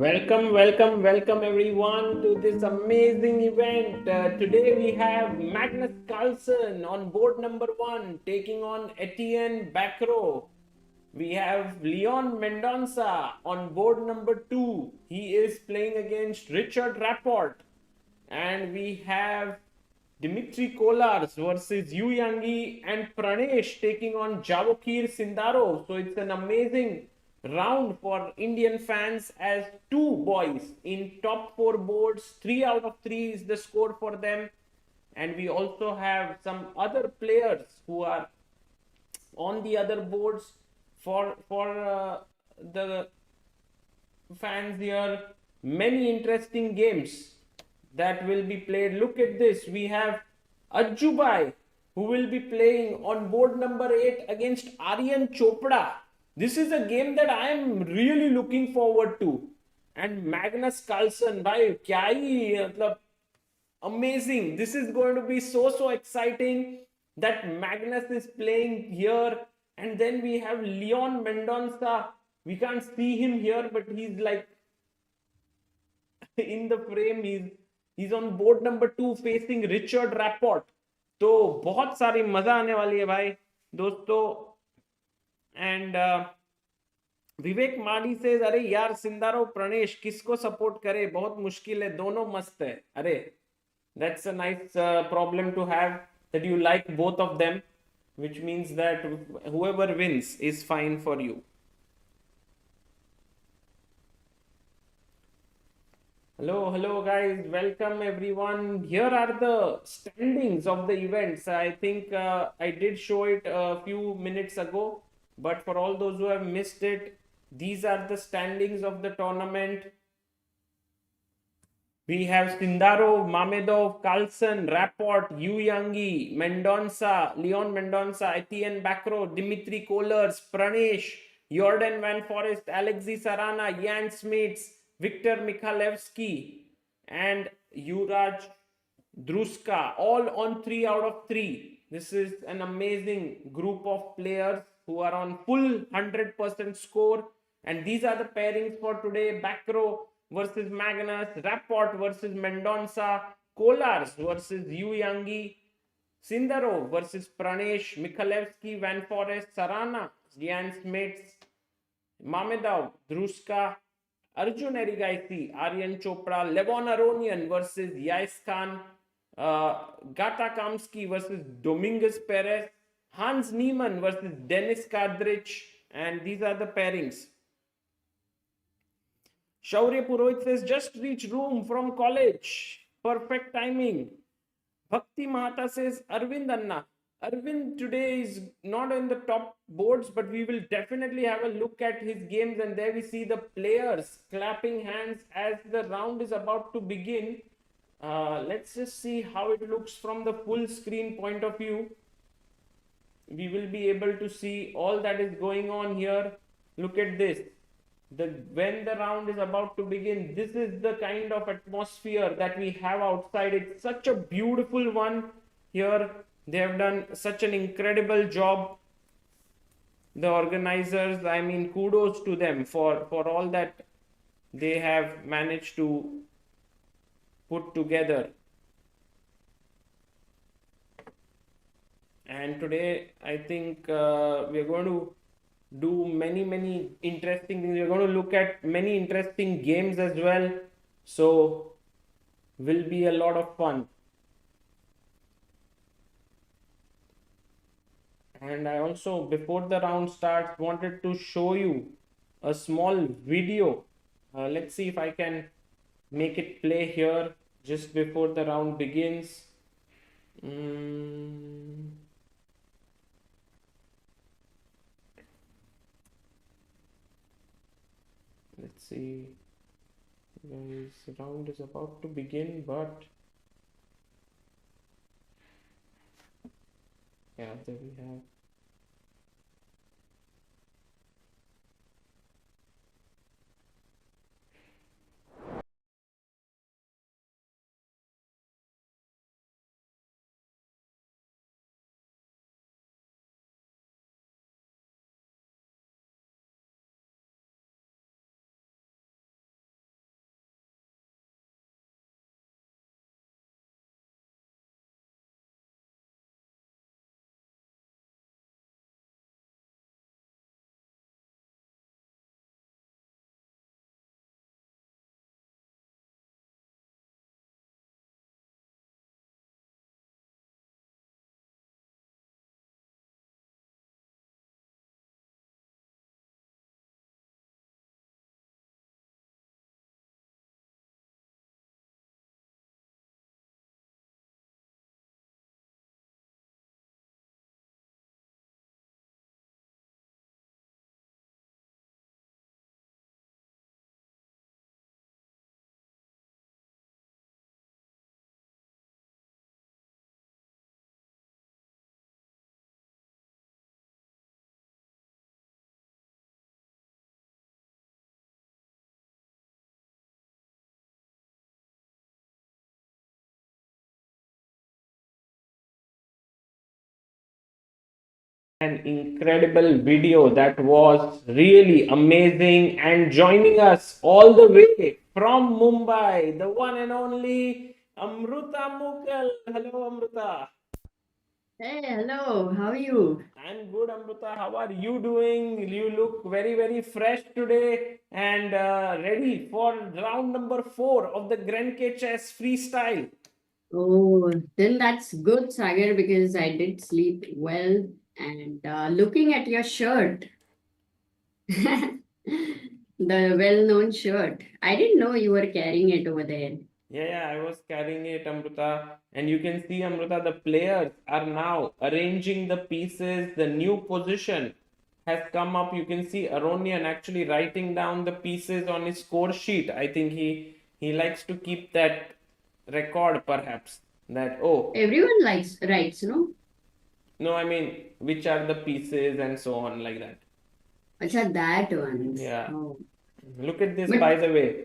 Welcome everyone to this amazing event. Today we have Magnus Carlsen on board number one taking on Etienne Bacro. We have Leon Mendonca on board number two. He is playing against Richard Rapport. And we have Dimitri Kolars versus Yu Yangi and Pranesh taking on Javokir Sindaro. So it's an amazing round for Indian fans as two boys in top four boards. 3 out of 3 is the score for them. And we also have some other players who are on the other boards for the fans here. Many interesting games that will be played. Look at this. We have Ajjubai who will be playing on board number 8 against Aryan Chopra. This is a game that I am really looking forward to. And Magnus Carlsen, bhai, kya hi, matlab, amazing. This is going to be so exciting that Magnus is playing here. And then we have Leon Mendonca. We can't see him here, but he's like in the frame. He's on board number 2 facing Richard Rapport. तो बहुत सारी मजा आने वाली है भाई दोस्तों. And विवेक माडी से अरे यार सिंदारो प्रणेश किसको सपोर्ट करे, बहुत मुश्किल है, दोनों मस्त है. अरे that's a nice problem to have, that you like both of them, which means that whoever wins is fine for you. Hello guys, welcome everyone. Here are the standings of the events. I think I did show it a few minutes ago, but for all those who have missed it, these are the standings of the tournament. We have Sindaro, Mamedov, Carlsen, Rapport, Yu Yangi, Mendonca, Leon Mendonca, Etienne Bacro, Dimitri Kolars, Pranesh, Jordan Van Forest, Alexei Sarana, Jan Smits, Victor Mikhalevsky, and Juraj Druska, all on 3 out of 3. This is an amazing group of players who are on full 100% score. And these are the pairings for today. Bacro versus Magnus, Rapport versus Mendonca, Kolars versus Yu Yangi, Sindaro versus Pranesh, Mikhalevsky, Van Forest, Sarana, Jan Smits, Mamedov, Druska, Arjun Erigaisi, Aryan Chopra, Levon Aronian versus Yais Khan, Gata Kamsky versus Dominguez Perez, Hans Niemann versus Denis Kadrich, and these are the pairings. Shaurya Purohit says, just reach room from college. Perfect timing. Bhakti Mahata says, Arvind Anna. Arvind today is not on the top boards, but we will definitely have a look at his games. And there we see the players clapping hands as the round is about to begin. Let's just see how it looks from the full screen point of view. We will be able to see all that is going on here. Look at this. When the round is about to begin, this is the kind of atmosphere that we have outside. It's such a beautiful one here. They have done such an incredible job. The organizers, I mean, kudos to them for all that they have managed to put together. And today, I think we are going to do many interesting things. We're going to look at many interesting games as well. So will be a lot of fun. And I also, before the round starts, wanted to show you a small video. Let's see if I can make it play here just before the round begins. Let's see. This round is about to begin, but yeah, there we have. An incredible video that was really amazing. And joining us all the way from Mumbai, the one and only Amruta Mughal. Hello, Amruta. Hey, hello, how are you? I'm good, Amruta. How are you doing? You look very, very fresh today and ready for round number 4 of the Grenke chess freestyle. Oh, then that's good, Sagar, because I did sleep well. And looking at your shirt, the well-known shirt, I didn't know you were carrying it over there. Yeah, I was carrying it, Amruta. And you can see, Amruta, the players are now arranging the pieces. The new position has come up. You can see Aronian actually writing down the pieces on his score sheet. I think he likes to keep that record, perhaps. That, oh, Everyone likes writes, no? no, I mean, which are the pieces and so on, like that. Acha, that one. Yeah. Oh. Look at this, But by the way.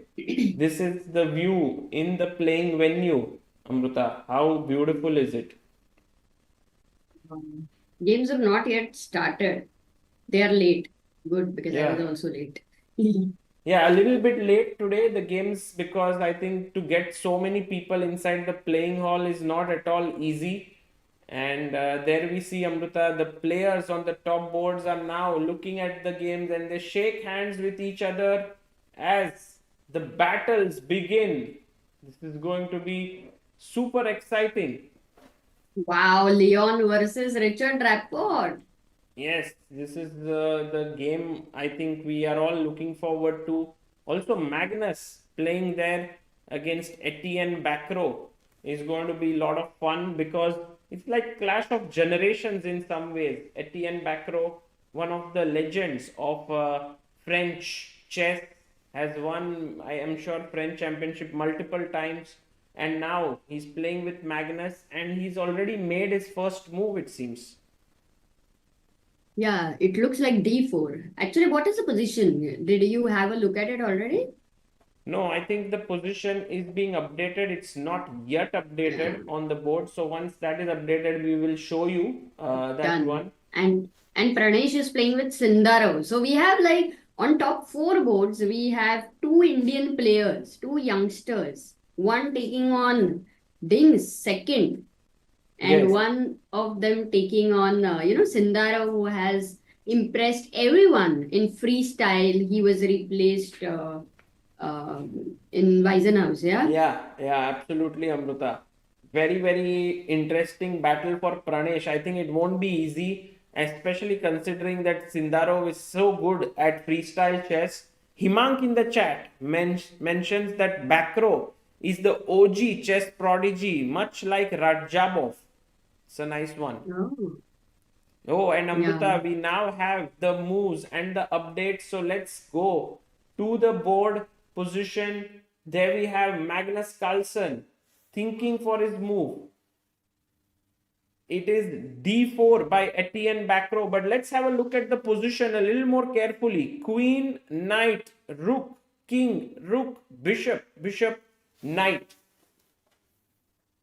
This is the view in the playing venue, Amruta. How beautiful is it? um, games have not yet started. They are late. Good, because I Yeah. was also late. Yeah, a little bit late today, the games, because I think to get so many people inside the playing hall is not at all easy. And there we see, Amruta, the players on the top boards are now looking at the games and they shake hands with each other as the battles begin. This is going to be super exciting. Wow, Leon versus Richard Rapport. Yes, this is the game I think we are all looking forward to. Also, Magnus playing there against Etienne Bacro is going to be a lot of fun because it's like clash of generations in some ways. Etienne Bacro, one of the legends of French chess, has won, I am sure, French championship multiple times, and now he's playing with Magnus, and he's already made his first move, it seems. Yeah, it looks like D4. Actually, what is the position? Did you have a look at it already? No, I think the position is being updated. It's not yet updated on the board. So once that is updated, we will show you that Done. one. And Pranesh is playing with Sindaro. So we have like on top four boards, we have two Indian players, two youngsters. One taking on Dings second, and Yes. one of them taking on Sindaro, who has impressed everyone in freestyle. He was replaced in Weisenhaus, yeah. Yeah, absolutely, Amruta. Very, very interesting battle for Pranesh. I think it won't be easy, especially considering that Sindaro is so good at freestyle chess. Himank in the chat mentions that Bakro is the OG chess prodigy, much like Rajabov. It's a nice one. Oh, Oh, and yeah. Amrita, we now have the moves and the updates. So let's go to the board position. There we have Magnus Carlsen thinking for his move. It is d4 by Etienne Bacro. But let's have a look at the position a little more carefully. Queen, knight, rook, king, rook, bishop, bishop, knight.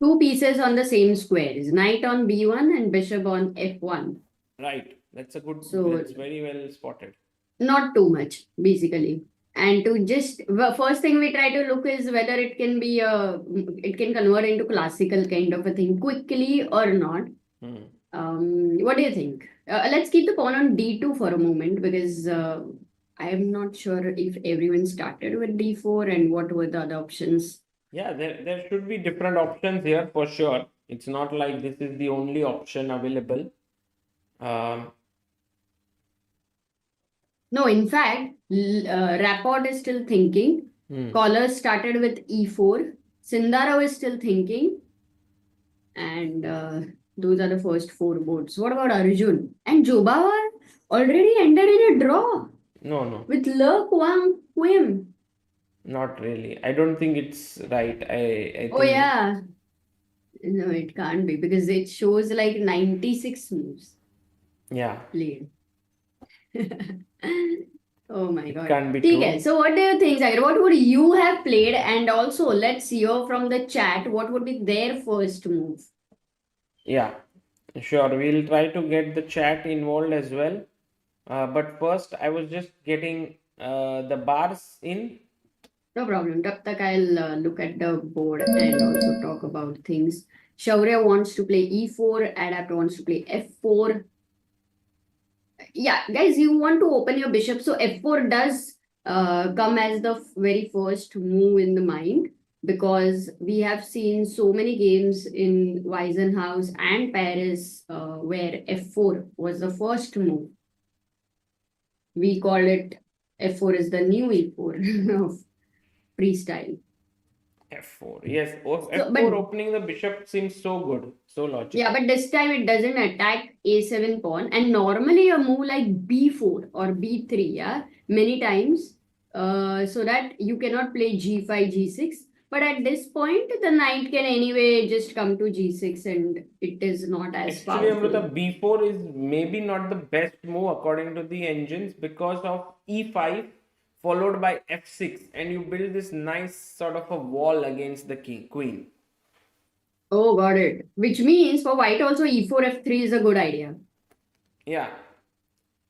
Two pieces on the same squares, knight on b1 and bishop on f1. Right. That's a good, So that's very well spotted. not too much, basically. And to just first thing we try to look is whether it can be it can convert into classical kind of a thing quickly or not. Hmm. What do you think? Let's keep the pawn on d2 for a moment, because I'm not sure if everyone started with d4 and what were the other options. Yeah, there should be different options here for sure. It's not like this is the only option available. Um, No, in fact, Rapport is still thinking. hmm. Caller started with e4. Sindaro is still thinking. And those are the first four boards. What about Arjun? And Jobawar already entered in a draw No, no, with Le Quang Quim. not really. I don't think it's right. I Oh, think, yeah. No, it can't be, because it shows like 96 moves yeah, played. Oh my it God. can't be Okay, true. so what do you think, Sagar? What would you have played? And also, let's hear from the chat what would be their first move. Yeah. Sure, we'll try to get the chat involved as well. But first, I was just getting the bars in. No problem. Tab tak I'll look at the board and also talk about things. Shaurya wants to play e4. Adapt wants to play f4. Yeah, guys, you want to open your bishop. So f4 does come as the very first move in the mind because we have seen so many games in Weissenhaus and Paris where f4 was the first move. We call it f4 is the new e4 of freestyle. F4. Yes, So, F4 opening the bishop seems so good, so logical. yeah, but this time it doesn't attack a7 pawn. And normally a move like b4 or b3, yeah, many times, so that you cannot play g5, g6. But at this point, the knight can anyway just come to g6 and it is not as Actually, powerful. Amrita, b4 is maybe not the best move according to the engines because of e5 followed by f6, and you build this nice sort of a wall against the queen. Oh, got it. Which means for white also e4, f3 is a good idea. Yeah.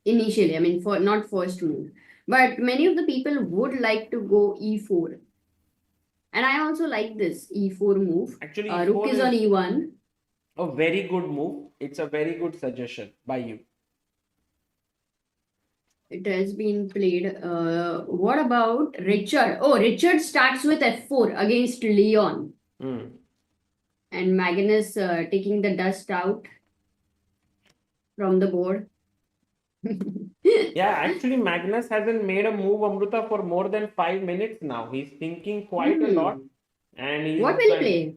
Initially, I mean, for not first move. But many of the people would like to go e4. And I also like this e4 move. Actually, Rook is on e1. A very good move. It's a very good suggestion by you. It has been played. What about Richard? Oh, Richard starts with f4 against Leon. And Magnus taking the dust out from the board. Yeah, actually, Magnus hasn't made a move, Amrita, for more than 5 minutes now. He's thinking quite a lot. And what will he play?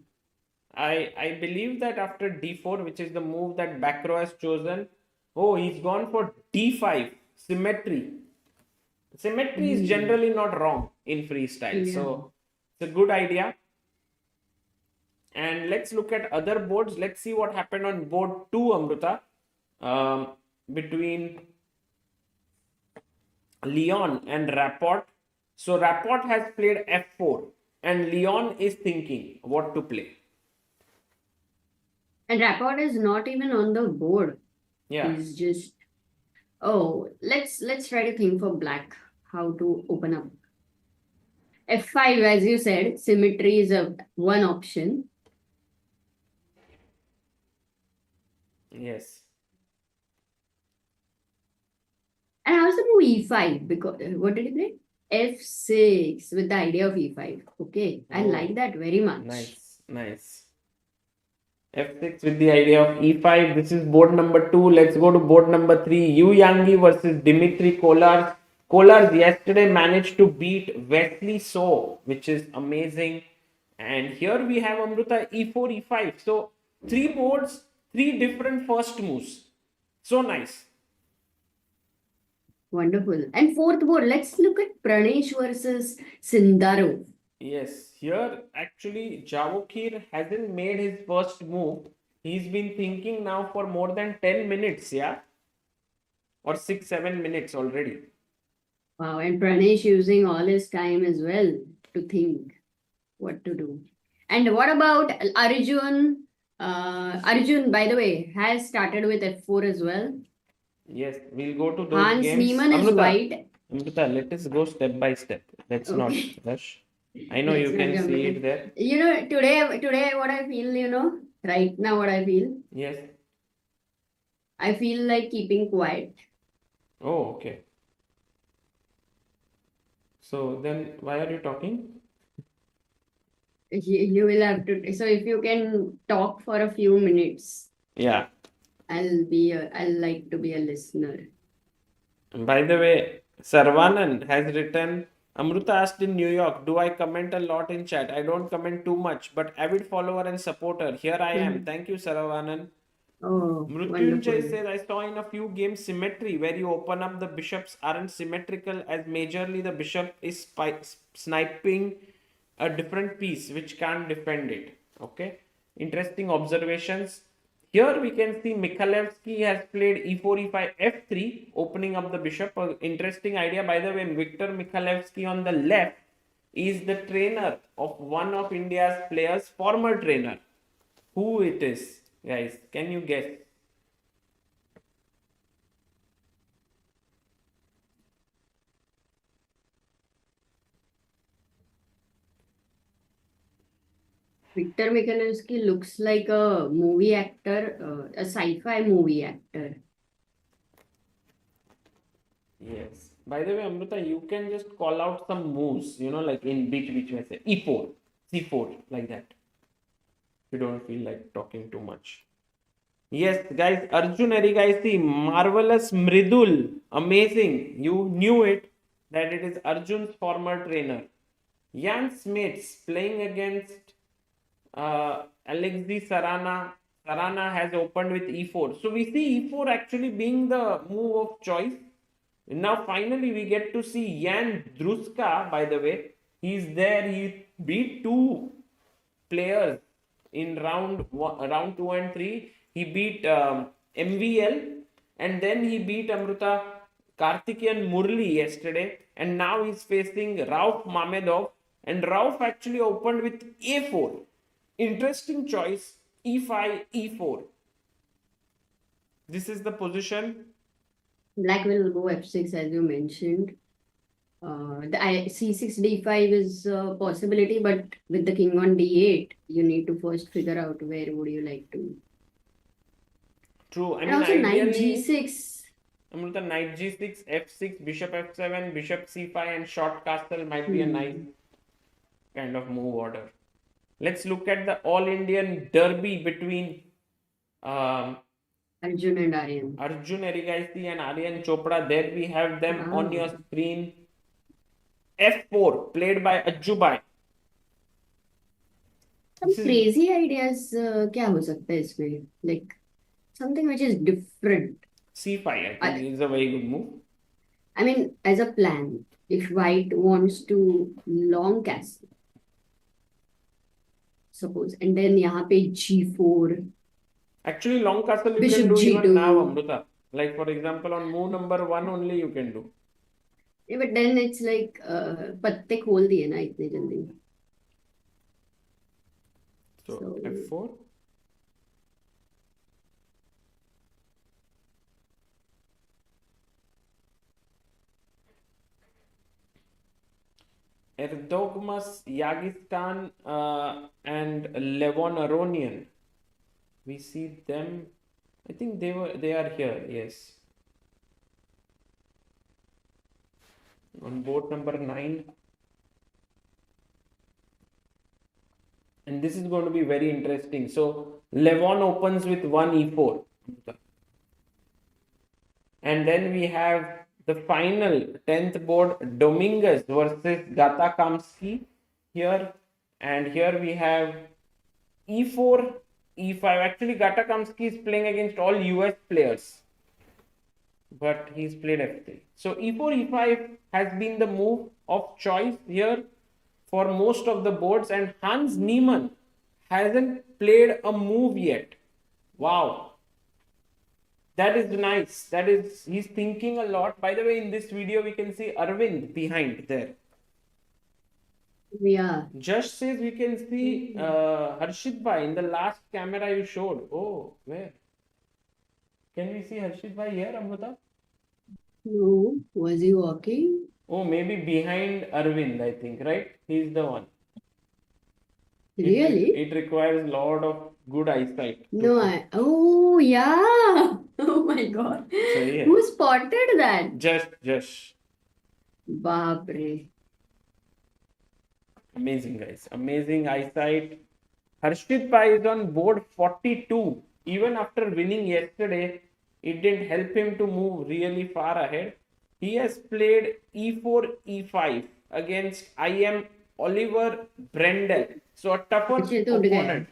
I believe that after d4, which is the move that Bacro has chosen, oh, he's gone for d5, symmetry. Symmetry is generally not wrong in freestyle. Yeah. So it's a good idea. And let's look at other boards. Let's see what happened on board 2, Amrita, between Leon and Rapport. So Rapport has played f4 and Leon is thinking what to play. And Rapport is not even on the board. Yeah. He's just... Oh, let's try to think for black how to open up. f5, as you said, symmetry is one option. Yes. And how's the move e5? Because what did he play? f6 with the idea of e5. Okay, I like that very much. Nice. f6 with the idea of e5. This is board number 2. Let's go to board number 3. Yu Yangi versus Dimitri Kolar. Kolar yesterday managed to beat Wesley So, which is amazing. And here we have Amrita e4, e5. So 3 boards, 3 different first moves. So nice. Wonderful. And fourth board, let's look at Pranesh versus Sindarov. Yes, here actually Javokir hasn't made his first move. He's been thinking now for more than 10 minutes, yeah? Or 6-7 minutes already. Wow, and Pranesh using all his time as well to think what to do. And what about Arjun? Arjun, by the way, has started with f4 as well. Yes, we'll go to those games. Niemann is white. Amrita, let us go step by step. Let's not rush. I know you can see it there. You know, today what I feel, right now what I feel. Yes. I feel like keeping quiet. Oh, okay. So then why are you talking? You will have to. So if you can talk for a few minutes. Yeah. I'll like to be a listener. By the way, Sarvanan has written, Amruta asked in New York, do I comment a lot in chat? I don't comment too much, but avid follower and supporter. Here I am. Thank you, Sarvanan. Oh, Mrutyunjay says, I saw in a few games symmetry where you open up the bishops aren't symmetrical as majorly the bishop is sniping a different piece which can't defend it. Okay. Interesting observations. Here we can see Mikhailevsky has played e4, e5, f3, opening up the bishop. Interesting idea. By the way, Viktor Mikhailevsky on the left is the trainer of one of India's players, former trainer. Who it is, guys? Can you guess? Victor Michalowski looks like a movie actor, a sci-fi movie actor. Yes. By the way, Amrita, you can just call out some moves, like in which I say E4, C4, like that. You don't feel like talking too much. Yes, guys, Arjun Erigaisi, marvelous Mridul, amazing. You knew it that it is Arjun's former trainer. Jan Smits playing against Alexei Sarana. Sarana has opened with E4. So we see E4 actually being the move of choice. Now finally we get to see Jan Druska, by the way. He's there. He beat two players in round 2 and 3. He beat MVL, and then he beat Amruta Karthikeyan Murli yesterday, and now he's facing Rauf Mamedov, and Rauf actually opened with A4. Interesting choice, E5, E4. This is the position. Black will go f6 as you mentioned. C6 d5 is a possibility, but with the king on d8, you need to first figure out where would you like to. True. And also knight g6. Amrita, knight g6, f6, bishop f7, bishop c5, and short castle might be a nice kind of move order. Let's look at the all-Indian derby between Arjun and Aryan. Arjun Erigaisi and Aryan Chopra. There we have them on your screen. F4 played by Ajjubai. Some crazy ideas क्या हो सकता है इसमें? Like something which is different. C5 I think is a very good move. I mean, as a plan, if white wants to long castle, suppose, and then यहाँ पे G4. Actually, long castle you Bishop can do G2. even now, Amrita. Like for example, on move number 1 only you can do. Yeah, but then it's like पत्ते खोल दिए ना इतने जल्दी. So F4. Erdogmas Yagistan and Levon Aronian. We see them. I think they are here. Yes. On board number 9. And this is going to be very interesting. So Levon opens with 1 e4. And then we have the final 10th board, Dominguez versus Gata Kamsky here. And here we have e4, e5. Actually, Gata Kamsky is playing against all US players, but he's played f3. So e4, e5 has been the move of choice here for most of the boards, and Hans Niemann hasn't played a move yet. Wow. That is nice. He's thinking a lot. By the way, in this video, we can see Arvind behind there. Yeah. Just says we can see Harshit Bhai in the last camera you showed. Oh, where? Can we see Harshit Bhai here, Amrita? No. Was he walking? Oh, maybe behind Arvind, I think, right? He's the one. Really? It requires a lot of good eyesight. No, oh yeah. Oh my God. So, yeah. Who spotted that? Just. Baapre. Amazing, guys. Amazing eyesight. Harshit Pai is on board 42. Even after winning yesterday, it didn't help him to move really far ahead. He has played e4, e5 against IM Oliver Brendel. So a tougher opponent.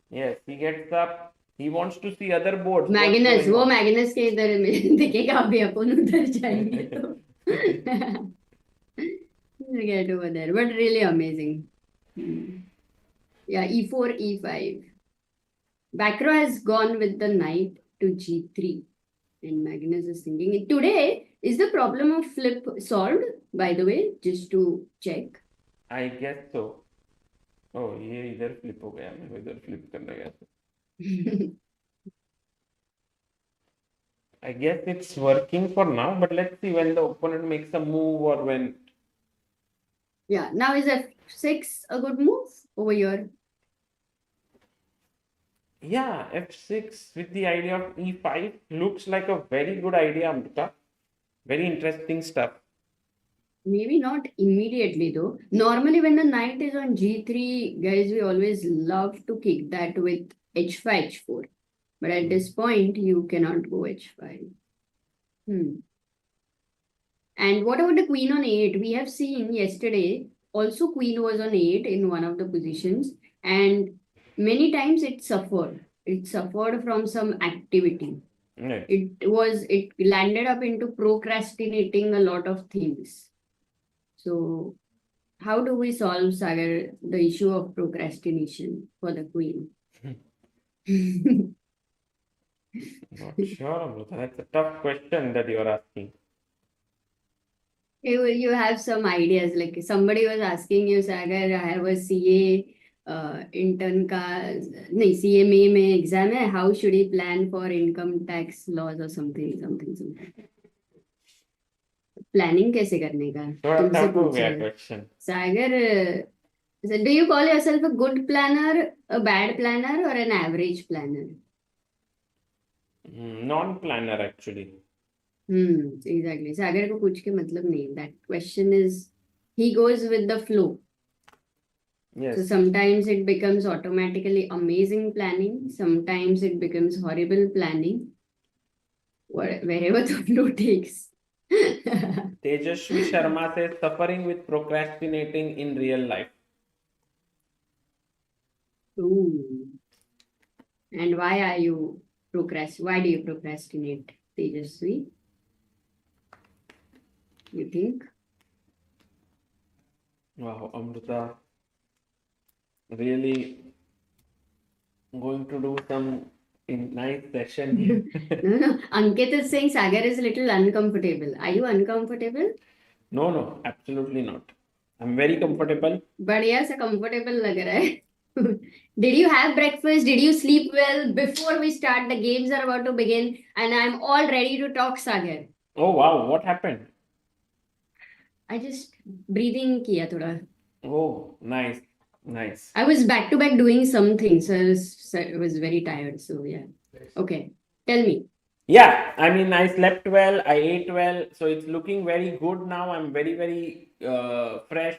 Yes, he gets up. He wants to see other boards. Magnus, वो Magnus के इधर में दिखेगा अभी अपन उधर जाएंगे तो. Get over there, but really amazing. Yeah, e4, e5. Bakro has gone with the knight to g3, and Magnus is thinking. Today, is the problem of flip solved? By the way, just to check. I guess so. Oh, ये इधर flip हो गया. मैं इधर flip करने गया. I guess it's working for now, but let's see when the opponent makes a move or when. Yeah, now is f6 a good move over here? Yeah, f6 with the idea of e5 looks like a very good idea, Amrita. Very interesting stuff. Maybe not immediately though. Normally, when the knight is on g3, guys, we always love to kick that with h5, h4. But at this point, you cannot go h5. And what about the queen on 8? We have seen yesterday, also queen was on 8 in one of the positions. And many times it suffered. It suffered from some activity. Right. It landed up into procrastinating a lot of things. So how do we solve, Sagar, the issue of procrastination for the queen? Not sure, Amrita. That's a tough question that you're asking. You have some ideas. Like somebody was asking you, Sagar, I have a CA intern का नहीं CA में exam है. How should he plan for income tax laws or something. Planning कैसे करने का? थोड़ा तुमसे tough हो पूछ गया रहे. question. Sagar, so do you call yourself a good planner, a bad planner, or an average planner? Non-planner actually. Exactly. Sagar को पूछ के मतलब नहीं. That question is, he goes with the flow. Yes. So sometimes it becomes automatically amazing planning. Sometimes it becomes horrible planning. Wherever the flow takes. Tejashwi Sharma says suffering with procrastinating in real life. Ooh. And why do you procrastinate, Tejaswi? You think? Wow, Amrita. Really going to do some nice session here. No. Ankit is saying Sagar is a little uncomfortable. Are you uncomfortable? No, absolutely not. I'm very comfortable. बढ़िया सा comfortable लग रहा है. Did you have breakfast? Did you sleep well? Before we start, the games are about to begin, and I'm all ready to talk, Sagar. Oh wow, what happened? I just breathing किया थोड़ा. Oh, nice. I was back to back doing some things, so I was very tired. So yeah. Okay, tell me. Yeah, I mean, I slept well, I ate well, so it's looking very good now. I'm very fresh,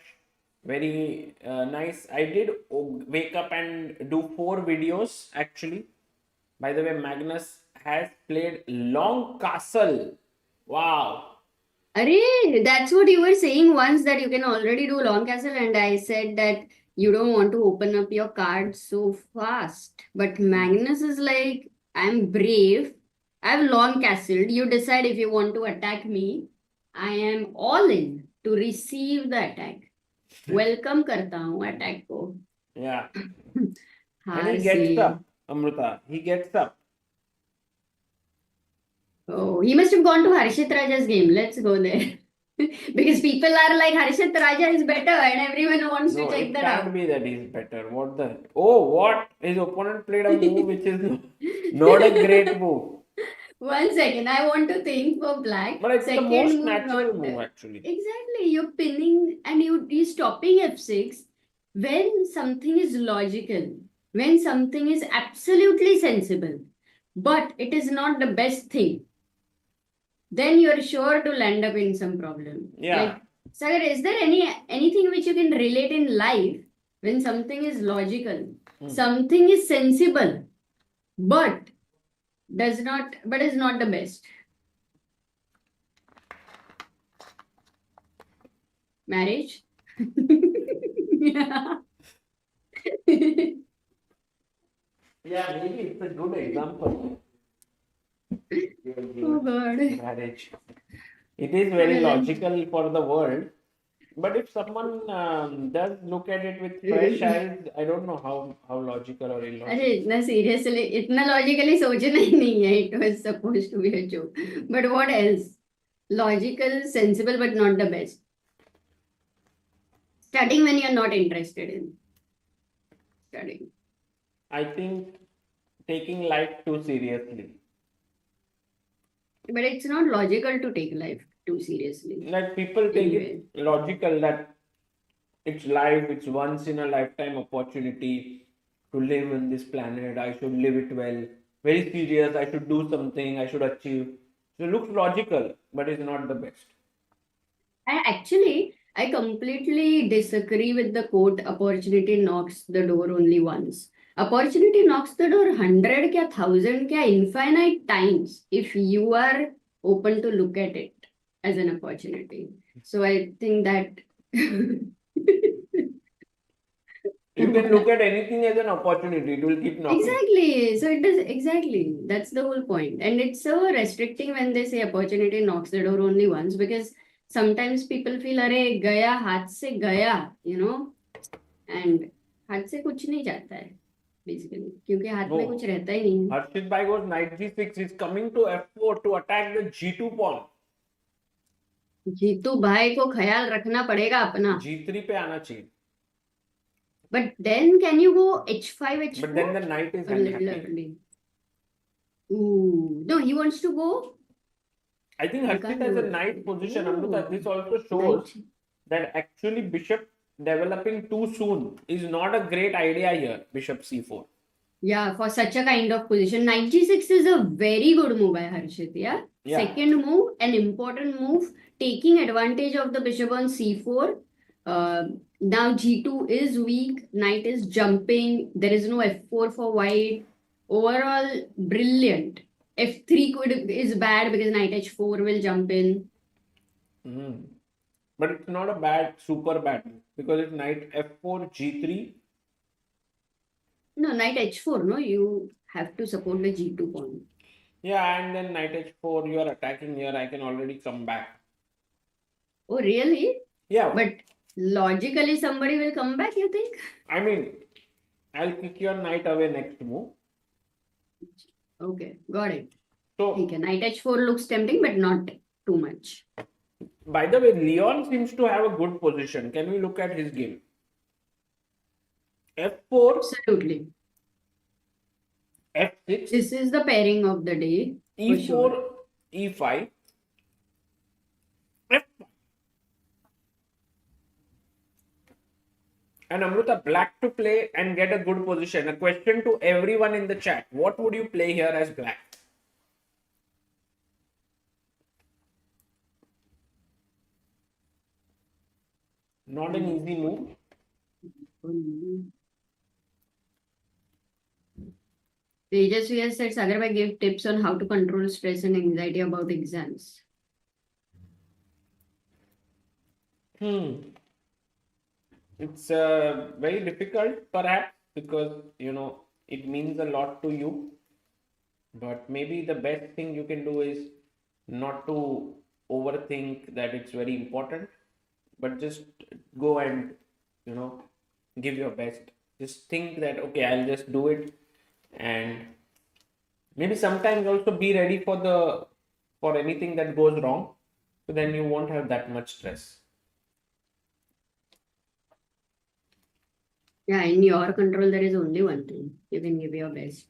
very nice. I did wake up and do 4 videos actually. By the way, Magnus has played Long Castle. Wow. Arey, that's what you were saying once, that you can already do long castle, and I said that you don't want to open up your cards so fast. But Magnus is like, I'm brave. I've long castled. You decide if you want to attack me. I am all in to receive the attack. Welcome करता हूँ attack को. Yeah. हार And he gets से. up, Amrita. He gets up. Oh, he must have gone to Harshit Raja's game. Let's go there. Because people are like, Harshit Raja is better, and everyone wants to check that out. It can't be that he's better. What the? Oh, what? His opponent played a move which is not a great move. 1 second, I want to think for black. But it's Second the most move, natural not move actually. Exactly, you're pinning and you're stopping f6 when something is logical, when something is absolutely sensible, but it is not the best thing. Then you're sure to land up in some problem. Yeah. Like, Sagar, is there anything which you can relate in life when something is logical, something is sensible, but is not the best? Marriage? Yeah. Yeah, maybe it's a good example. Oh God. Marriage. It is very logical for the world, but if someone does look at it with fresh eyes, I don't know how logical or illogical. अरे इतना seriously, इतना logically सोचना ही नहीं है. It was supposed to be a joke. But what else? Logical, sensible, but not the best. Studying when you're not interested in studying. I think taking life too seriously. But it's not logical to take life too seriously. Like people take it logical that it's life, it's once in a lifetime opportunity to live in this planet. I should live it well. Very serious. I should do something. I should achieve. So it looks logical, but it's not the best. I completely disagree with the quote, opportunity knocks the door only once. Opportunity knocks the door 100 kya 1000 kya infinite times if you are open to look at it as an opportunity. So I think that You can look at anything as an opportunity. It will keep knocking. exactly. So it does exactly. That's the whole point. And it's so restricting when they say opportunity knocks the door only once because sometimes people feel अरे गया हाथ से गया, you know, and हाथ से कुछ नहीं जाता है basically क्योंकि हाथ में No. कुछ रहता ही नहीं है. Harshit Bhai goes knight g6. He's coming to f4 to attack the g2 pawn. Jitu भाई को ख्याल रखना पड़ेगा अपना. g3 पे आना चाहिए. But then can you go h5 h4? But then the knight is A little unhappy. early. Ooh, no, he wants to go. I think Harshit can't has do a it. knight position. Amrita, Ooh. this also shows Knight. that actually bishop developing too soon is not a great idea here. Bishop c4. Yeah, for such a kind of position, knight g6 is a very good move by Harshit. Yeah. Yeah. Second move, an important move, taking advantage of the bishop on c4. Now g2 is weak, knight is jumping. There is no f4 for white. Overall, brilliant. f3 is bad because knight h4 will jump in. But it's not a bad, super bad move because it's knight f4, g3. No, knight h4. No, you have to support the g2 pawn. Yeah, and then knight h4, you are attacking here. I can already come back. Oh, really? Yeah. But logically, somebody will come back, you think? I mean, I'll kick your knight away next move. Okay, got it. So, Okay, knight h4 looks tempting, but not too much. by the way, Leon seems to have a good position. Can we look at his game? f4, Absolutely. f6, This is the pairing of the day. For e4, sure. e5, f5. And Amrita, black to play and get a good position. A question to everyone in the chat. What would you play here as black? Not an easy move. Tejasvi has said, Sagar bhai gave tips on how to control stress and anxiety about exams. It's very difficult, perhaps, because it means a lot to you. But maybe the best thing you can do is not to overthink that it's very important, but just go and give your best. Just think that okay, I'll just do it, and maybe sometimes also be ready for anything that goes wrong, so then you won't have that much stress. Yeah, in your control, there is only one thing. You can give your best.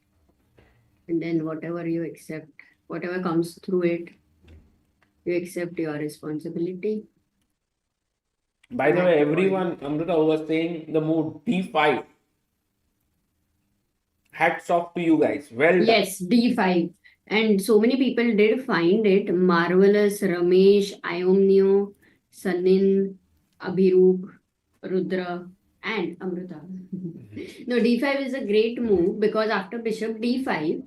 And then whatever you accept, whatever comes through it, you accept your responsibility. By the way, everyone, Amrita was saying the move d5. Hats off to you guys. Well done. Yes, d5. And so many people did find it marvelous. Ramesh, Iomnio, Sanin, Abhiroop, Rudra, and Amrita. No, d5 is a great move because after bishop d5,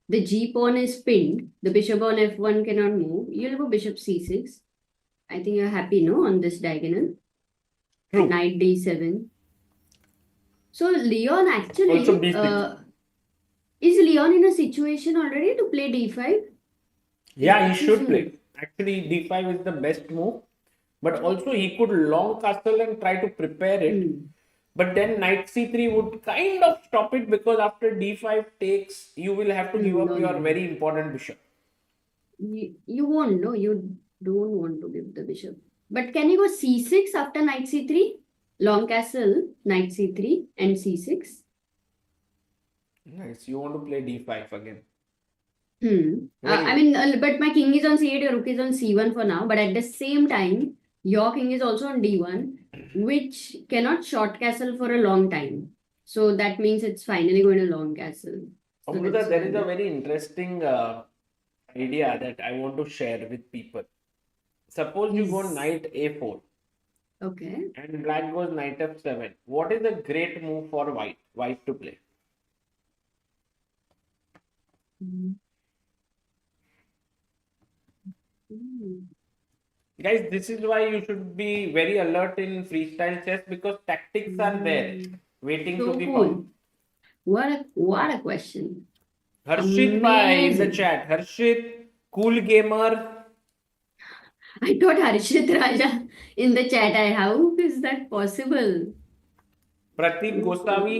the g pawn is pinned. The bishop on f1 cannot move. You'll go bishop c6. I think you're happy, no, on this diagonal. True. Knight d7. So Leon actually Also d6. is Leon in a situation already to play d5? Yeah, he should play. Actually, d5 is the best move. But also he could long castle and try to prepare it. But then knight c3 would kind of stop it because after d5 takes, you will have to give up your very important bishop. You won't, no, you don't want to give the bishop. But can you go c6 after knight c3? Long castle, knight c3 and c6. Nice. You want to play d5 again. I mean, but my king is on c8, your rook is on c1 for now. But at the same time, your king is also on d1, which cannot short castle for a long time. So that means it's finally going to long castle. So Amruta, that's there is a why. very interesting idea that I want to share with people. Suppose you go He's knight a4 okay. and black goes knight f7. What is a great move for white to play? Mm. Mm. Guys, this is why you should be very alert in freestyle chess because tactics are there Mm. waiting to So be cool. found. What a question. Harshit Bhai in the Amazing. chat. Harshit, cool gamer. I thought Harshit Raja in the chat. How is that possible? Pratik Gosavi,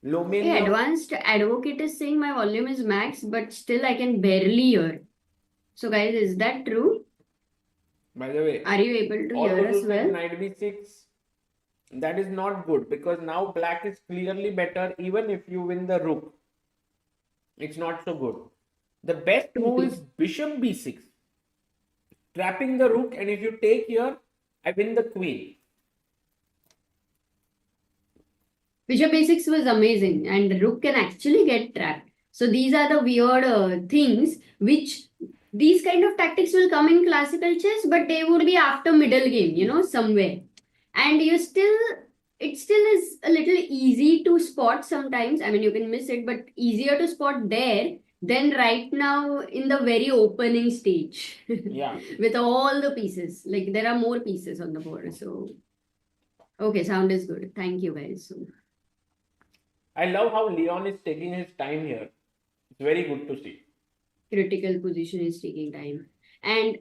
Hey, Lomania. advanced advocate is saying my volume is max, but still I can barely hear. So, guys, is that true? By the way, Are you able to all hear those us who said well? knight b6, that is not good because now black is clearly better even if you win the rook. It's not so good. The best Two move is piece. bishop b6, trapping the rook, and if you take here, I win the queen. Bishop a6 was amazing, and rook can actually get trapped. So these are the weird things which these kind of tactics will come in classical chess, but they would be after middle game, somewhere. And it still is a little easy to spot sometimes. I mean, you can miss it, but easier to spot there than right now in the very opening stage Yeah. with all the pieces. Like there are more pieces on the board. So, okay, sound is good. Thank you guys. So, I love how Leon is taking his time here. It's very good to see. critical position is taking time. And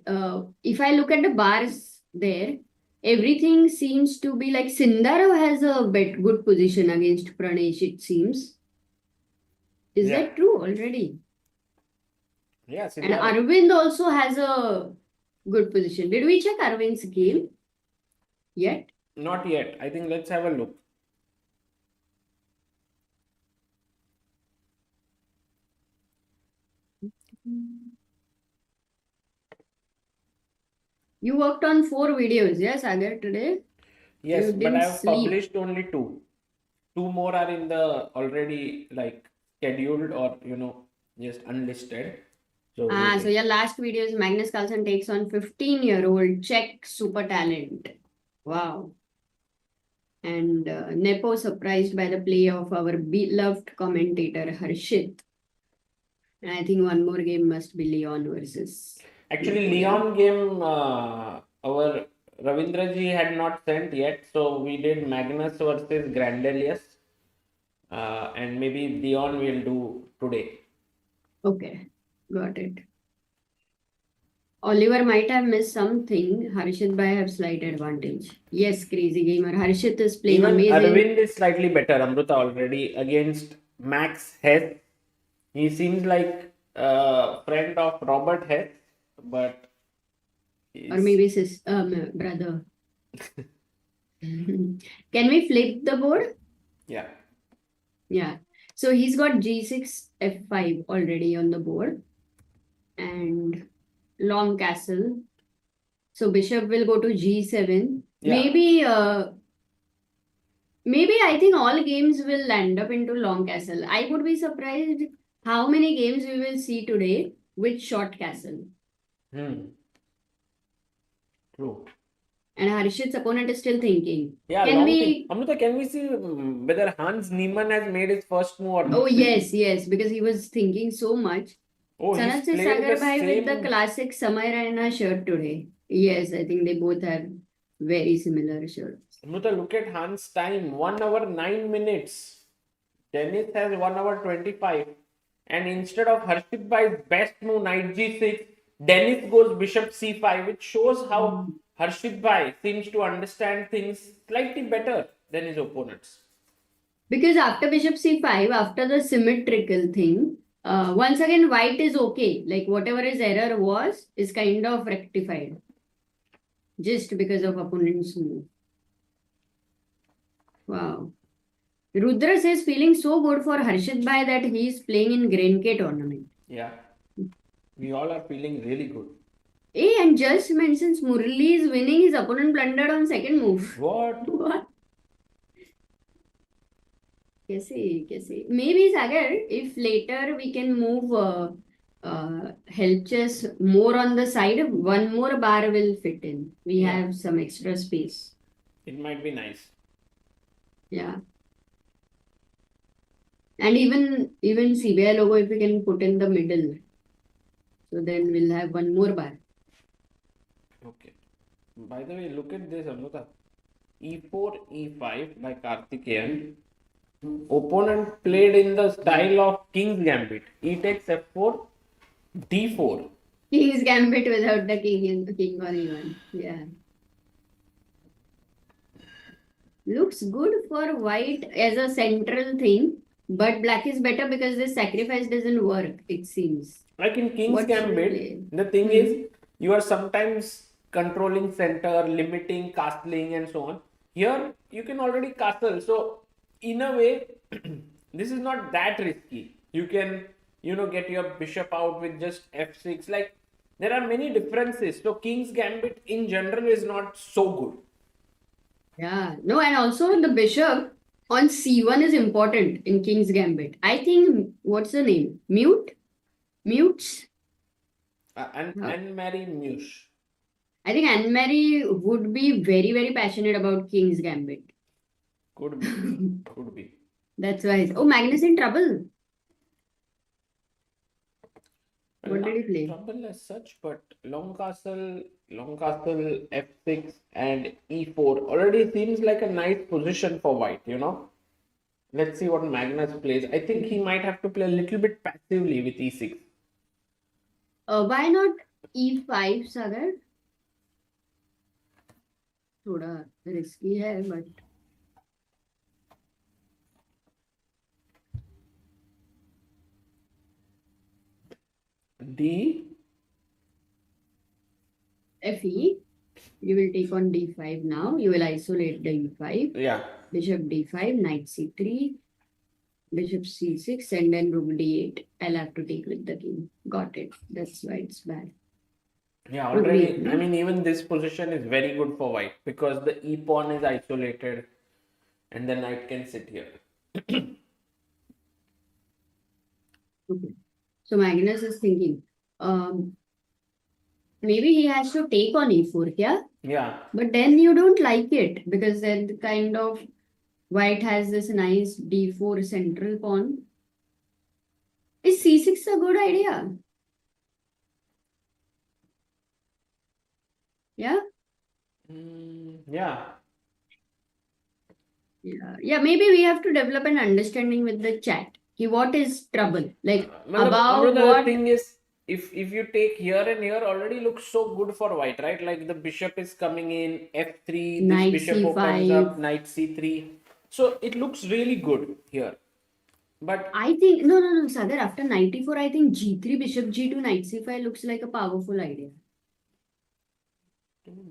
if I look at the bars there, everything seems to be like Sindaro has a good position against Pranesh, it seems. Is Yeah. that true already? Yeah, And Sindar. Arvind also has a good position. Did we check Arvind's game yet? Not yet. I think let's have a look. You worked on 4 videos, yes, Agar, today? Yes, You but didn't I have sleep. published only two. Two more are in the already like scheduled or just unlisted. So So waiting. your last video is Magnus Carlsen takes on 15-year-old Czech super talent. Wow. And Nepo surprised by the play of our beloved commentator Harshit. And I think one more game must be Leon versus Actually, Nepo, yeah? Leon game our Ravindraji had not sent yet, so we did Magnus versus Grandelius, and maybe Leon will do today. Okay, got it. Oliver might have missed something. Harshit Bhai have slight advantage. Yes, crazy gamer. Harshit is playing Even amazing. Arvind is slightly better, Amruta, already against Max Hess. He seems like a friend of Robert Hess, but Or he's maybe brother. Can we flip the board? yeah. Yeah. So he's got G6, F5 already on the board. And long castle. So bishop will go to G7. Yeah. Maybe I think all games will land up into long castle. I would be surprised how many games we will see today with short castle. True. And Harshit's opponent is still thinking. Yeah, Can long thing. we? Amruta, can we see whether Hans Niemann has made his first move or Oh, not? yes, because he was thinking so much. Oh, he's Sanat says played the Sagar Bhai with the same. classic Samay Raina shirt today. Yes, I think they both have very similar shirts. Amruta, look at Hans' time 1 hour 9 minutes. Dennis has 1 hour 25. And instead of Harshit Bhai's best move, knight g6, Dennis goes bishop c5, which shows how Harshit Bhai seems to understand things slightly better than his opponents. Because after bishop c5, after the symmetrical thing, once again white is okay. Like whatever his error was is kind of rectified. Just because of opponent's move. Wow. Rudra says feeling so good for Harshit Bhai that he is playing in Grenke tournament. Yeah. We all are feeling really good. Hey, and just mentions Murli is winning, his opponent blundered on second move. What? What? कैसे maybe Sagar, if later we can move help chess more on the side, one more bar will fit in. We Yeah, have some extra space. it might be nice. Yeah. And even CBI logo, if we can put in the middle, so then we'll have one more bar. Okay. By the way, look at this, Amruta. E4, E5 by Karthikeyan. Opponent played in the style of King's Gambit. E takes F4, D4. King's Gambit without the king on E1. Yeah. Looks good for white as a central thing, but black is better because this sacrifice doesn't work, it seems. Like in King's What should we Gambit, play? the thing is you are sometimes controlling center, limiting castling and so on. Here you can already castle. So in a way, this is not that risky. You can, get your bishop out with just F6. Like there are many differences. So King's Gambit in general is not so good. Yeah, no, and also the bishop on C1 is important in King's Gambit. I think, what's the name? Mutes? And Mary Mush. I think Anne-Marie would be very, very passionate about King's Gambit. Could be. Could be. That's why. Oh, Magnus in trouble. What did he play? Trouble as such, but long castle F6 and E4 already seems like a nice position for white. Let's see what Magnus plays. I think he might have to play a little bit passively with E6. Why not E5, Sagar? थोड़ा risky है, but D. Fe. You will take on D5 now. You will isolate the E5. Yeah. Bishop D5, Knight C3, Bishop C6, and then Rook D8. I'll have to take with the king. Got it. That's why it's bad. Yeah, already. I mean, even this position is very good for white because the E pawn is isolated and the knight can sit here. Okay. So Magnus is thinking, maybe he has to take on E4, yeah? Yeah. But then you don't like it because then kind of white has this nice D4 central pawn. Is C6 a good idea? Yeah? Yeah. Yeah, maybe we have to develop an understanding with the chat. What is trouble? Like about Amruta, what? the thing is, if you take here and here, already looks so good for white, right? Like the bishop is coming in, F3, Knight this bishop C5. opens up, knight C3. So it looks really good here. But I think, no, Sagar, after 94, I think G3, Bishop G2, Knight C5 looks like a powerful idea.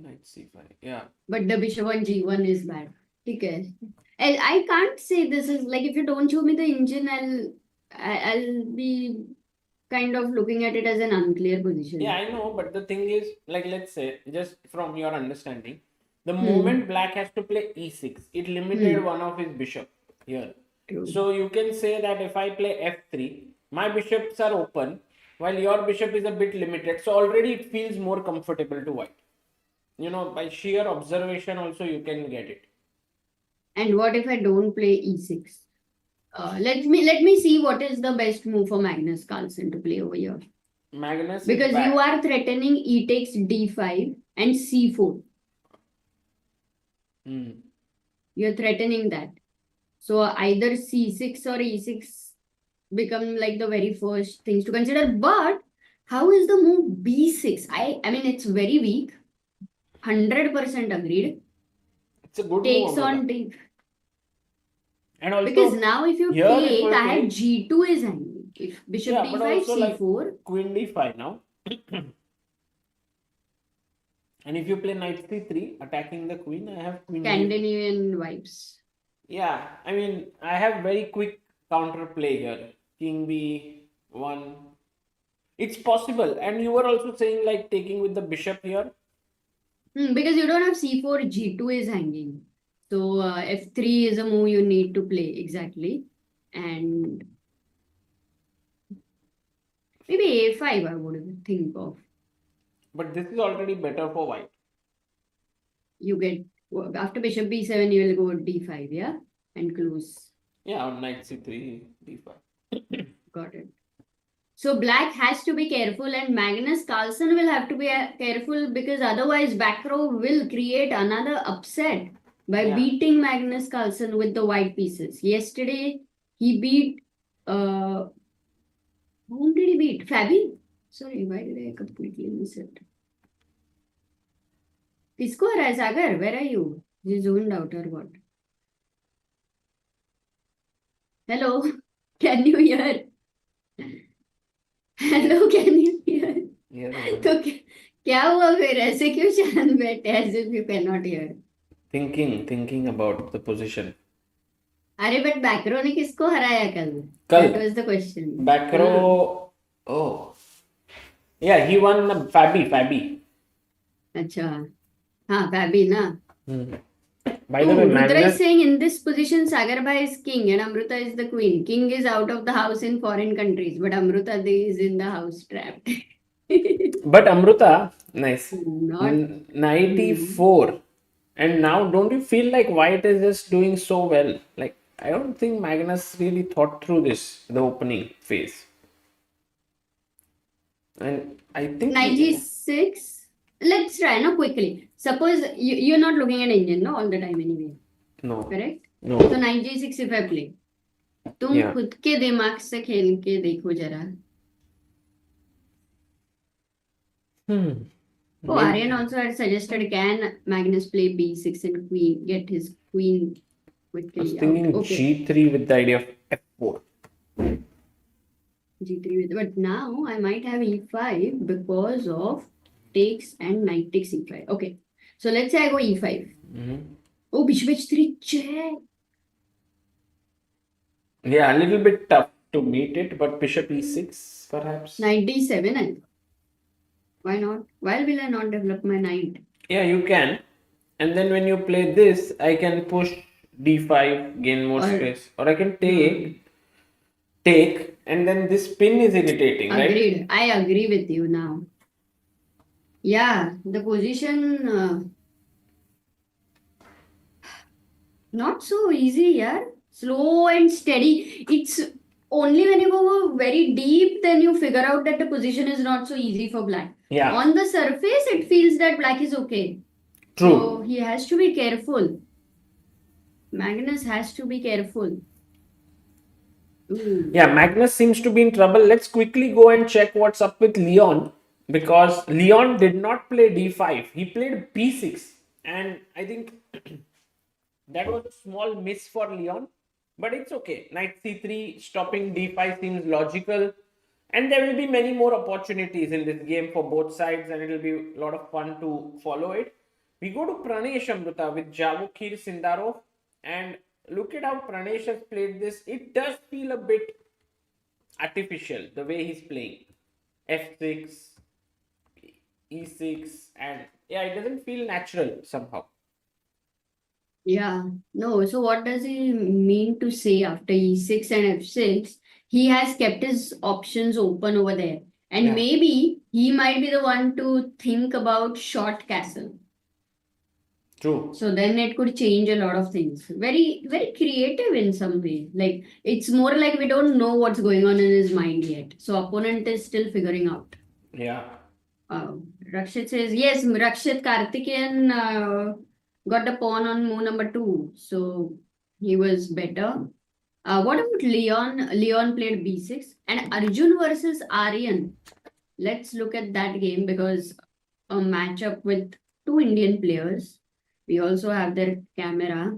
knight C5, yeah. But the bishop on G1 is bad. Okay. I can't say this is like if you don't show me the engine, I'll be kind of looking at it as an unclear position. Yeah, I know, but the thing is, like, let's say, just from your understanding, the moment black has to play E6, it limited one of his bishop here. True. So you can say that if I play F3, my bishops are open, while your bishop is a bit limited. So already it feels more comfortable to white. By sheer observation also you can get it. And what if I don't play E6? Let me see what is the best move for Magnus Carlsen to play over here. Magnus because you are threatening E takes D5 and C4. You're threatening that. So either C6 or E6 become like the very first things to consider. But how is the move B6? I mean, it's very weak. 100% agreed. It's a good Takes move. on D. And also, because now if you take, I have G2 is hanging. If Bishop D5, C4. Like Queen D5 now. And if you play Knight C3, attacking the Queen, I have Queen Scandinavian vibes. Yeah, I mean, I have very quick counter play here. King B1. It's possible. And you were also saying like taking with the bishop here. Because you don't have C4, G2 is hanging. So f3 is a move you need to play exactly, and maybe a5 I would think of. But this is already better for white. You get after bishop b7, you will go d5, yeah, and close. Yeah, on knight c3, d5. Got it. So black has to be careful, and Magnus Carlsen will have to be careful because otherwise back row will create another upset by Yeah. beating Magnus Carlsen with the white pieces. Yesterday he beat whom did he beat? Fabi? Sorry, why did I completely miss it? किसको हरा है सागर? Where are you? You zoned out or what? Hello, can you hear? Hello, can you hear? Yeah. तो क्या हुआ फिर? ऐसे क्यों शांत बैठे? As if you cannot hear. Thinking about the position. अरे बट बैकरो ने किसको हराया कल? कल? That was the question. Backrow. Oh. Yeah, he won Fabi. अच्छा. हाँ, Fabi ना. By the way, Rudra Magnus. is saying in this position, Sagarbai is king and Amruta is the queen. King is out of the house in foreign countries, but Amruta is in the house trapped. But Amruta, nice. Not. Knight e4. And now, don't you feel like white is just doing so well? Like, I don't think Magnus really thought through this, the opening phase. And I think Knight g6. Let's try now quickly. Suppose you're not looking at Indian, no, all the time anyway. No. Correct? No. So knight g6 if I play. तुम Yeah. खुद के दिमाग से खेल के देखो जरा. Oh, Aryan also had suggested can Magnus play b6 and queen, get his queen quickly I was thinking out. Okay. g3 with the idea of f4. G3 with, but now I might have e5 because of takes and knight takes e5. Okay. So let's say I go e5. Oh, bishop h3 check. Yeah, a little bit tough to meet it, but bishop e6 perhaps. Knight d7. And why not? Why will I not develop my knight? Yeah, you can. And then when you play this, I can push d5, gain more space. Or I can take, and then this pin is irritating, Agreed. right? I agree with you now. Yeah, the position not so easy, yeah. Slow and steady. It's only when you go very deep, then you figure out that the position is not so easy for black. Yeah. On the surface, it feels that black is okay. True. So he has to be careful. Magnus has to be careful. Yeah, Magnus seems to be in trouble. Let's quickly go and check what's up with Leon, because Leon did not play d5. He played b6, and I think that was a small miss for Leon, but it's okay. Knight c3 stopping d5 seems logical, and there will be many more opportunities in this game for both sides, and it will be a lot of fun to follow it. We go to Pranesh Amruta with Javokhir Sindarov, and look at how Pranesh has played this. It does feel a bit artificial the way he's playing. f6, e6, and yeah, it doesn't feel natural somehow. Yeah, no. So what does he mean to say after e6 and f6? He has kept his options open over there. And Yeah. maybe he might be the one to think about short castle. True. So then it could change a lot of things. Very, very creative in some way. Like it's more like we don't know what's going on in his mind yet. So opponent is still figuring out. Yeah. Rakshit says, yes, Rakshit Karthikeyan got the pawn on move number 2. So he was better. What about Leon? Leon played b6. And Arjun versus Aryan. Let's look at that game because a matchup with two Indian players. We also have their camera.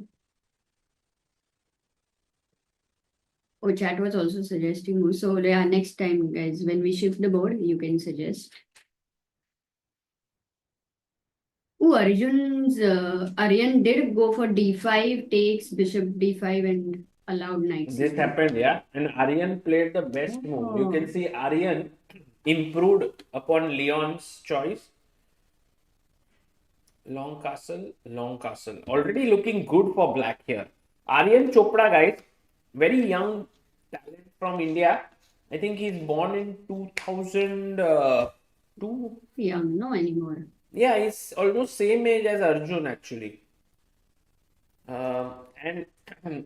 Oh, chat was also suggesting moves. So yeah, next time, guys, when we shift the board, you can suggest. Oh, Aryan did go for d5, takes bishop d5 and allowed knight This c5. happened, yeah. And Aryan played the best move. You can see Aryan improved upon Leon's choice. Long castle, long castle. Already looking good for black here. Aryan Chopra, guys, very young talent from India. I think he's born in 2002. Young, no anymore. Yeah, he's almost same age as Arjun actually. And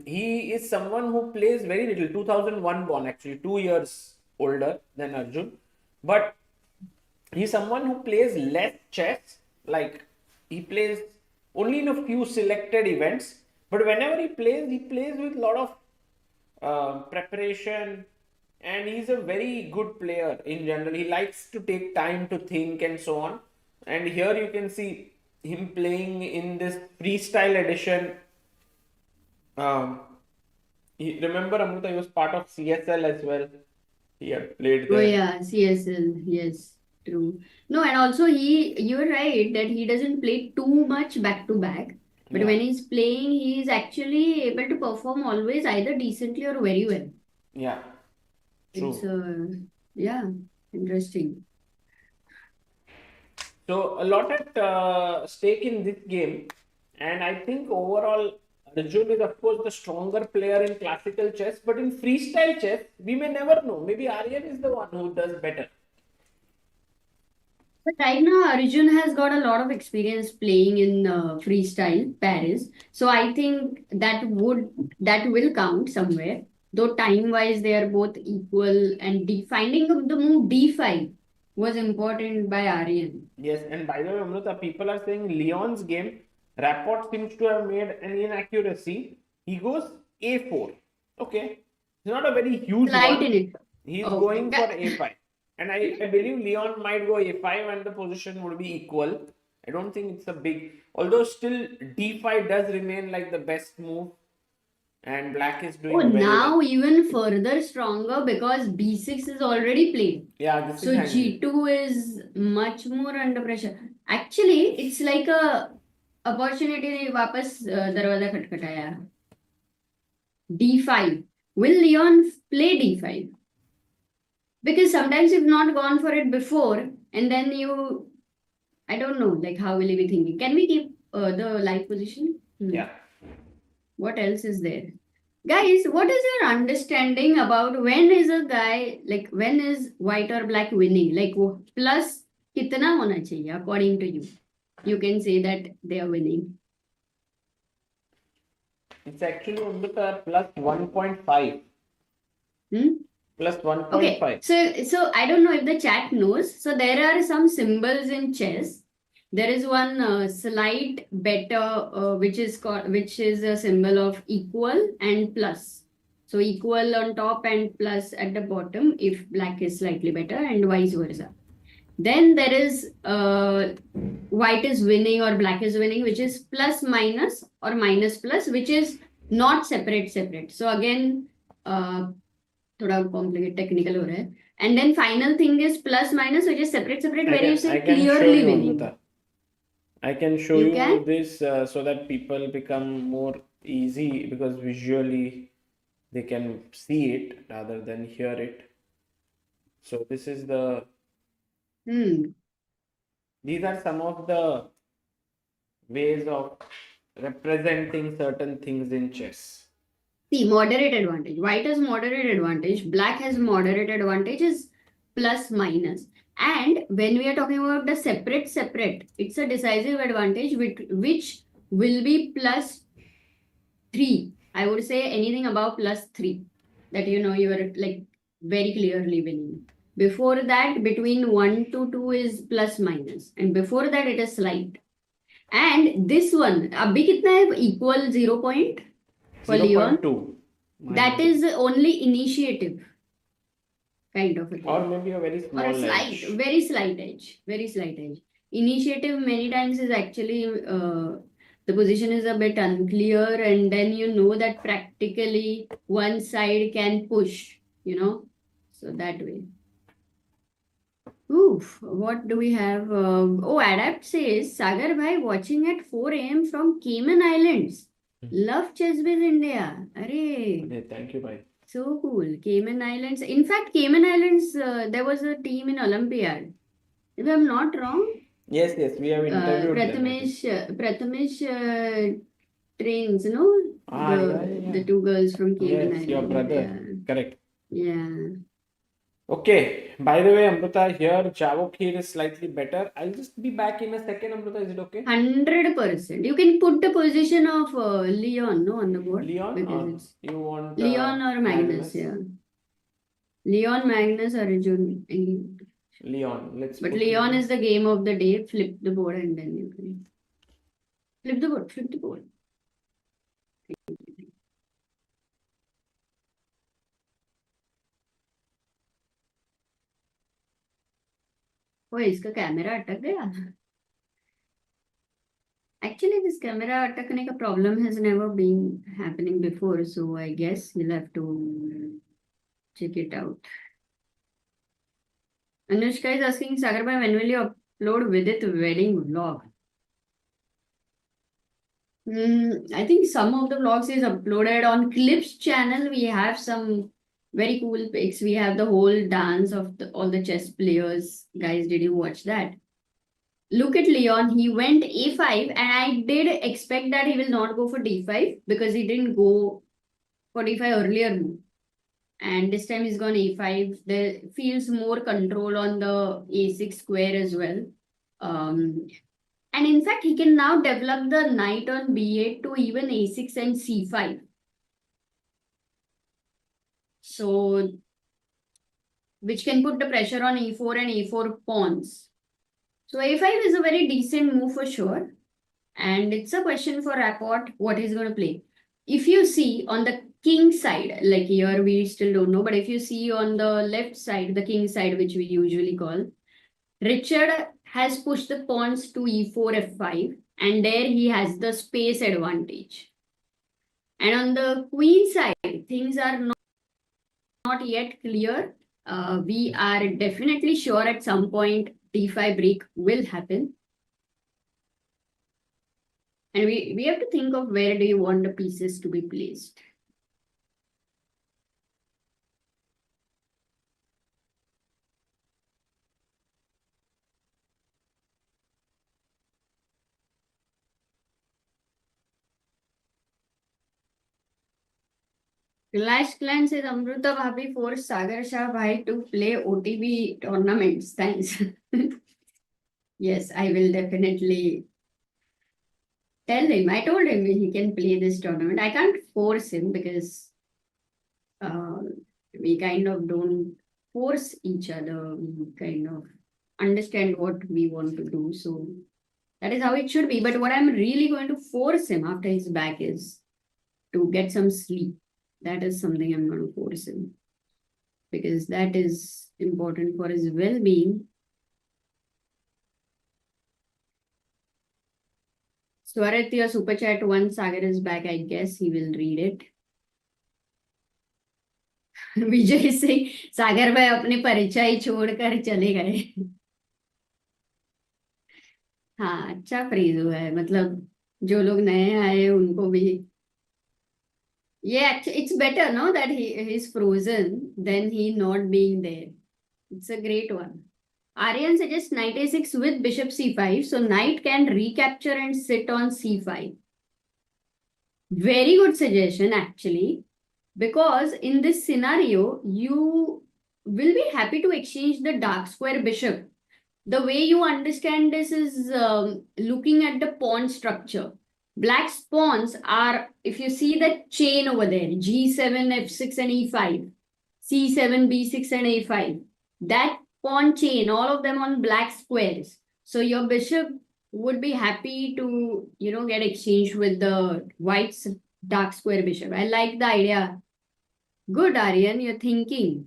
he is someone who plays very little. 2001 born actually, 2 years older than Arjun. But he's someone who plays less chess. Like he plays only in a few selected events. But whenever he plays with a lot of preparation, and he's a very good player in general. He likes to take time to think and so on. And here you can see him playing in this freestyle edition. Remember, Amrita, he was part of CSL as well. He had played Oh there. yeah, CSL. Yes, true. No, and also you're right that he doesn't play too much back to back. But Yeah. when he's playing, he's actually able to perform always either decently or very well. Yeah, It's true. yeah, interesting. So a lot at stake in this game, and I think overall Arjun is of course the stronger player in classical chess, but in freestyle chess we may never know. Maybe Aryan is the one who does better. But right now, Arjun has got a lot of experience playing in freestyle Paris, so I think that will count somewhere. Though time wise they are both equal, and finding the move d5 was important by Aryan. Yes, and by the way, Amrita, people are saying Leon's game, Rapport seems to have made an inaccuracy. He goes a4. Okay, it's not a very huge Slight one. in it. He's Okay. going for a5. And I believe Leon might go a5 and the position would be equal. I don't think it's a big, although still d5 does remain like the best move, and black is doing Oh, very now well. even further stronger because b6 is already played. Yeah, this So is handy. g2 is much more under pressure. Actually, it's like a opportunity ने वापस दरवाजा खटखटाया. d5. Will Leon play d5? Because sometimes you've not gone for it before, and then I don't know, like how will he be thinking? Can we keep the live position? Yeah. What else is there? Guys, what is your understanding about when is a guy, like when is white or black winning? Like plus kitna hona chahiye according to you? You can say that they are winning. It's actually Amrita plus 1.5. Hmm? Plus Okay, 1.5. so I don't know if the chat knows. So there are some symbols in chess. There is one slight better, which is a symbol of equal and plus. So equal on top and plus at the bottom if black is slightly better and vice versa. Then there is white is winning or black is winning, which is plus minus or minus plus, which is not separate. So again, थोड़ा complicated technical हो रहा है. And then final thing is plus minus, which is separate, where you say I can show clearly you, winning. Amrita. I can show You you can? this so that people become more easy because visually they can see it rather than hear it. So this is the, these are some of the ways of representing certain things in chess. See, moderate advantage. White has moderate advantage. Black has moderate advantage is plus minus. And when we are talking about the separate, it's a decisive advantage which will be plus 3. I would say anything above plus 3. That you are like very clearly winning. Before that, between 1 to 2 is plus minus. And before that, it is slight. And this one, abhi kitna hai? Equal 0 point for Leon. 0.2. That is only initiative kind of a thing. Or maybe a very Or small a slight, edge. very slight edge. Initiative many times is actually the position is a bit unclear, and then you know that practically one side can push, so that way. Oof, what do we have? Adapt says Sagar Bhai watching at 4 a.m. from Cayman Islands. Love ChessBiz India. Arey. Thank you, bhai. So cool. Cayman Islands. In fact, Cayman Islands, there was a team in Olympiad. If I'm not wrong, Yes, we have interviewed them, I think. Prathamesh trains, no? Yeah. The two girls from Cayman Yes, your Island. brother. Correct. Yeah. Okay. By the way, Amrita, here Javok here is slightly better. I'll just be back in a second, Amrita. Is it okay? 100%. You can put the position of Leon, no, on the board Leon, because or it's you want Leon or Magnus, Magnus? yeah. Leon, Magnus, Arjun. Leon. Let's But put Leon Leon. is the game of the day. Flip the board and then you can flip the board. Flip the board. ओ इसका camera अटक गया. Actually, this camera अटकने का problem has never been happening before, so I guess you'll have to check it out. Anushka is asking, Sagar bhai, when will you upload Vidit wedding vlog? I think some of the vlogs is uploaded on Clips channel. We have some very cool pics. We have the whole dance of all the chess players. Guys, did you watch that? Look at Leon. He went a5, and I did expect that he will not go for d5 because he didn't go for d5 earlier. And this time he's gone a5. There feels more control on the a6 square as well. And in fact, he can now develop the knight on b8 to even a6 and c5. So, which can put the pressure on e4 and a4 pawns. So a5 is a very decent move for sure. And it's a question for Rapport what he's going to play. If you see on the king side, like here we still don't know, but if you see on the left side, the king side, which we usually call, Richard has pushed the pawns to e4, f5, and there he has the space advantage. And on the queen side, things are not yet clear. We are definitely sure at some point d5 break will happen. And we have to think of where do you want the pieces to be placed. Clash Clan says Amruta Bhabi forced Sagar Shah Bhai to play OTB tournaments. Thanks. Yes, I will definitely tell him. I told him he can play this tournament. I can't force him because uh, we kind of don't force each other. We kind of understand what we want to do. So that is how it should be. But what I'm really going to force him after he's back is to get some sleep. That is something I'm going to force him because that is important for his well-being. Swarat, your super chat once Sagar is back, I guess he will read it. Vijay Singh Sagar भाई अपने परिचय छोड़कर चले गए. हाँ, अच्छा freeze हुआ है. मतलब जो लोग नए आए उनको भी. Yeah, it's better, no, that he's frozen than he not being there. It's a great one. Aryan suggests knight a6 with bishop c5, so knight can recapture and sit on c5. Very good suggestion, actually, because in this scenario, you will be happy to exchange the dark square bishop. The way you understand this is looking at the pawn structure. Black's pawns are, if you see the chain over there, g7, f6, and e5, c7, b6, and a5, that pawn chain, all of them on black squares. So your bishop would be happy to, get exchanged with the white's dark square bishop. I like the idea. Good, Aryan, you're thinking.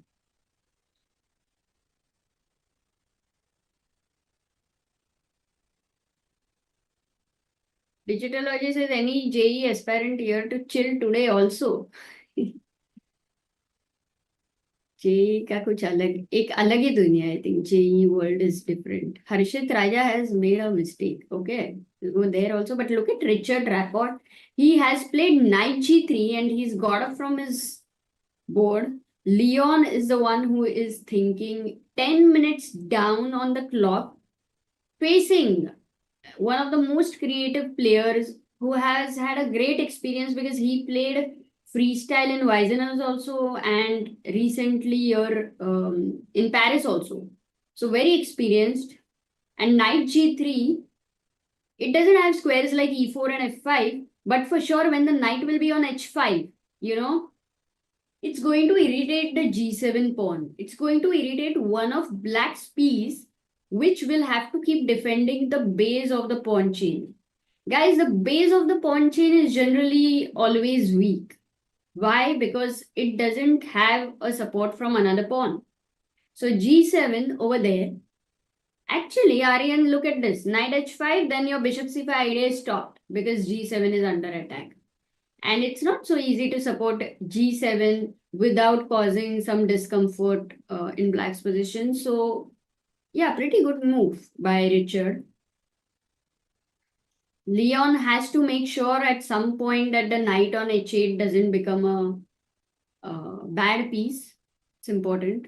Digitalology says any JE aspirant here to chill today also. JE का कुछ अलग एक अलग ही दुनिया है. I think JE world is different. Harshit Raja has made a mistake. Okay, we'll go there also. But look at Richard Rapport. He has played knight g3 and he's got up from his board. Leon is the one who is thinking 10 minutes down on the clock. facing one of the most creative players who has had a great experience because he played freestyle in Weizenhaus also and recently or in Paris also. So very experienced. And knight g3, it doesn't have squares like e4 and f5, but for sure when the knight will be on h5, you know, it's going to irritate the g7 pawn. It's going to irritate one of black's piece, which will have to keep defending the base of the pawn chain. Guys, the base of the pawn chain is generally always weak. Why? Because it doesn't have a support from another pawn. So g7 over there. Actually, Aryan, look at this. Knight h5, then your bishop c5 idea is stopped because g7 is under attack. And it's not so easy to support g7 without causing some discomfort in black's position. So, yeah, pretty good move by Richard. Leon has to make sure at some point that the knight on h8 doesn't become a bad piece. It's important.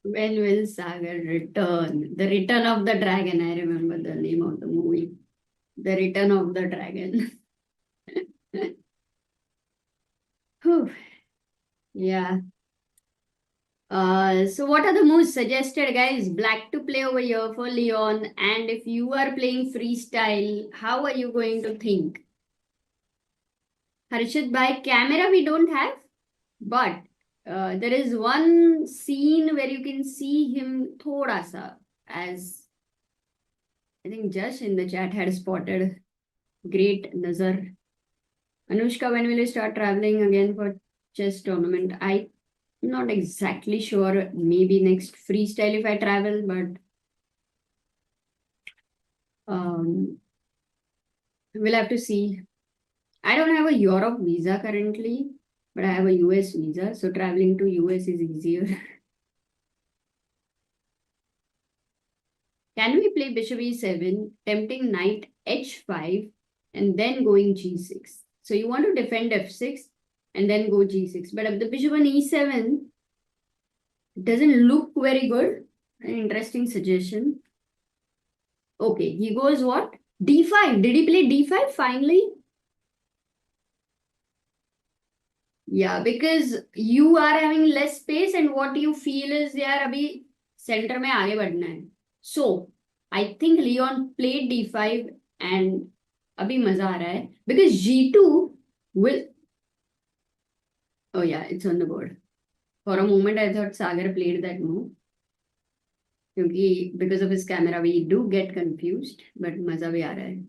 When will Sagar return? The Return of the Dragon. I remember the name of the movie. The Return of the Dragon. Whew. Yeah. So what are the moves suggested, guys? Black to play over here for Leon. And if you are playing freestyle, how are you going to think? Harshit, by camera we don't have, but there is one scene where you can see him thoda sa, as I think Josh in the chat had spotted. Great Nazar. Anushka, when will you start traveling again for chess tournament? I'm not exactly sure. Maybe next freestyle if I travel, but we'll have to see. I don't have a Europe visa currently, but I have a US visa, so traveling to US is easier. Can we play bishop e7, tempting knight h5, and then going g6? So you want to defend f6 and then go g6. But if the bishop on e7 doesn't look very good, an interesting suggestion. Okay, he goes what? d5. Did he play d5 finally? Yeah, because you are having less space and what you feel is यार अभी center में आगे बढ़ना है. So I think Leon played d5 and अभी मजा आ रहा है because g2 will. Oh yeah, it's on the board. For a moment I thought Sagar played that move. क्योंकि because of his camera we do get confused, but मजा भी आ रहा है.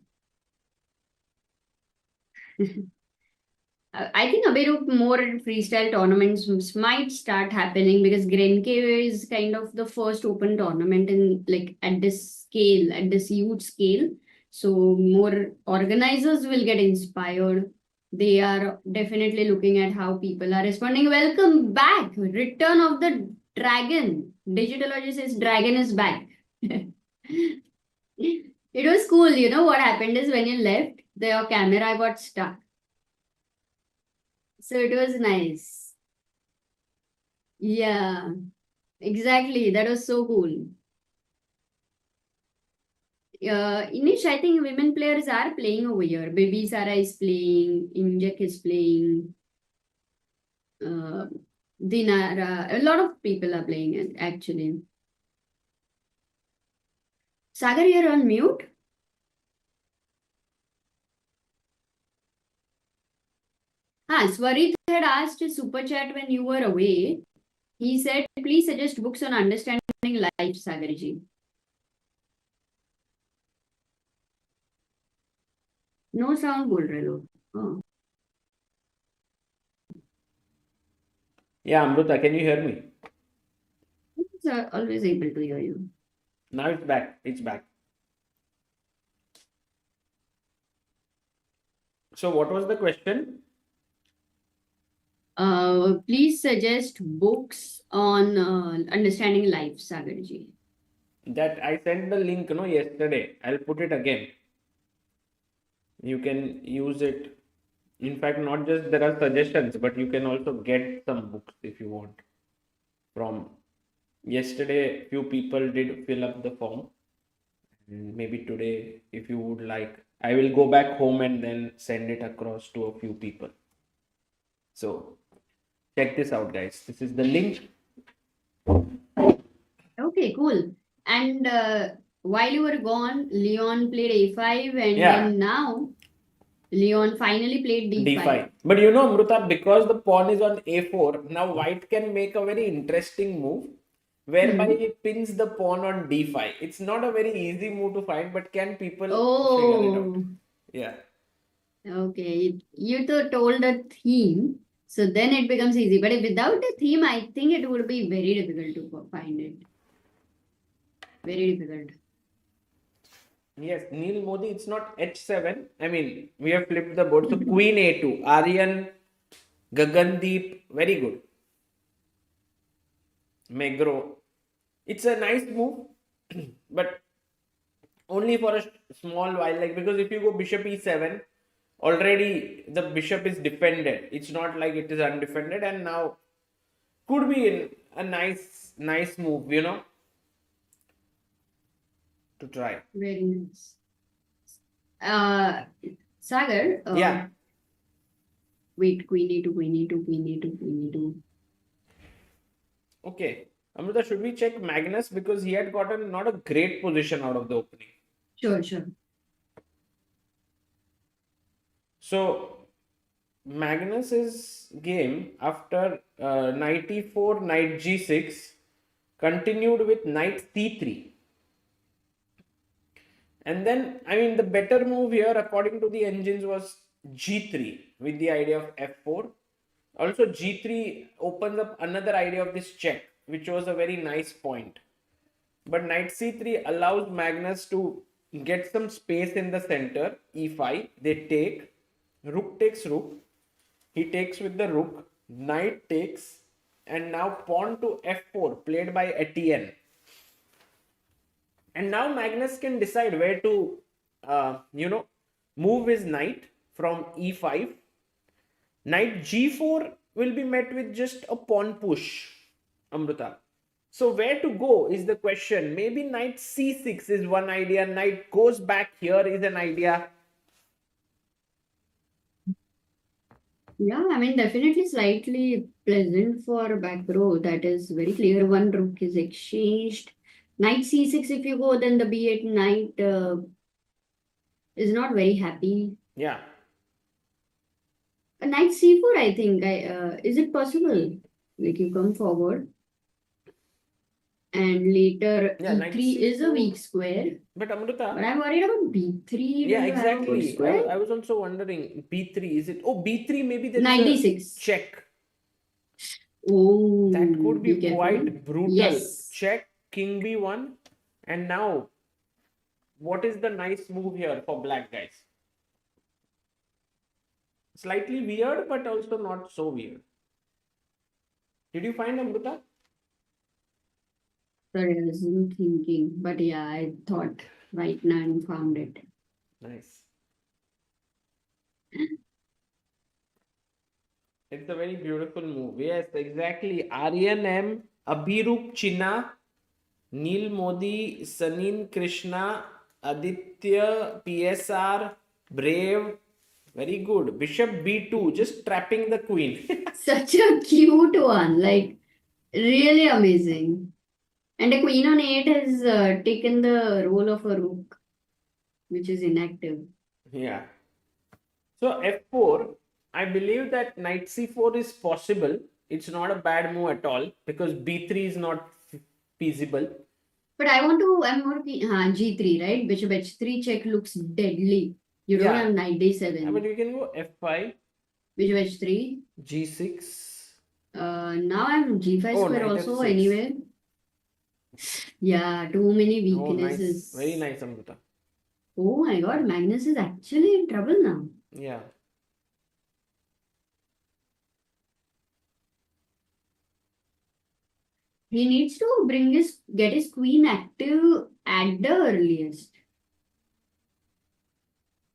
I think a bit of more freestyle tournaments might start happening because Grenke is kind of the first open tournament in like at this scale, at this huge scale. So more organizers will get inspired. They are definitely looking at how people are responding. Welcome back. Return of the Dragon. Digitology says Dragon is back. It was cool. You know what happened is when you left, your camera got stuck. So it was nice. Yeah, exactly. That was so cool. Inish, I think women players are playing over here. Baby Sara is playing, Injek is playing, Dinara. A lot of people are playing it actually. Sagar, you're on mute? Swarit had asked a super chat when you were away. He said, please suggest books on understanding life, Sagarji. No sound बोल रहे लोग. Oh. Yeah, Amruta, can you hear me? It's always able to hear you. Now it's back. It's back. So what was the question? Please suggest books on understanding life, Sagarji. that I sent the link, yesterday. I'll put it again. You can use it. In fact, not just there are suggestions, but you can also get some books if you want. From yesterday, few people did fill up the form. And maybe today, if you would like, I will go back home and then send it across to a few people. So check this out, guys. This is the link. Okay, cool. And while you were gone, Leon played A5, and Yeah. then now Leon finally played D5. D5. But you know, Amruta, because the pawn is on A4, now white can make a very interesting move whereby it pins the pawn on D5. It's not a very easy move to find, but can people figure it out? Oh, Yeah. okay. You told a theme, so then it becomes easy. But without a theme, I think it would be very difficult to find it. Very difficult. Yes, Neil Modi, it's not H7. I mean, we have flipped the board. So Queen A2, Aryan, Gagandeep, very good. Megro. It's a nice move, but only for a small while. Like, because if you go Bishop E7, already the bishop is defended. It's not like it is undefended, and now could be a nice move, to try. Very nice. Sagar. Yeah. Wait, Queen A2, Queen A2, Queen A2, Queen A2. Okay. Amrita, should we check Magnus? Because he had gotten not a great position out of the opening. Sure, sure. So, Magnus's game after knight e4, knight g6 continued with knight c3. And then, I mean, the better move here, according to the engines, was g3 with the idea of f4. Also, g3 opens up another idea of this check, which was a very nice point. But knight c3 allows Magnus to get some space in the center, e5. They take, rook takes rook. He takes with the rook, knight takes, and now pawn to f4, played by Etienne. And now Magnus can decide where to, move his knight from e5. Knight g4 will be met with just a pawn push, Amrita. So where to go is the question. Maybe knight c6 is one idea. Knight goes back here is an idea. Yeah, I mean, definitely slightly pleasant for back row. That is very clear. One rook is exchanged. Knight c6, if you go, then the b8 knight is not very happy. Yeah. Knight c4, I think. Is it possible? Like you come forward. And later e3 is a weak square. But Amrita. But I'm worried about b3. Yeah, exactly. I was also wondering, b3, is it? Oh, b3, maybe there knight is a d6. check. Oh, that could be quite brutal. Yes. Check, king b1. And now, what is the nice move here for black guys? Slightly weird, but also not so weird. Did you find Amrita? Sorry, I wasn't thinking. But yeah, I thought right now and found it. Nice. It's a very beautiful move. Yes, exactly. Aryan M, Abhirup Chinna, Neil Modi, Sanin Krishna, Aditya, PSR, Brave. Very good. Bishop b2, just trapping the queen. Such a cute one. Like, really amazing. And the queen on 8 has taken the role of a rook, which is inactive. Yeah. So f4, I believe that knight c4 is possible. It's not a bad move at all because b3 is not feasible. But I'm more g3, right? Bishop h3 check looks deadly. You don't have knight d7. Yeah, but you can go f5. Bishop h3. g6. Now I'm g5 square also f6. Anyway. Yeah, too many weaknesses. Oh, nice. Very nice, Amrita. Oh my god, Magnus is actually in trouble now. Yeah. He needs to get his queen active at the earliest,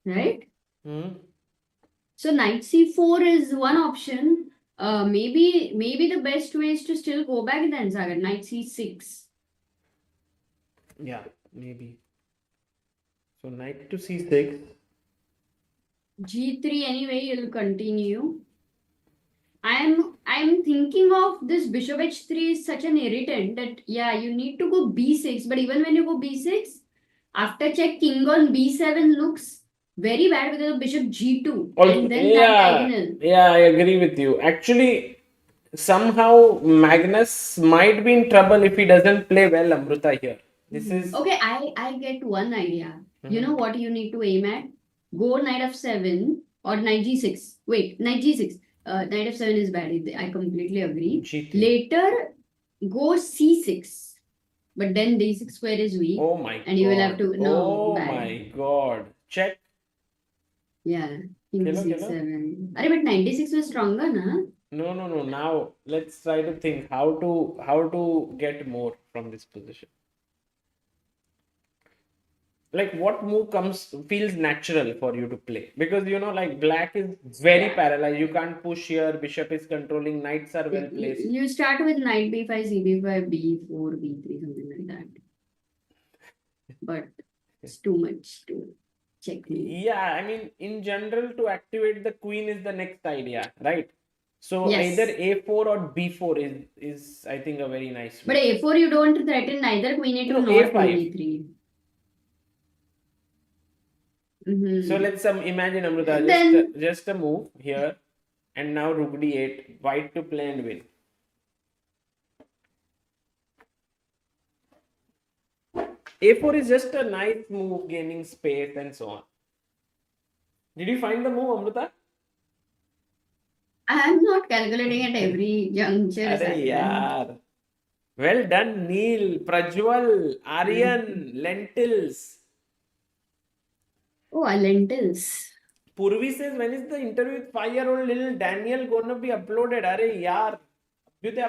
right? So knight c4 is one option. Maybe the best way is to still go back then, Sagar. Knight c6. Yeah, maybe. So knight to c6. g3 anyway, you'll continue. I'm thinking of this bishop h3 is such an irritant that yeah, you need to go b6, but even when you go b6, after check king on b7 looks very bad because of bishop g2 and then that diagonal. Yeah, I agree with you. Actually, somehow Magnus might be in trouble if he doesn't play well, Amruta here. This is okay. I get one idea. You know what you need to aim at? Go knight f7 or knight g6. Wait, knight g6. Knight f7 is bad. I completely agree. G3. Later, go c6. But then d6 square is weak. Oh my god. And you will have to Oh my god. Check. Yeah. King Kilo. c7. But 96 was stronger, na? No. Now let's try to think how to get more from this position. Like what move feels natural for you to play, because like black is very paralyzed. You can't push here. Bishop is controlling. Knights are well placed. You start with knight b5, cb5, b4, b3, something like that. But it's too much to check. Yeah, I mean, in general, to activate the queen is the next idea, right? So either a4 or b4 is I think a very nice move. But a4 you don't threaten neither queen a2 nor a5. queen a3. So let's imagine, Amruta, just a move here, and now rook d8, white to play and win. A4 is just a nice move, gaining space and so on. Did you find the move, Amruta? I am not calculating at every juncture. Yaar. Well done, Neil, Prajwal, Aryan, Lentils. Oh, lentils. Purvi says, when is the interview with 5-year-old little Daniel gonna be uploaded? Are yaar,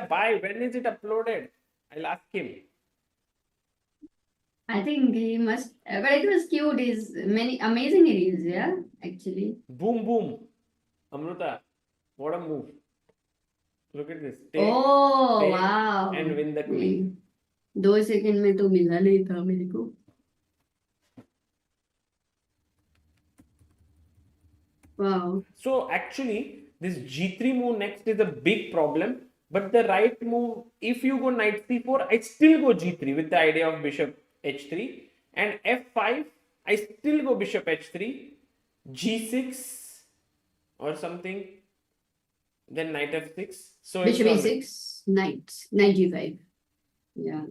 bye. When is it uploaded? I'll ask him. I think he must, but it was cute. He's many amazing reels, yeah, actually. Boom. Amruta, what a move. Look at this. Take, wow. And win the queen. 2 second में तो मिला नहीं था मेरे को. Wow. So actually, this g3 move next is a big problem. But the right move, if you go knight c4, I still go g3 with the idea of bishop h3. And f5, I still go bishop h3, g6 or something, then knight f6. So bishop e6, knight g5. Yeah.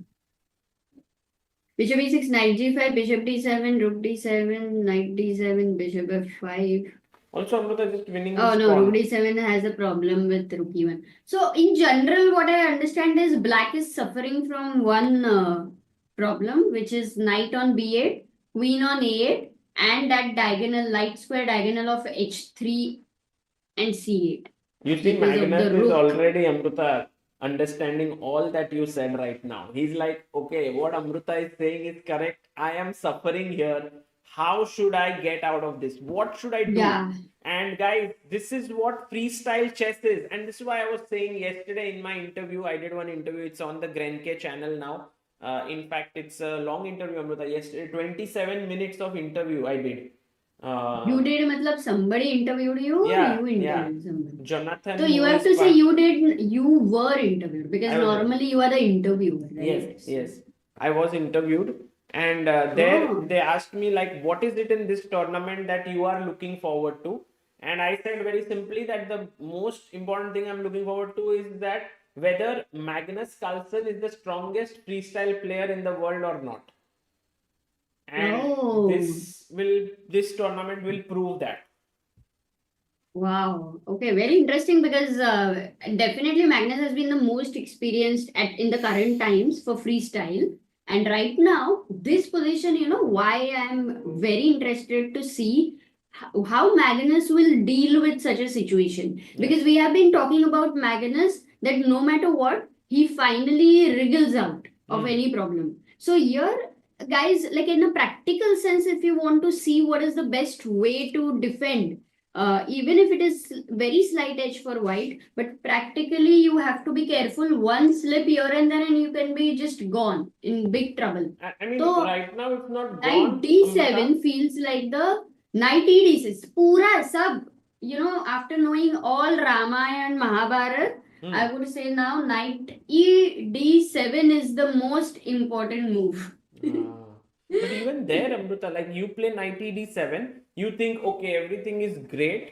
Bishop e6, knight g5, bishop d7, rook d7, knight d7, bishop f5. Also, Amruta just winning. Oh no, rook d7 has a problem with rook e1. So in general, what I understand is black is suffering from one problem, which is knight on b8, queen on a8, and that diagonal, light square diagonal of h3 and c8. You see, Magnus is already, Amruta, understanding all that you said right now. He's like, okay, what Amruta is saying is correct. I am suffering here. How should I get out of this? What should I do? Yeah. And guys, this is what freestyle chess is. And this is why I was saying yesterday in my interview, I did one interview. It's on the Grenke channel now. In fact, it's a long interview, Amruta. Yesterday, 27 minutes of interview I did. You did, matlab somebody interviewed you, yeah, or you interviewed somebody? Jonathan. So you have to say you were interviewed, because normally you are the interviewer, right? Yes. I was interviewed, and there they asked me like, what is it in this tournament that you are looking forward to? And I said very simply that the most important thing I'm looking forward to is that whether Magnus Carlsen is the strongest freestyle player in the world or not. And this tournament will prove that. Wow. Okay, very interesting, because definitely Magnus has been the most experienced in the current times for freestyle. And right now, this position, why I'm very interested to see how Magnus will deal with such a situation. Because we have been talking about Magnus that no matter what, he finally wriggles out of Hmm. any problem. So here, guys, like in a practical sense, if you want to see what is the best way to defend, even if it is very slight edge for white, but practically you have to be careful. One slip here and then, and you can be just gone in big trouble. I mean, So right now it's not knight gone, Amrita. d7 feels like the knight e d6. Pura sub, after knowing all Ramayana and Mahabharata, Hmm. I would say now knight e d7 is the most important move. But even there, Amrita, like you play knight d7, you think, okay, everything is great.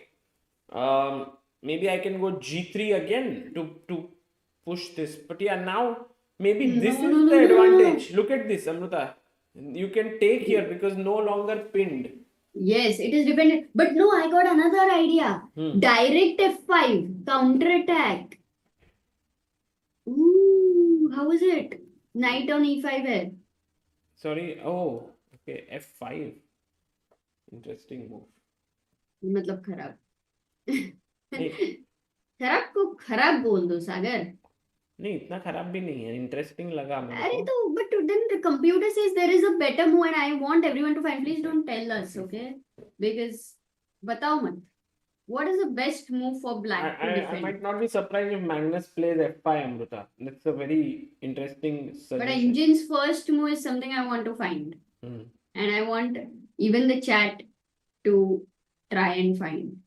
Maybe I can go g3 again to push this. But yeah, now maybe this No, is no, no, the no, no, no. advantage. Look at this, Amrita. You can take here because no longer pinned. Yes, it is dependent. But no, I got another idea. Direct f5, counter attack. Ooh, how is it? Knight on e5 है. Sorry. Oh, okay. f5. Interesting move. मतलब खराब. नहीं खराब को खराब बोल दो सागर. नहीं इतना खराब भी नहीं है. इंटरेस्टिंग लगा मेरे अरे को. तो but then the computer says there is a better move and I want everyone to find. Please don't tell us, okay? Because बताओ मत. What is the best move for black to I defend? might not be surprised if Magnus plays f5, Amrita. That's a very interesting But suggestion. Engine's first move is something I want to find. And I want even the chat to try and find.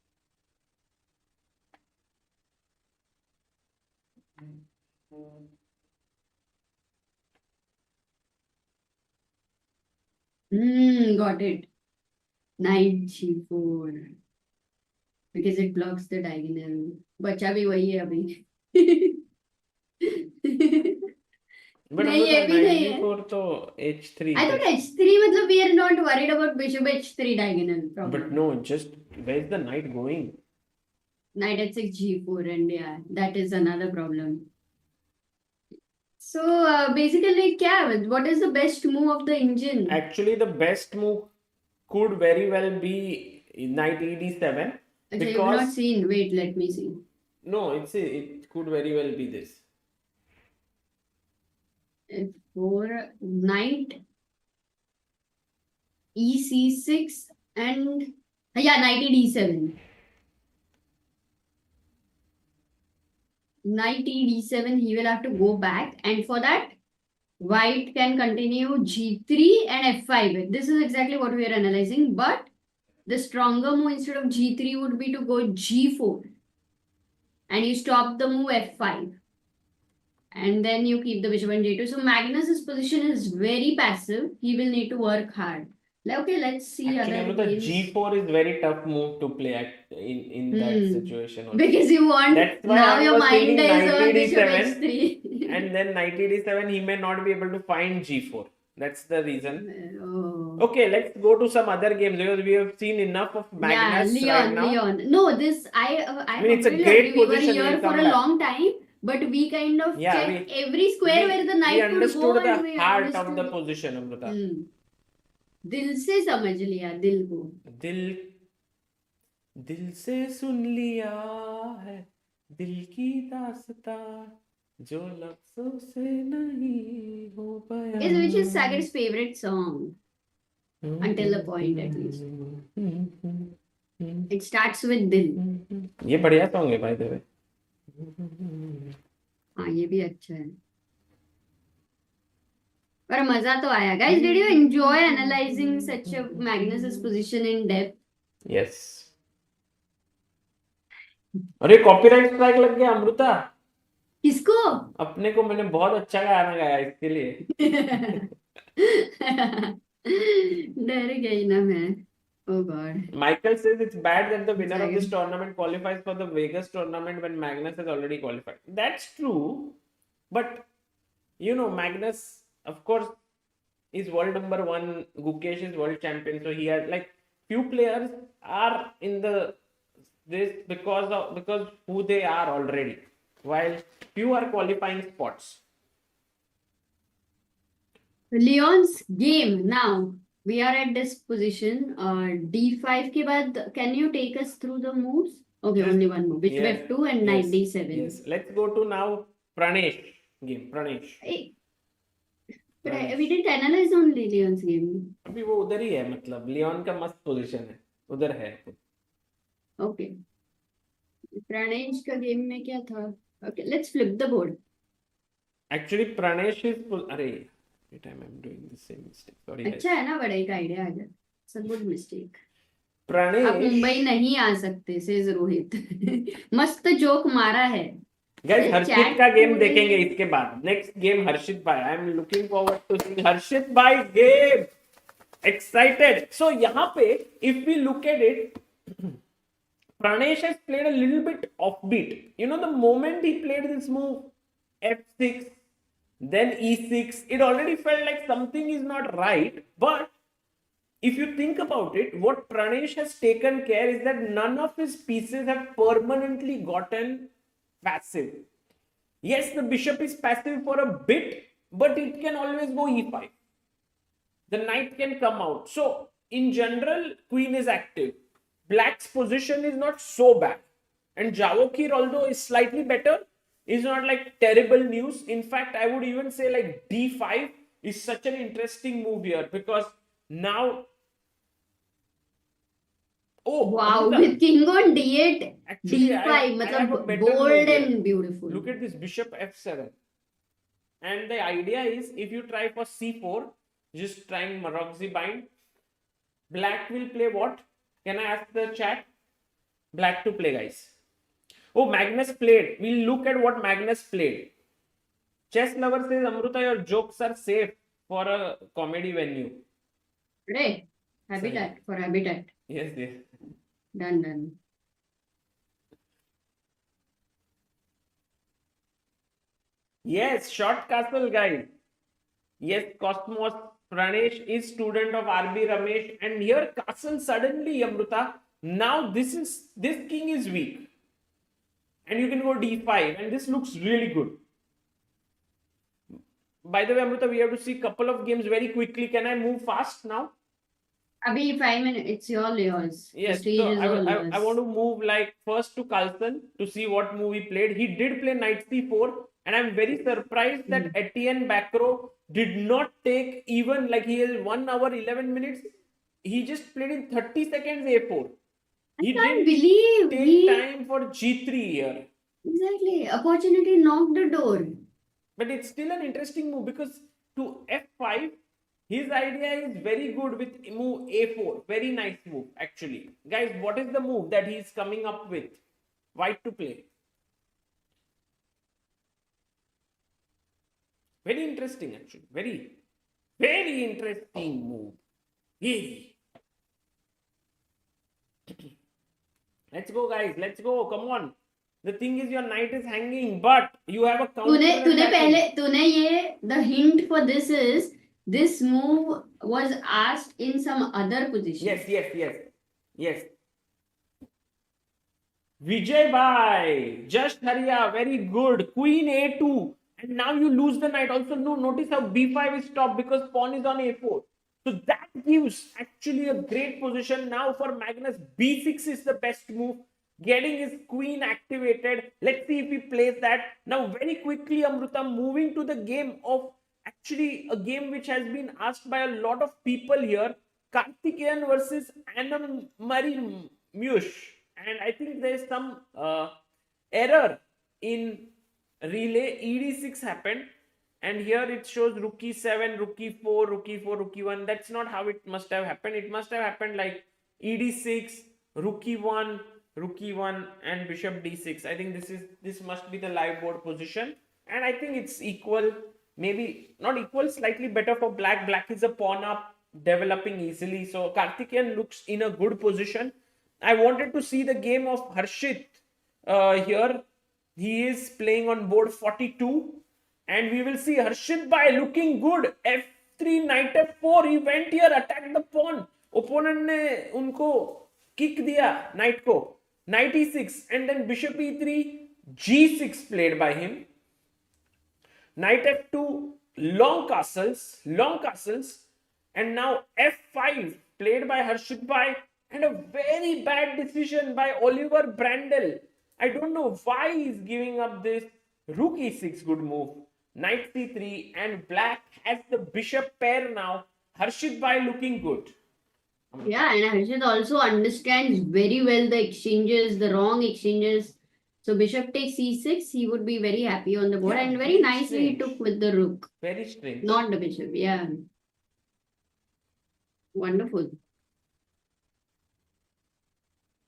Got it. Knight g4. Because it blocks the diagonal. बचा भी वही है अभी. But नहीं, ये Amrita, भी knight नहीं है. g4 तो h3. I thought h3 मतलब we are not worried about bishop h3 diagonal problem. But no, just where's the knight going? Knight h6 g4 and yeah, that is another problem. So basically, क्या? What is the best move of the engine? Actually, the best move could very well be knight ed7. Okay, you've not seen. Wait, let me see. No, it could very well be this. F4, knight ec6 and yeah, knight d7. Knight d7, he will have to go back, and for that, white can continue g3 and f5. This is exactly what we are analyzing, but the stronger move instead of g3 would be to go g4, and you stop the move f5, and then you keep the bishop on j2. So Magnus's position is very passive. He will need to work hard. Okay, let's see. Actually, other the games. g4 is very tough move to play in that situation. Also. Because you want, That's why now I your was mind thinking is knight on bishop d7, h3. and then knight d7, he may not be able to find g4. That's the reason. Oh. Okay, let's go to some other games because we have seen enough of Magnus right now. Leon. No, this I mean, it's a completely great agree. We were position. here We'll for come a back. long time, but we kind of checked every square where the knight we could go, understood and the we heart understood. of the position, Amrita. दिल से समझ लिया दिल को. दिल से सुन लिया है दिल की दास्तां जो लफ्जों से नहीं हो पाया. Which is Sagar's favorite song until a point at least. It starts with दिल. ये बढ़िया सॉन्ग है by the way. हाँ, ये भी अच्छा है. पर मजा तो आया. Guys, did you enjoy analyzing such a Magnus's position in depth? Yes. अरे कॉपीराइट स्ट्राइक लग गया अमृता. किसको? अपने को. मैंने बहुत अच्छा गाना गाया इसके लिए. डर गई ना मैं. Oh God. Michael says it's bad that the winner of this tournament qualifies for the Vegas tournament when Magnus has already qualified. That's true, but Magnus, of course, is world number 1. Gukesh is world champion, so he has few players are in this because who they are already, while few are qualifying spots. Leon's game now. We are at this position. D5 के बाद, can you take us through the moves? Okay, only one move. Bishop F2 and knight D7. Yes. Let's go to now Pranesh. game? Pranesh. We didn't analyze only Leon's game. अभी वो उधर ही है, मतलब Leone का मस्त position है, उधर है. Okay. Pranesh का गेम में क्या था? Okay, let's flip the board. Actually, Pranesh is अरे every time I'm doing the same mistake. Sorry. अच्छा है ना, बड़ा एक आइडिया आ गया. It's a good mistake. Pranesh. आप मुंबई नहीं आ सकते, says रोहित. मस्त जोक मारा है. Guys, हर्षित का गेम देखेंगे इसके बाद. Next game हर्षित भाई. I am looking forward to seeing हर्षित भाई game. Excited. So यहाँ पे if we look at it, Pranesh has played a little bit offbeat. You know, the moment he played this move f6, then e6, it already felt like something is not right. But if you think about it, what Pranesh has taken care is that none of his pieces have permanently gotten passive. Yes, the bishop is passive for a bit, but it can always go e5. The knight can come out. So, in general, queen is active. Black's position is not so bad. And Javokir, although is slightly better, is not like terrible news. In fact, I would even say like d5 is such an interesting move here, because now... Oh, wow, with king on d8, actually, d5, bold and beautiful. Look at this, bishop f7. And the idea is, if you try for c4, just trying Maroczy bind, black will play what? Can I ask the chat? Black to play, guys. Oh, Magnus played. We'll look at what Magnus played. Chess lover says, Amruta, your jokes are safe for a comedy venue. Right. Habitat. For habitat. Yes, yes. Done. Yes, short castle, guys. Yes, Cosmos Pranesh is student of RB Ramesh, and here castle suddenly, Amruta. Now this king is weak, and you can go d5, and this looks really good. By the way, Amruta, we have to see a couple of games very quickly. Can I move fast now? Abhi 5 minutes. It's yours. Yes, so I want to move like first to Carlsen to see what move he played. He did play knight c4, and I'm very surprised that Etienne Bacro did not take even, like, he has 1 hour 11 minutes. He just played in 30 seconds a4. I can't believe take time for g3 here. Exactly. Opportunity knocked the door. But it's still an interesting move, because to f5, his idea is very good with move a4. Very nice move, actually. Guys, what is the move that he's coming up with? White to play. Very interesting, actually. Very, very interesting move. Yay. Let's go, guys. Let's go. Come on. The thing is, your knight is hanging, but you have a counter. The hint for this is, this move was asked in some other position. Yes. Vijay bhai, just Hariya, very good. Queen a2, and now you lose the knight. Also, notice how b5 is stopped because pawn is on a4. So that gives actually a great position. Now for Magnus, b6 is the best move. Getting his queen activated. Let's see if he plays that. Now very quickly, Amruta, moving to the game of actually a game which has been asked by a lot of people here. Karthikeyan versus Anam Marie Mush. And I think there is some error in relay. ed6 happened. And here it shows rook e7, rook e4, rook e4, rook e1. That's not how it must have happened. It must have happened like ed6, rook e1, rook e1, and bishop d6. I think this must be the live board position. And I think it's equal. Maybe not equal, slightly better for black. Black is a pawn up, developing easily. So Karthikeyan looks in a good position. I wanted to see the game of Harshit here. He is playing on board 42. And we will see Harshit bhai looking good. f3, knight f4. He went here, attacked the pawn. Opponent ne unko kick diya, knight ko. Knight e6, and then bishop e3, g6 played by him. Knight f2, long castles, and now f5 played by Harshit bhai, and a very bad decision by Oliver Brandel. I don't know why he's giving up this rook e6 good move. Knight c3, and black has the bishop pair now. Harshit bhai looking good. Yeah, and Harshit also understands very well the exchanges, the wrong exchanges. So bishop takes c6, he would be very happy on the board, Yeah, and very very nicely he strange. took with the rook, Very strange. not the bishop. Yeah, wonderful.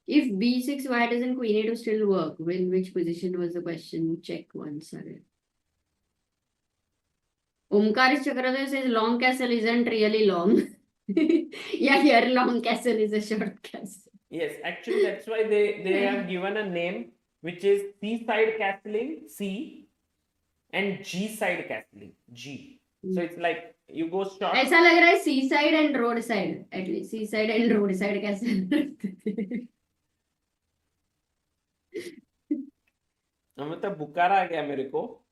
If b6, why doesn't queen a2 still work? When which position was the question? Check once again. Omkar Chakravarti says long castle isn't really long. Yeah, here long castle is a short castle. Yes, actually that's why they have given a name which is C side castling C and G side castling G. So it's like you go short. ऐसा लग रहा है C side and road side at least C side and road side कैसे मतलब बुखार आ गया मेरे को.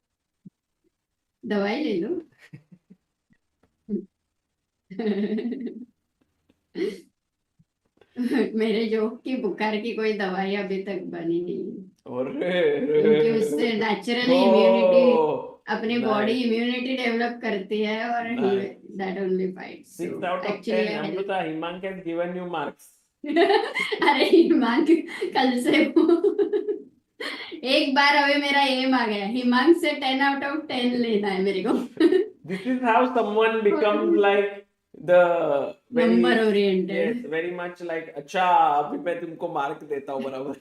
दवाई ले लो. मेरे जोक की बुखार की कोई दवाई अभी तक बनी नहीं, क्योंकि उससे नेचुरल इम्यूनिटी अपनी बॉडी इम्यूनिटी डेवलप करती है और that only fights. 6 out of 10. Amrita, Himang has given you marks. अरे हिमांक कल से एक बार अभी मेरा एम आ गया, हिमांक से 10 out of 10 लेना है मेरे को. This is how someone becomes like the very, number oriented. Yes, very much like अच्छा अभी मैं तुमको मार्क देता हूँ बराबर.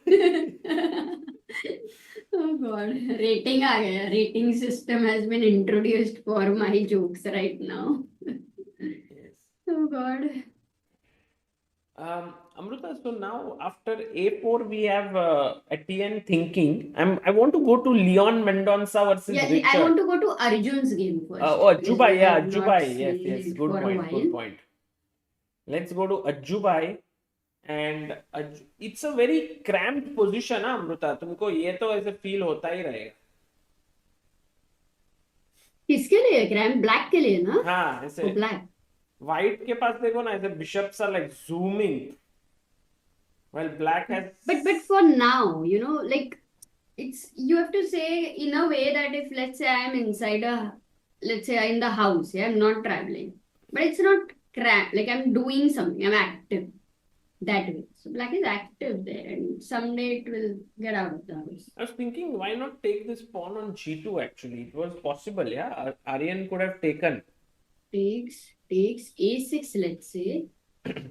Oh God, rating आ गया. Rating system has been introduced for my jokes right now. Yes. Oh God. Amrita, so now after A4 we have Etienne thinking. I want to go to Leon Mendonca versus Yeah, Richard. I want to go to Arjun's game first. Ajubai, yeah, because we have Ajubai. not Yes, seen yes, it good for a point, good while. point. Let's go to Ajubai. And it's a very cramped position, ना अमृता. तुमको ये तो ऐसे feel होता ही रहेगा. किसके लिए? Cram black के लिए ना? हाँ, ऐसे ब्लैक. व्हाइट के पास देखो ना, ऐसे bishops are like zooming. Well, black has. But for now, you know, like it's, you have to say in a way that if let's say I am inside a, let's say in the house, yeah, I'm not traveling, but it's not cramped. Like I'm doing something, I'm active that way. So black is active there, and someday it will get out of the house. I was thinking, why not take this pawn on G2 actually? It was possible, yeah. Aryan could have taken. Takes A6, let's say.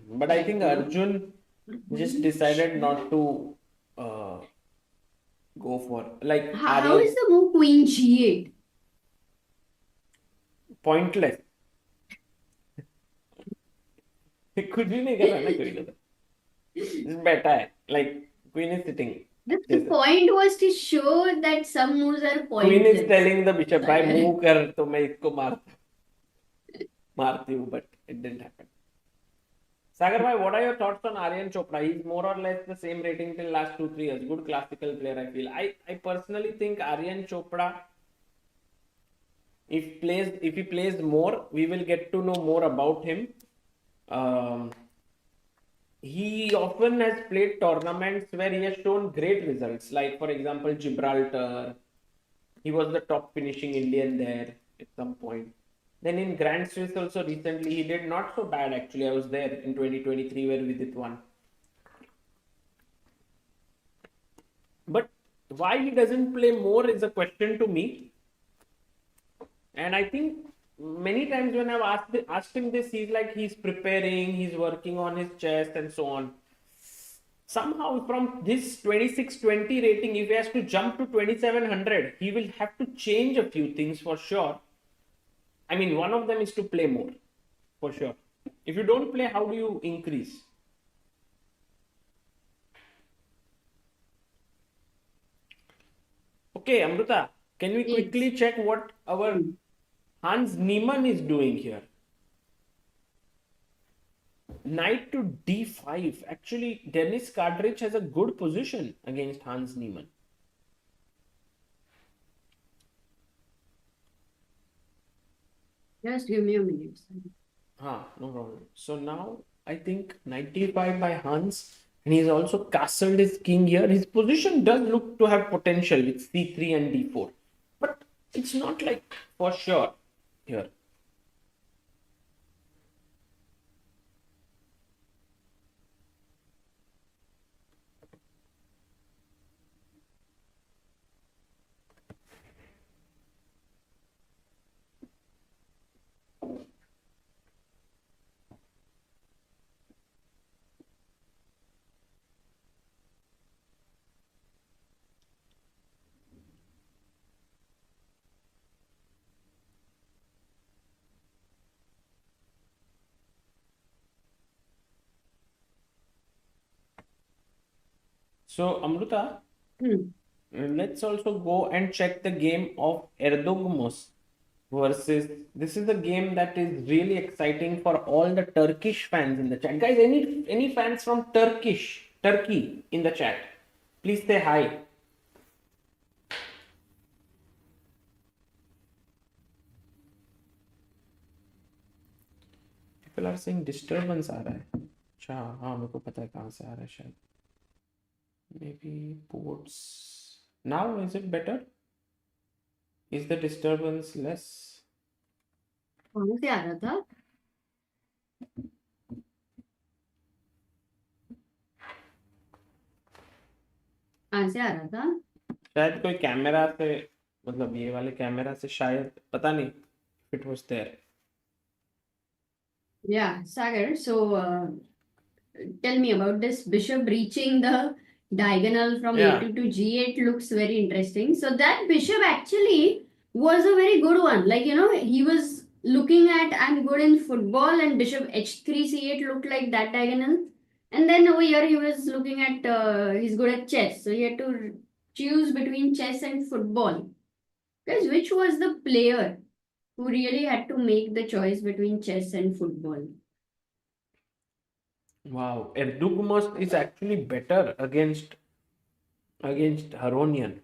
But I think Arjun just decided not to go for like How is the move Queen G8? Pointless. कुछ भी नहीं कर रहा ना कोई लोग. Just बैठा है. Like Queen is sitting. The point was to show that some moves are pointless. Queen is telling the bishop, "भाई move कर तो मैं इसको मारती हूँ," but it didn't happen. Sagar bhai, what are your thoughts on Aryan Chopra? He's more or less the same rating till last 2-3 years. Good classical player, I feel. I personally think Aryan Chopra, if he plays more, we will get to know more about him. He often has played tournaments where he has shown great results. Like for example, Gibraltar. He was the top finishing Indian there at some point. Then in Grand Swiss also recently, he did not so bad actually. I was there in 2023 where we did one. But why he doesn't play more is a question to me. And I think many times when I've asked him this, he's like he's preparing, he's working on his chess and so on. Somehow from this 2620 rating, if he has to jump to 2700, he will have to change a few things for sure. I mean, one of them is to play more, for sure. If you don't play, how do you increase? Okay, Amrita, can we quickly check what our Hans Niemann is doing here? Knight to d5. Actually, Dennis Cartridge has a good position against Hans Niemann. Just give me a minute. No problem. So now I think 95 by Hans, and he's also castled his king here. His position does look to have potential with c3 and d4. But It's not like for sure here. So, Amruta, let's also go and check the game of Erdogmos versus. This is a game that is really exciting for all the Turkish fans in the chat. Guys, any fans from Turkey in the chat? Please say hi. People are saying disturbance आ रहा है. अच्छा हाँ मेरे को पता है कहाँ से आ रहा है शायद. Maybe ports. Now is it better? Is the disturbance less? कौन से आ रहा था? कहाँ से आ रहा था? शायद कोई कैमरा से, मतलब ये वाले कैमरा से शायद, पता नहीं. It was there. Yeah, Sagar. So tell me about this bishop reaching the diagonal from Yeah. A2 to G8 looks very interesting. So that bishop actually was a very good one. Like, he was looking at I'm good in football and bishop H3 C8 looked like that diagonal. And then over here he was looking at he's good at chess. So he had to choose between chess and football. Guys, which was the player who really had to make the choice between chess and football? Wow, Erdogmos is actually better against Haronian.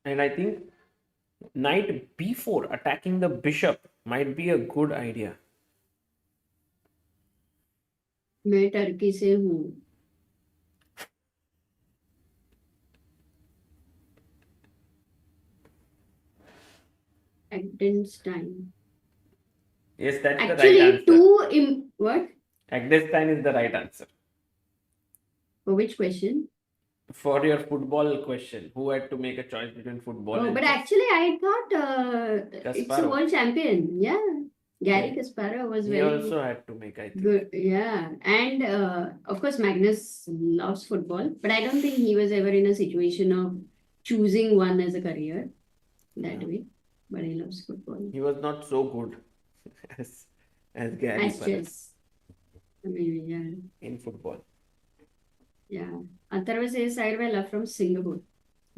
And I think knight b4 attacking the bishop might be a good idea. मैं Turkey से हूँ. Egdenstein. Yes, that's the right Actually, answer. what? Egdenstein is the right answer. For which question? For your football question, who had to make a choice between football Oh, and but chess? actually, I thought it's a Kasparov. world champion. Yeah, Gary Yeah. Kasparov was He very also had to make, I think. good. Yeah, and of course, Magnus loves football, but I don't think he was ever in a situation of choosing one as a career that Yeah. way. But he loves football. He was not so good as Gary As Perez chess. I mean, yeah. in football. Yeah. Atharva says, I love from Singapore.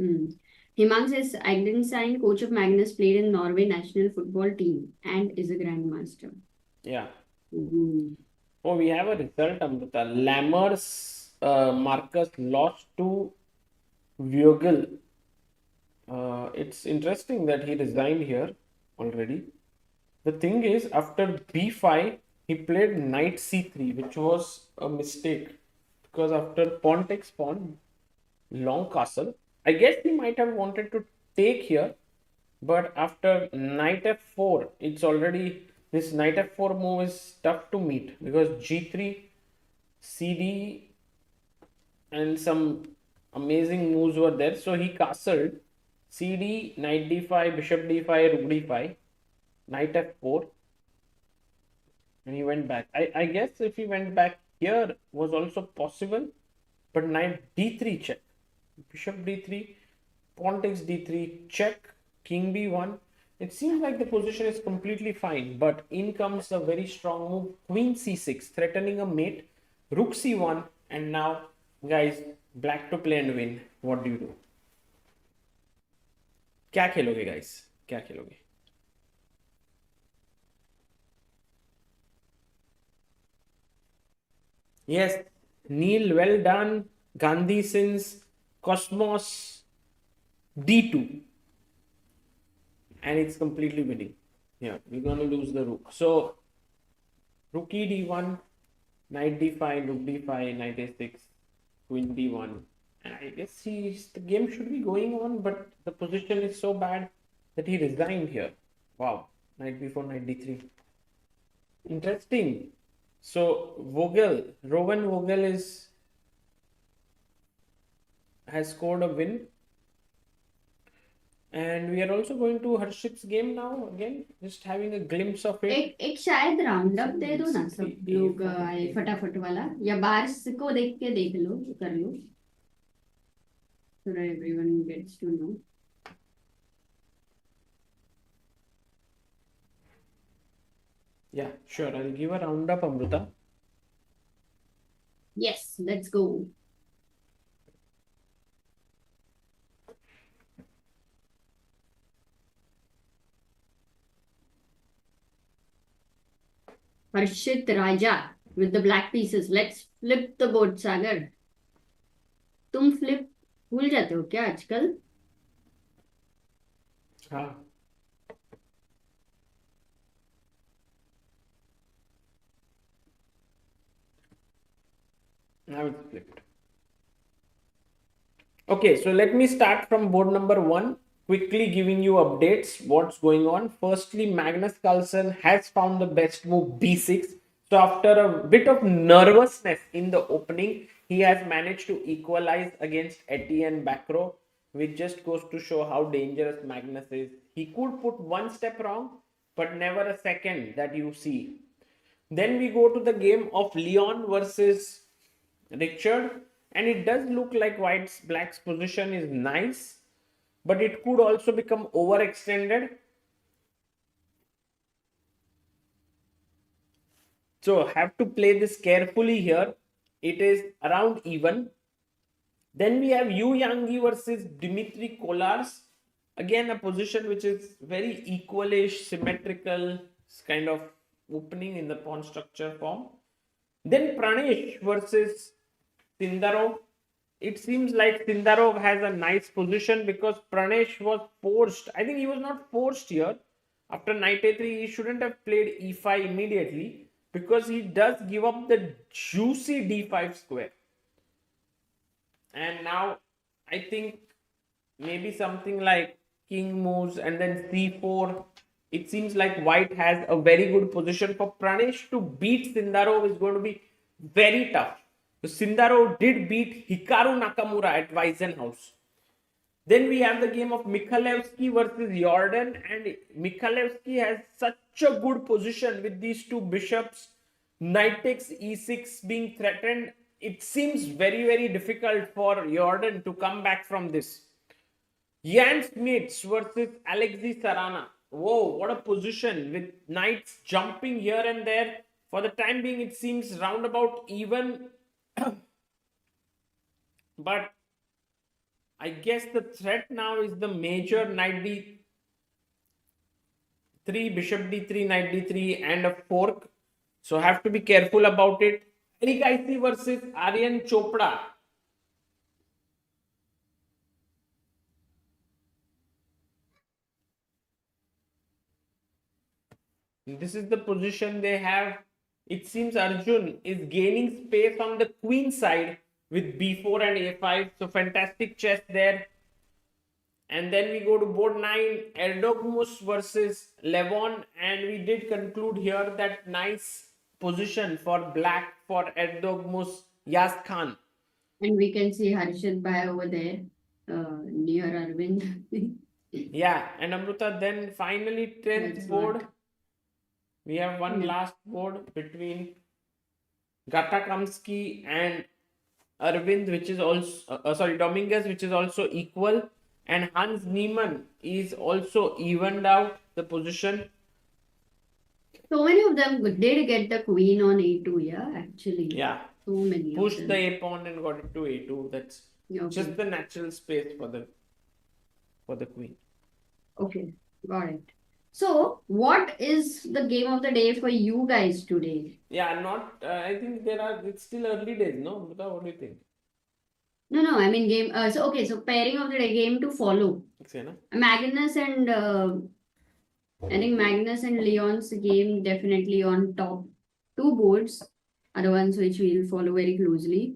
Himang says, Egdenstein, coach of Magnus, played in Norway national football team and is a grandmaster. Yeah. Mm. Oh, we have a result, Amrita. Lammers Marcus lost to Vogel. It's interesting that he resigned here already. The thing is, after b5, he played knight c3, which was a mistake. Because after pawn takes pawn, long castle, I guess he might have wanted to take here. But after knight f4, it's already, this knight f4 move is tough to meet. Because g3, cd, and some amazing moves were there. So he castled cd, knight d5, bishop d5, rook d5, knight f4, and he went back. I guess if he went back here was also possible, but knight d3 check, bishop d3, pawn takes d3 check, king b1. It seems like the position is completely fine, but in comes a very strong move, queen c6, threatening a mate, rook c1, and now, guys, black to play and win. What do you do? क्या खेलोगे guys? क्या खेलोगे? Yes, Neil, well done. Gandhi since Cosmos d2, and it's completely winning. Yeah, we're gonna lose the rook. So rook d1, knight d5, rook d5, knight a6, queen d1, And I guess the game should be going on, but the position is so bad that he resigned here. Wow, knight before knight d3. Interesting. So Rowan Vogel has scored a win. And we are also going to Harshit's game now again, just having a glimpse of it. एक शायद round up दे दो ना सब C3, लोग A4, फटाफट वाला या बाहर को देख के देख लो कर लो so that everyone gets to know. Yeah, sure. I'll give a round up, Amruta. Yes, let's go. Harshit Raja with the black pieces. Let's flip the board, Sagar. तुम flip भूल जाते हो क्या आजकल? हाँ. Now it's flipped. Okay, so let me start from board number 1, quickly giving you updates what's going on. Firstly, Magnus Carlsen has found the best move b6. So after a bit of nervousness in the opening, he has managed to equalize against Etienne Bacro, which just goes to show how dangerous Magnus is. He could put one step wrong, but never a second that you see. Then we go to the game of Leon versus Richard, and it does look like black's position is nice, but it could also become overextended. So have to play this carefully here. It is around even. Then we have Yu Yangi versus Dimitri Kolars. Again, a position which is very equalish, symmetrical, kind of opening in the pawn structure form. Then Pranesh versus Sindarov. It seems like Sindarov has a nice position because Pranesh was forced. I think he was not forced here. After knight a3, he shouldn't have played e5 immediately because he does give up the juicy d5 square. And now I think maybe something like king moves and then c4. It seems like white has a very good position. For Pranesh to beat Sindarov is going to be very tough. So Sindarov did beat Hikaru Nakamura at Weissenhaus. Then we have the game of Mikhalevsky versus Jordan, and Mikhalevsky has such a good position with these two bishops. Knight takes e6 being threatened. It seems very, very difficult for Jordan to come back from this. Jan Smits versus Alexei Sarana. Whoa, what a position with knights jumping here and there. For the time being, it seems roundabout even. But I guess the threat now is the major knight d3, bishop d3, knight d3, and a fork. So have to be careful about it. Erigaisi versus Aryan Chopra. This is the position they have. It seems Arjun is gaining space on the queen side with b4 and a5. So fantastic chess there. And then we go to board 9, Erdogmus versus Levon. And we did conclude here that nice position for black for Erdogmus Yas Khan. And we can see Harshit Bhai over there near Arvind. Yeah, and Amruta, then finally 10th That's board. what. We have one last board between Gata Kamsky and Arvind, which is also, Dominguez, which is also equal. And Hans Niemann is also evened out the position. So many of them did get the queen on a2, yeah, actually. Yeah. So many. Pushed the a pawn and got it to a2. That's just the natural space for the queen. Okay, got it. So, what is the game of the day for you guys today? Yeah, not. I think it's still early days, no? What do you think? No, I mean game. So pairing of the day, game to follow. Magnus and I think Magnus and Leon's game definitely on top. Two boards are the ones which we'll follow very closely.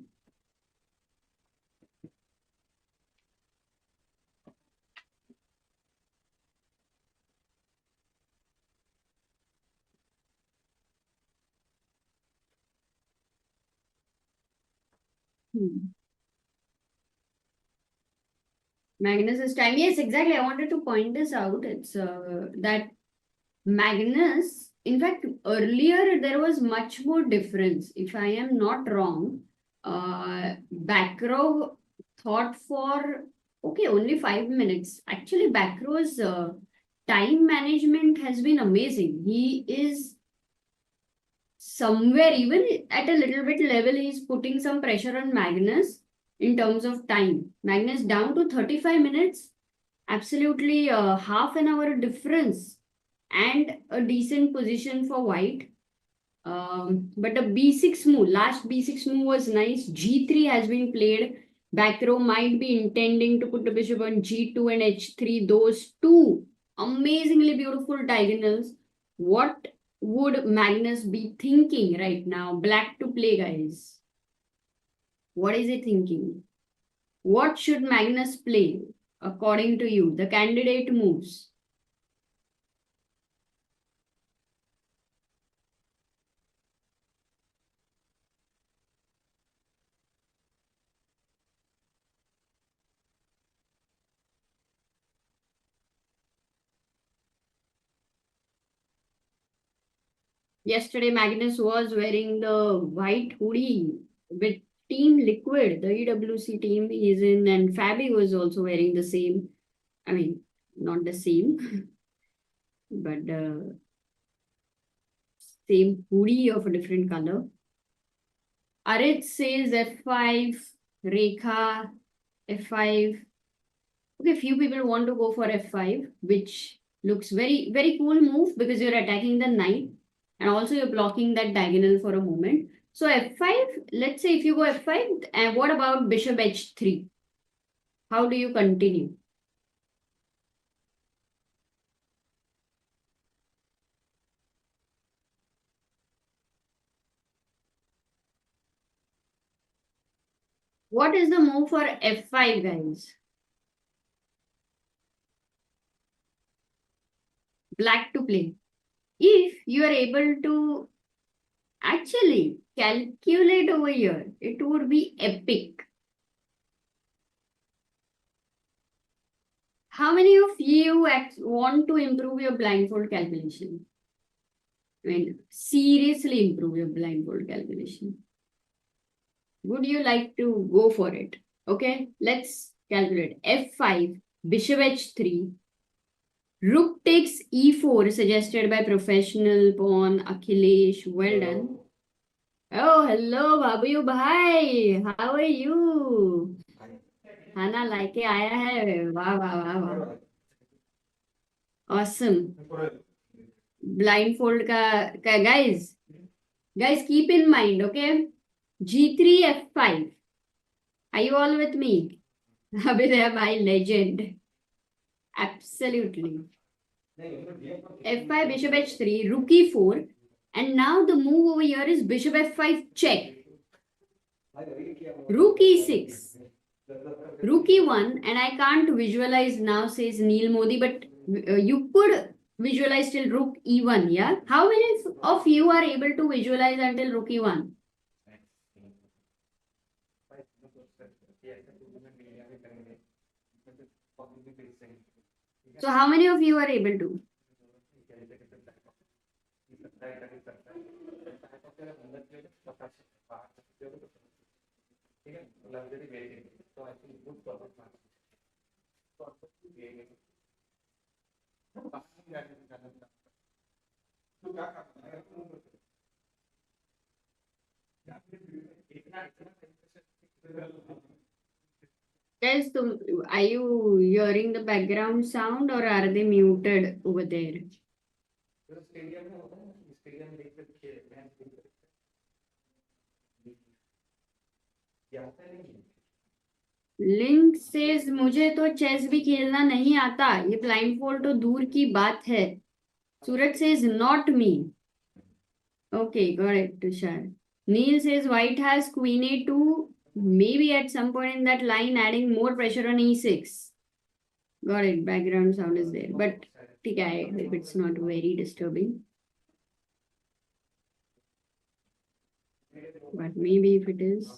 Magnus's time. Yes, exactly. I wanted to point this out. It's that Magnus, in fact, earlier there was much more difference. If I am not wrong, Backrow thought for okay, only 5 minutes. Actually, Backrow's time management has been amazing. He is somewhere, even at a little bit level, he's putting some pressure on Magnus in terms of time. Magnus down to 35 minutes, absolutely half an hour difference and a decent position for white. But the b6 move, last b6 move was nice. G3 has been played. Back row might be intending to put the bishop on g2 and h3. Those two amazingly beautiful diagonals. What would Magnus be thinking right now? Black to play, guys. What is he thinking? What should Magnus play according to you? The candidate moves. Yesterday, Magnus was wearing the white hoodie with Team Liquid, the EWC team he's in, and Fabi was also wearing the same. I mean, not the same, but the same hoodie of a different color. Arit says F5, Rekha, F5. Okay, few people want to go for F5, which looks very, very cool move because you're attacking the knight and also you're blocking that diagonal for a moment. So F5, let's say if you go F5, and what about bishop H3? How do you continue? What is the move for F5, guys? Black to play. If you are able to actually calculate over here, it would be epic. How many of you want to improve your blindfold calculation? I mean, seriously improve your blindfold calculation. Would you like to go for it? Okay, let's calculate. F5, bishop H3, rook takes E4, suggested by professional pawn Akhilesh. Well done. Oh, hello, Babu bhai. How are you? खाना लाके आया है वाह वाह वाह वाह awesome blindfold का guys keep in mind okay G3 F5 are you all with me अबे दे भाई legend absolutely F5 bishop H3 rook E4 and now the move over here is bishop F5 check rook E6 Rook E1, and I can't visualize now, says Neil Modi, but you could visualize till Rook E1, yeah? How many of you are able to visualize until Rook E1? So how many of you are able to? Guys, are you hearing the background sound or are they muted over there? Link says मुझे तो chess भी खेलना नहीं आता ये blindfold तो दूर की बात है Suraj says not me okay got it Tushar Neil says white has queen a2 maybe at some point in that line adding more pressure on e6 got it background sound is there but ठीक है if it's not very disturbing but maybe if it is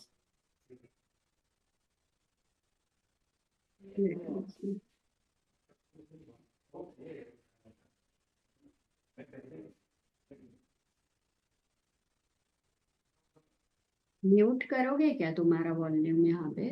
mute करोगे क्या तुम्हारा volume यहाँ पे?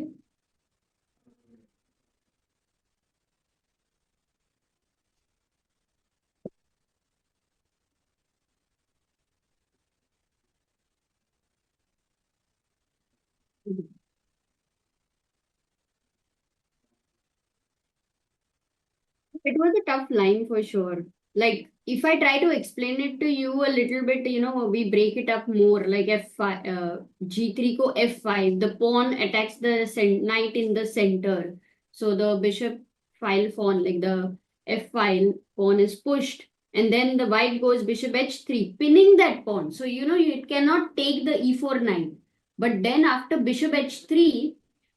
It was a tough line for sure. Like, if I try to explain it to you a little bit, we break it up more. Like F5, G3 ko F5, the pawn attacks the knight in the center. So the bishop file pawn, like the F file pawn is pushed, and then the white goes bishop H3, pinning that pawn. So it cannot take the E4 knight. But then after bishop H3,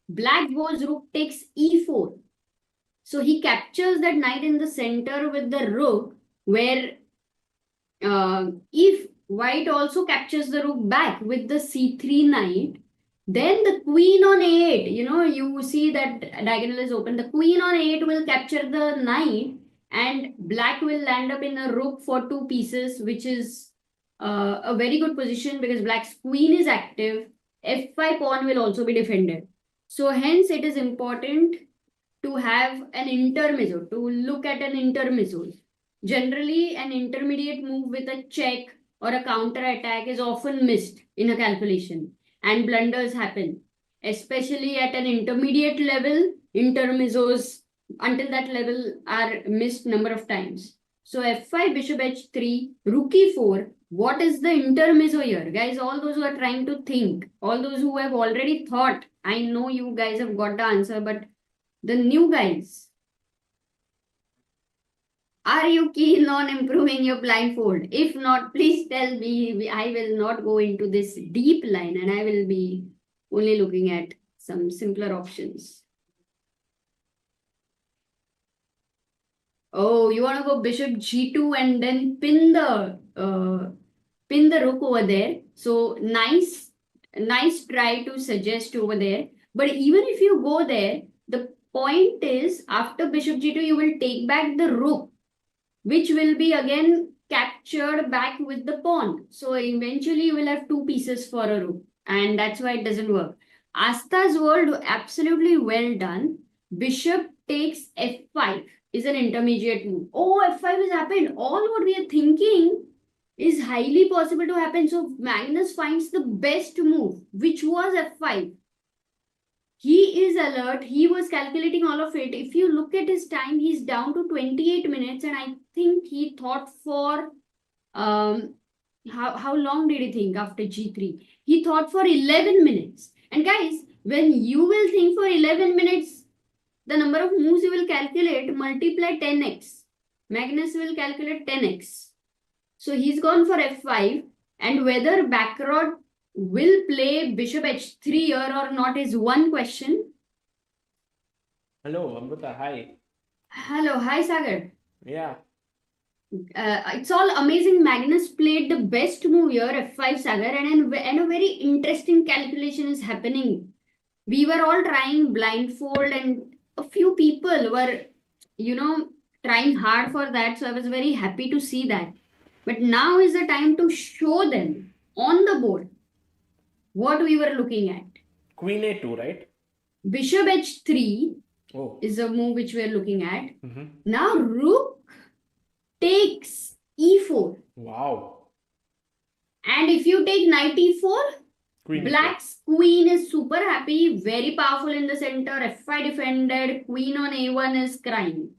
black goes rook takes E4. So he captures that knight in the center with the rook, where if white also captures the rook back with the c3 knight, then the queen on a8, you see that diagonal is open. The queen on a8 will capture the knight, and black will land up in a rook for two pieces, which is a very good position because black's queen is active. F5 pawn will also be defended. So hence it is important to have an intermezzo, to look at an intermezzo. Generally, an intermediate move with a check or a counter attack is often missed in a calculation, and blunders happen, especially at an intermediate level. Intermezzos until that level are missed number of times. So f5, bishop h3, rook e4. What is the intermezzo here? Guys, all those who are trying to think, all those who have already thought, I know you guys have got the answer, but the new guys, are you keen on improving your blindfold? If not, please tell me. I will not go into this deep line and I will be only looking at some simpler options. Oh, you want to go bishop g2 and then pin the rook over there. So nice try to suggest over there. But even if you go there, the point is after bishop g2, you will take back the rook, which will be again captured back with the pawn. So eventually you will have two pieces for a rook, and that's why it doesn't work. Asta's world, absolutely well done. Bishop takes f5 is an intermediate move. Oh, f5 has happened. All what we are thinking is highly possible to happen. So Magnus finds the best move, which was f5. He is alert. He was calculating all of it. If you look at his time, he's down to 28 minutes, and I think he thought for how long did he think after G3? He thought for 11 minutes. And guys, when you will think for 11 minutes, the number of moves you will calculate multiply 10x. Magnus will calculate 10x. So he's gone for f5, and whether backrod will play bishop h3 here or not is one question. Hello, Amrita. Hi. Hello, hi Sagar. Yeah. It's all amazing. Magnus played the best move here, f5 Sagar, and a very interesting calculation is happening. We were all trying blindfold, and a few people were, trying hard for that. So I was very happy to see that. But now is the time to show them on the board what we were looking at. Queen a2, right? Bishop h3 is a move which we are looking at. Now rook takes e4. Wow. And if you take knight e4, Queen black's queen is super happy, very powerful in the center, f5 defended, queen on a1 is crying.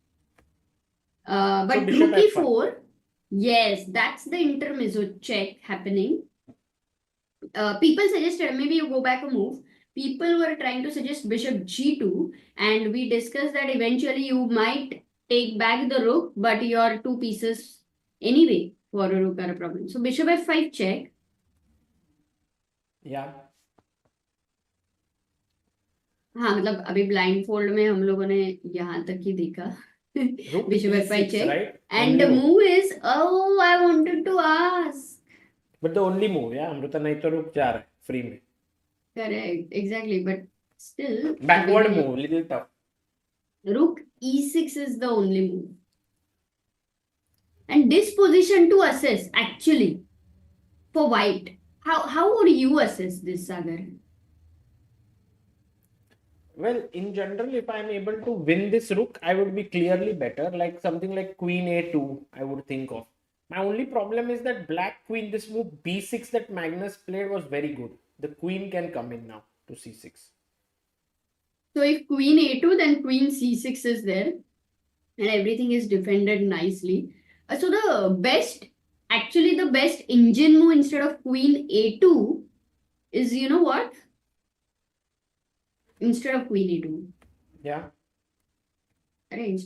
But so rook e4, yes, that's the intermezzo check happening. People suggested, maybe you go back a move. People were trying to suggest bishop g2, and we discussed that eventually you might take back the rook, but your two pieces anyway for a rook are a problem. So bishop f5 check. Yeah. हाँ, मतलब अभी blind fold में हम लोगों ने यहाँ तक ही देखा. Bishop f5 check, right? And the move is, oh, I wanted to ask. But the only move, yeah, Amrita nahi to ruk ja raha hai free mein. Correct, exactly, but still backward move, little tough. Rook e6 is the only move. And this position to assess, actually, for white. How would you assess this, Sagar? Well, in general, if I'm able to win this rook, I would be clearly better. Like something like queen a2, I would think of. My only problem is that black queen, this move b6 that Magnus played was very good. The queen can come in now to c6. So if queen a2, then queen c6 is there. And everything is defended nicely. So actually the best engine move instead of queen a2 is, you know what? Instead of queen a2. Yeah. Arrange.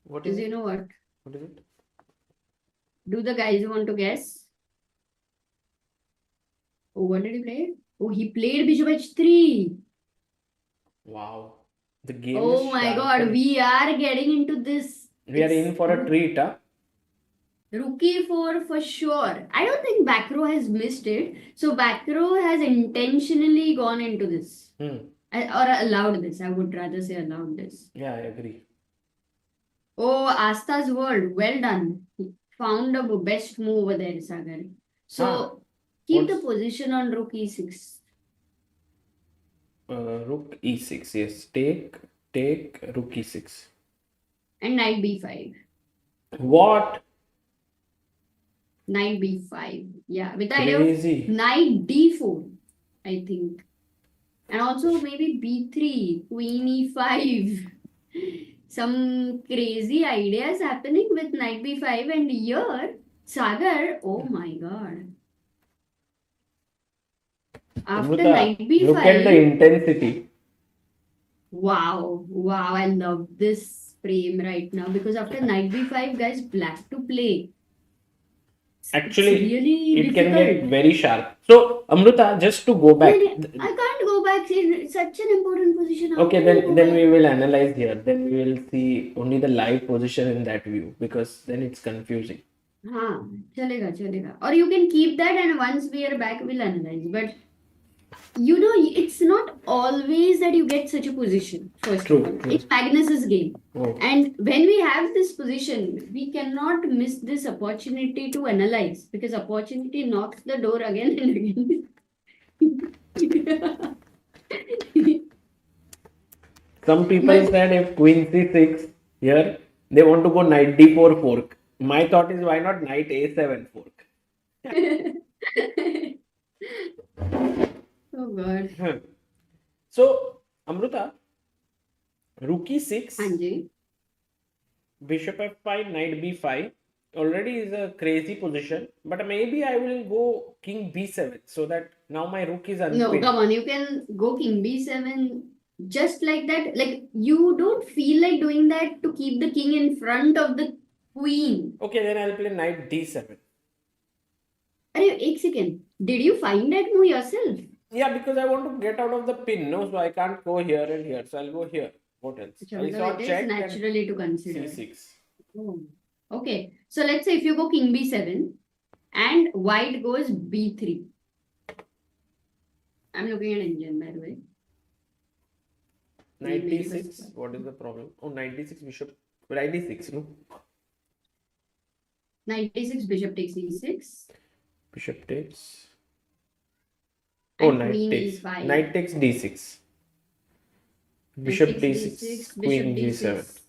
What is You it? know what? What is it? Do the guys want to guess? Oh, what did he play? Oh, he played bishop h3. Wow. The game Oh is my sharp god, we are getting into this. We are in for a treat, huh? Rook e4 for sure. I don't think back row has missed it. So back row has intentionally gone into this. Or allowed this. I would rather say allowed this. Yeah, I agree. Oh, Asta's world. Well done. Found a best move over there, Sagar. So keep the position on rook e6. Rook e6. Yes. Take rook e6. And knight b5. What? Knight b5. Yeah, with the Crazy. idea of knight d4, I think. And also maybe b3, queen e5. Some crazy ideas happening with knight b5. And here, Sagar, oh my god. After knight b5. Look at the intensity. Wow, I love this frame right now because after knight b5, guys, black to play. Actually, really it difficult. Can get very sharp. So, Amruta, just to go back. I can't go back in such an important position. Okay, then we will analyze here. Then we will see only the live position in that view because then it's confusing. Chalega. Or you can keep that and once we are back, we'll analyze. But you know, it's not always that you get such a position. True. It's Magnus's game. And when we have this position, we cannot miss this opportunity to analyze because opportunity knocks the door again and again. Some people said if queen c6 here, they want to go knight d4 fork. My thought is why not knight a7 fork? Oh god. So, Amruta, rook e6, Anji. bishop f5, knight b5 already is a crazy position, but maybe I will go king b7 so that now my rook is unpinned. No, come on, you can go king b7 just like that. Like you don't feel like doing that to keep the king in front of the queen. Okay, then I'll play knight d7. Ek second. Did you find that move yourself? Yeah, because I want to get out of the pin, no? So I can't go here and here. So I'll go here. What else? I saw check naturally to consider. c6. Oh. Okay. So let's say if you go king b7 and white goes b3. I'm looking at engine, by the way. Knight d6. What is the problem? Oh, knight d6, bishop. Knight d6, no? Knight d6, bishop takes e6. Bishop takes. Oh, knight takes. Knight takes d6. Bishop d6, queen g7.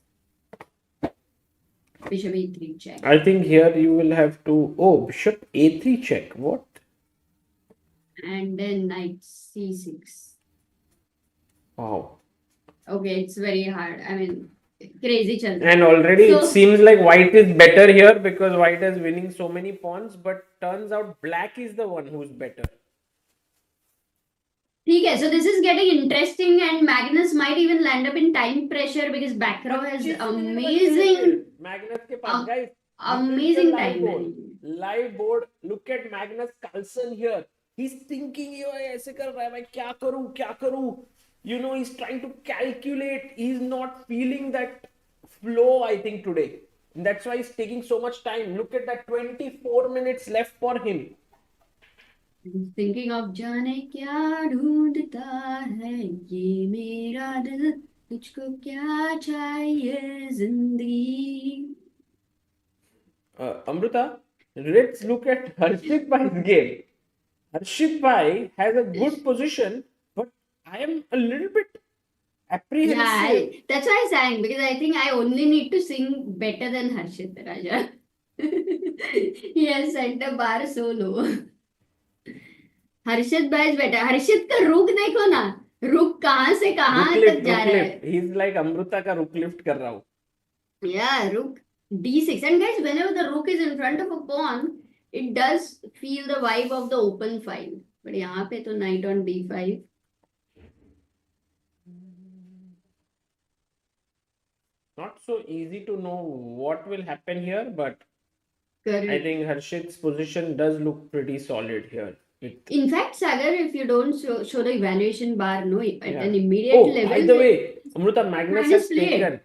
Bishop a3 check. I think here you will have to. Oh, bishop a3 check. What? And then knight c6. Wow. Okay, it's very hard. I mean, crazy chal. And already it seems like white is better here because white is winning so many pawns, but turns out black is the one who's better. Okay, so this is getting interesting and Magnus might even land up in time pressure because back row has amazing Magnus ke paas, guys, amazing time. Live board. Look at Magnus Carlsen here. He's thinking, aise kar raha hai, kya karu? You know, he's trying to calculate. He's not feeling that flow, I think, today. And that's why he's taking so much time. Look at that, 24 minutes left for him. Thinking of जाने क्या ढूंढता है ये मेरा दिल तुझको क्या चाहिए जिंदगी. Amrita, let's look at Harshit Bhai's game. Harshit Bhai has a good position, but I am a little bit Yeah, apprehensive. that's why I sang because I think I only need to sing better than Harshit Raja. He has set the bar so low. हर्षित भाई बेटा हर्षित का रुक देखो ना रुक कहाँ से कहाँ तक जा Rook रहा lift. है. He's like Amrita का rook lift कर रहा हूँ. Yeah, rook d6. And guys, whenever the rook is in front of a pawn, it does feel the vibe of the open file. But यहाँ पे तो knight on d5. Not so easy to know what will happen here, but I Correct. think Harshit's position does look pretty solid here. In fact, Sagar, if you don't show the evaluation bar, no, at Yeah. an immediate Oh, level, by the way, Amrita, Magnus has played.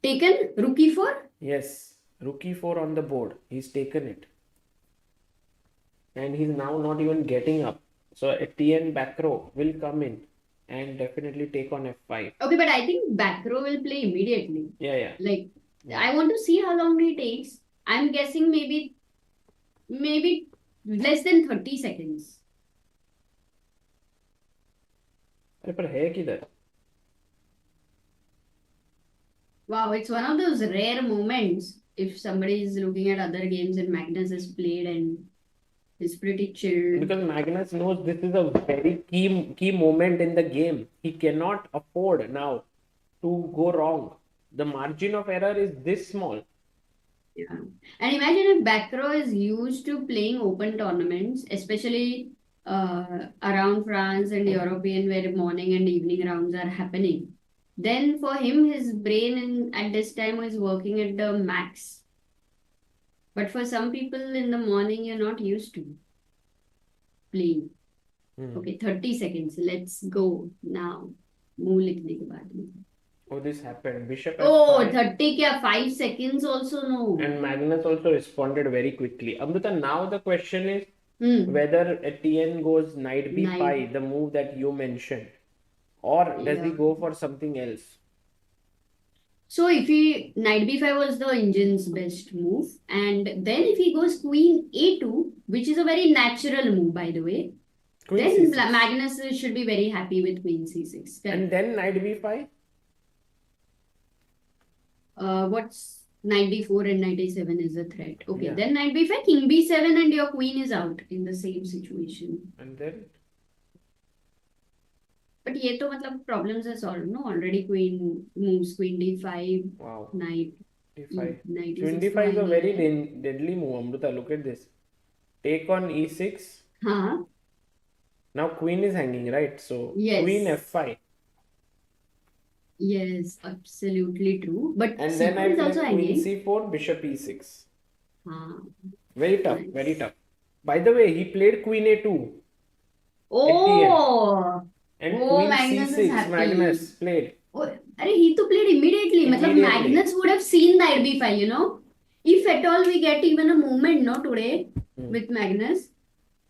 Taken rook e4? Yes, rook e4 on the board. He's taken it. And he's now not even getting up. So Etienne back row will come in and definitely take on f5. Okay, but I think back row will play immediately. Yeah. Like, I want to see how long it takes. I'm guessing maybe less than 30 seconds. अरे पर है किधर? Wow, it's one of those rare moments if somebody is looking at other games and Magnus has played and is pretty chilled. Because Magnus knows this is a very key moment in the game. He cannot afford now to go wrong. The margin of error is this small. Yeah. And imagine if back row is used to playing open tournaments, especially around France and European where morning and evening rounds are happening. Then for him, his brain at this time is working at the max. But for some people in the morning, you're not used to playing. Okay, 30 seconds. Let's go now. Move लिखने के बाद में. Oh, this happened. Bishop Oh, f5. 30 kya 5 seconds also no. And Magnus also responded very quickly. Amrita, now the question is whether Etienne goes knight b5, the move that you mentioned, or does he go for something else? So if he knight b5 was the engine's best move, and then if he goes queen a2, which is a very natural move by the way, Queen then c6. Magnus should be very happy with queen c6. And then knight b5? What's knight d4 and knight a7 is a threat. Okay, Yeah. then knight b5, king b7 and your queen is out in the same situation. And then? But ये तो मतलब problems are solved, no? Already queen moves, queen d5, Wow. knight d5. knight Queen e6 d5 is a तो very आएगा. deadly move, Amrita. Look at this. Take on e6. हाँ. Now queen is hanging, right? So Yes. queen f5. Yes, absolutely true. But And then I c4 is play also queen hanging. c4, bishop e6. हाँ. Very tough, Nice. very tough. By the way, he played queen a2. Oh, And oh, queen Magnus is c6, happy. Magnus played. Oh, अरे he तो played immediately. मतलब Immediately. Magnus would have seen knight b5, you know. If at all we get even a moment, no, today with Magnus.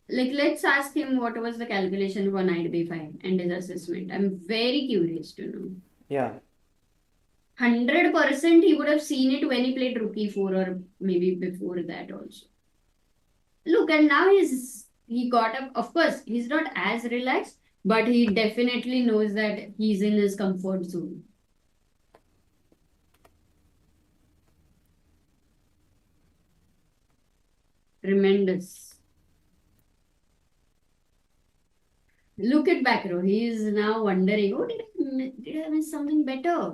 Like, let's ask him what was the calculation for knight b5 and his assessment. I'm very curious to know. Yeah. 100% he would have seen it when he played rook e4 or maybe before that also. Look, and now he got up. Of course, he's not as relaxed, but he definitely knows that he's in his comfort zone. Tremendous. Look at back row. He is now wondering, oh, did I miss something better?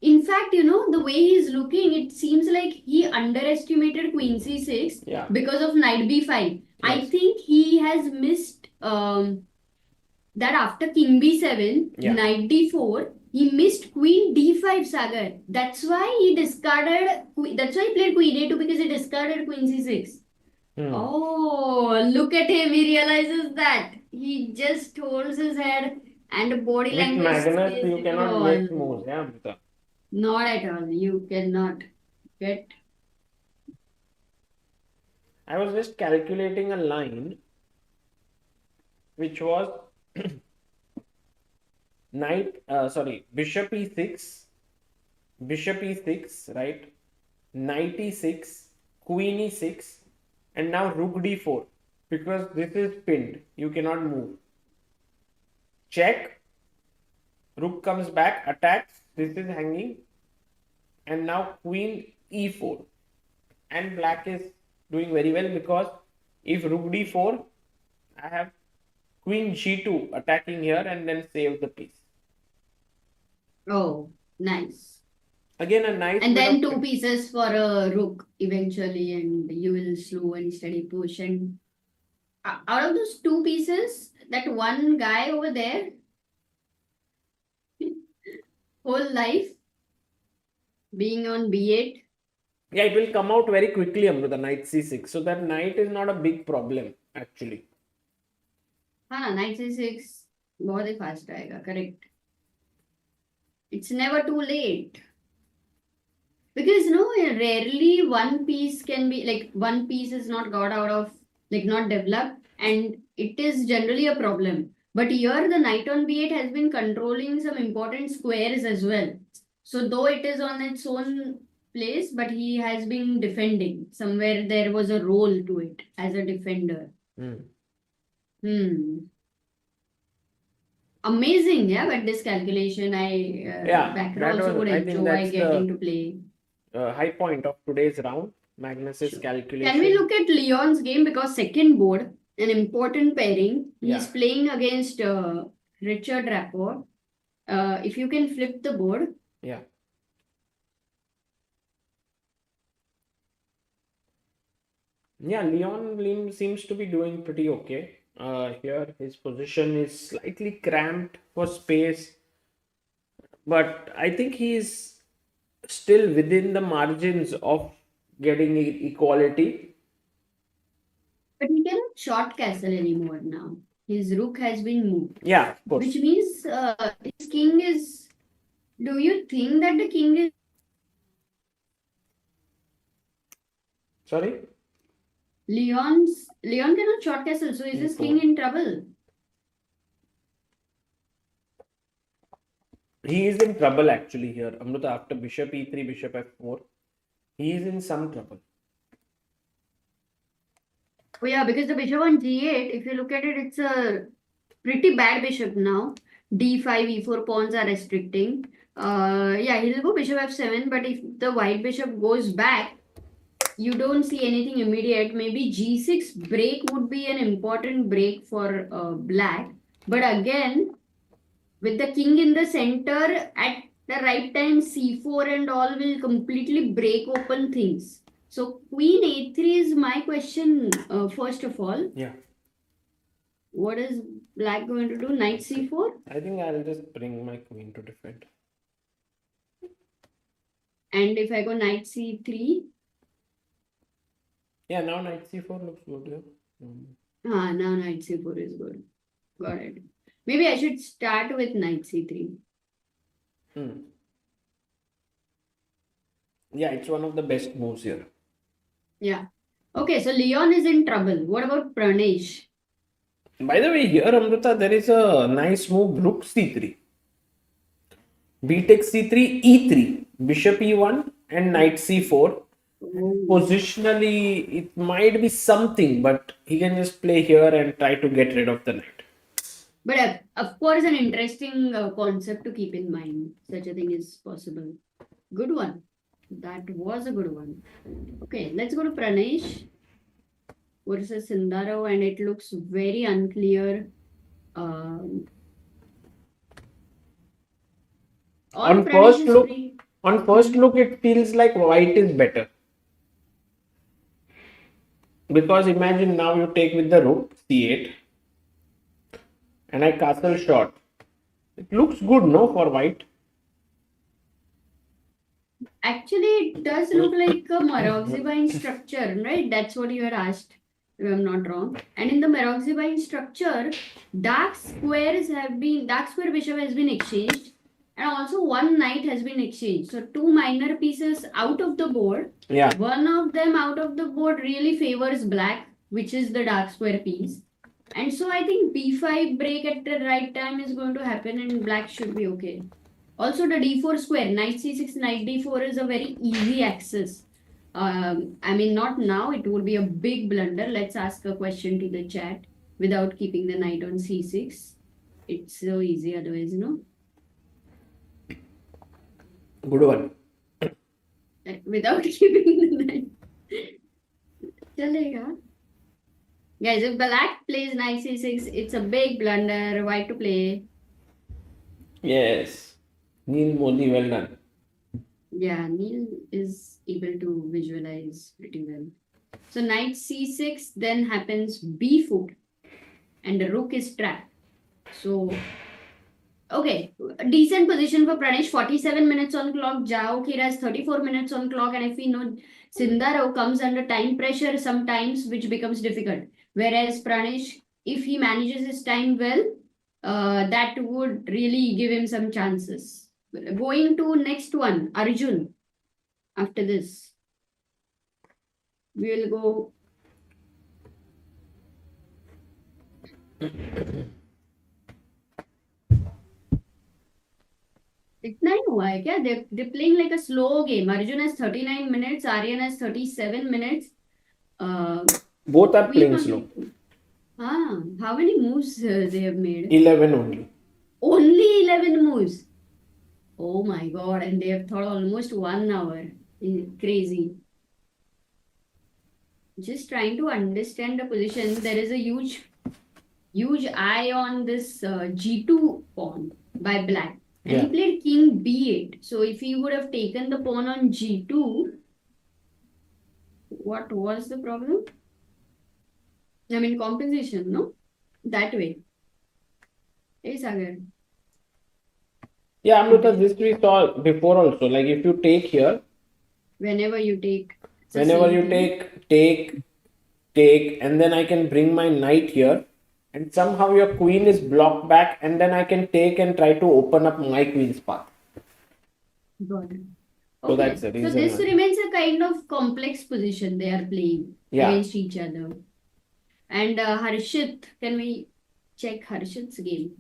In fact, you know, the way he's looking, it seems like he underestimated queen c6 because of knight b5. I think he has missed that after king b7, knight d4, he missed queen d5, Sagar. That's why he discarded, that's why he played queen a2 because he discarded queen c6. Oh, look at him. He realizes that. He just holds his head and body language. With Magnus, you cannot make moves, yeah, Amrita? Not at all. You cannot get. I was just calculating a line. which was bishop e6, right? Knight e6, queen e6, and now rook d4, because this is pinned, you cannot move. Check, rook comes back, attacks, this is hanging, and now queen e4, and black is doing very well, because if rook d4, I have queen g2 attacking here and then save the piece. Oh, nice. Again, a nice And bit then of two pieces for a rook eventually, and you will slow and steady push. And out of those two pieces, that one guy over there, whole life being on b8. Yeah, it will come out very quickly, Amrita, knight c6. So that knight is not a big problem, actually. हाँ knight c6 बहुत ही fast आएगा, correct. It's never too late. Because no, rarely one piece can be like one piece is not got out of like not developed, and it is generally a problem. But here the knight on b8 has been controlling some important squares as well. So though it is on its own place, but he has been defending. Somewhere there was a role to it as a defender. Amazing, yeah. But this calculation, backer also would enjoy getting to play. High point of today's round, Magnus's calculation. Can we look at Leon's game, because second board, an important pairing. He's playing against Richard Rapport. If you can flip the board. Yeah. Yeah, Leon seems to be doing pretty okay. Here his position is slightly cramped for space, but I think he's still within the margins of getting equality. But he cannot short castle anymore now. His rook has been moved. Yeah, of course. Which means his king is... Do you think that the king is... Sorry? Leon cannot short castle, so is his king in trouble? He is in trouble actually here, Amrita, after bishop e3, bishop f4. He is in some trouble. Oh yeah, because the bishop on g8, if you look at it, it's a pretty bad bishop now. d5, e4 pawns are restricting. Yeah, he'll go bishop f7, but if the white bishop goes back, you don't see anything immediate. Maybe g6 break would be an important break for black. But again, with the king in the center, at the right time, c4 and all will completely break open things. So queen a3 is my question, first of all. Yeah. What is black going to do? Knight c4? I think I'll just bring my queen to defend. And if I go knight c3? Yeah, now knight c4 looks good. Now knight c4 is good. Got it. Maybe I should start with knight c3. Yeah, it's one of the best moves here. Yeah. Okay, so Leon is in trouble. What about Pranesh? By the way, here, Amrita, there is a nice move, rook c3. B takes c3, e3, bishop e1, and knight c4. Positionally, it might be something, but he can just play here and try to get rid of the knight. But of course, an interesting concept to keep in mind. Such a thing is possible. Good one. That was a good one. Okay, let's go to Pranesh versus Sindaro, and it looks very unclear. On first look, it feels like white is better. Because imagine now you take with the rook c8 and I castle short. It looks good, no, for white? Actually, it does look like a Maroxybine structure, right? That's what you had asked, if I'm not wrong. And in the Maroxybine structure, dark square bishop has been exchanged, and also one knight has been exchanged. So two minor pieces out of the board. Yeah. One of them out of the board really favors black, which is the dark square piece. And so I think b5 break at the right time is going to happen and black should be okay. Also the d4 square, knight c6, knight d4 is a very easy access. I mean, not now, it would be a big blunder. Let's ask a question to the chat without keeping the knight on c6. It's so easy otherwise, no? Good one. Without keeping the knight. Chalega. Guys, if black plays knight c6, it's a big blunder. White to play. Yes. Neil Modi, well done. Yeah, Neil is able to visualize pretty well. So knight c6, then happens b4, and the rook is trapped. So, okay, decent position for Pranesh. 47 minutes on clock. Jao Kira has 34 minutes on clock, and if we know Sindaro comes under time pressure sometimes, which becomes difficult. Whereas Pranesh, if he manages his time well, that would really give him some chances. Going to next one, Arjun. After this, we will go. इतना ही हुआ है क्या? They're playing like a slow game. Arjun has 39 minutes. Aryan has 37 minutes. Both are playing slow. How many moves they have made? 11 only. Only 11 moves. Oh my god! And they have thought almost 1 hour. Crazy. Just trying to understand the position. There is a huge eye on this g2 pawn by black. And he played king b8. So if he would have taken the pawn on g2, what was the problem? I mean, compensation, no? That way. Hey, Sagar. Yeah, Amrita, this we saw before also. Like if you take here. Whenever you take. Whenever you take, and then I can bring my knight here. And somehow your queen is blocked back, and then I can take and try to open up my queen's path. Got it. So that's the reason. So this remains a kind of complex position they are playing against each other. And Harshit, can we check Harshit's game?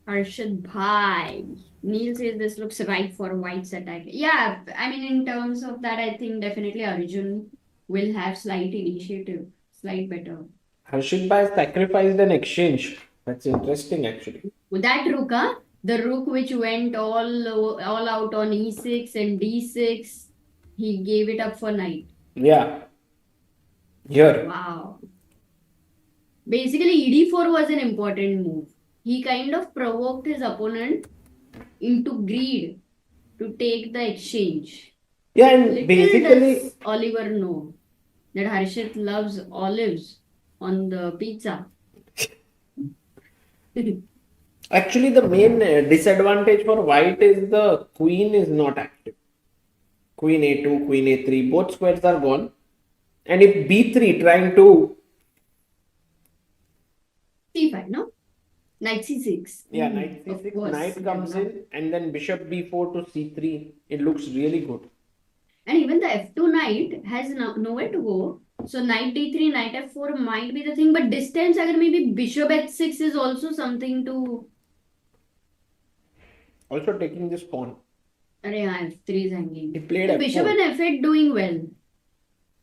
Harshit Bhai. Neil says this looks right for White's attack. Yeah, I mean, in terms of that, I think definitely Arjun will have slight initiative, slight better. Harshit Bhai sacrificed an exchange. That's interesting, actually. That rook, the rook which went all out on e6 and d6, he gave it up for knight. Yeah. Here. Wow. Basically, ed4 was an important move. He kind of provoked his opponent into greed to take the exchange. Yeah, and basically, does Oliver know that Harshit loves olives on the pizza? Actually, the main disadvantage for white is the queen is not active. Queen a2, queen a3, both squares are gone. And if b3 trying to c5, no? Knight c6. Yeah, knight c6, knight comes in, and then bishop b4 to c3. It looks really good. And even the f2 knight has nowhere to go. So knight d3, knight f4 might be the thing. But this time, Sagar, maybe bishop h6 is also something to... Also taking this pawn. F3 is hanging. He played f4. Bishop and f8 doing well.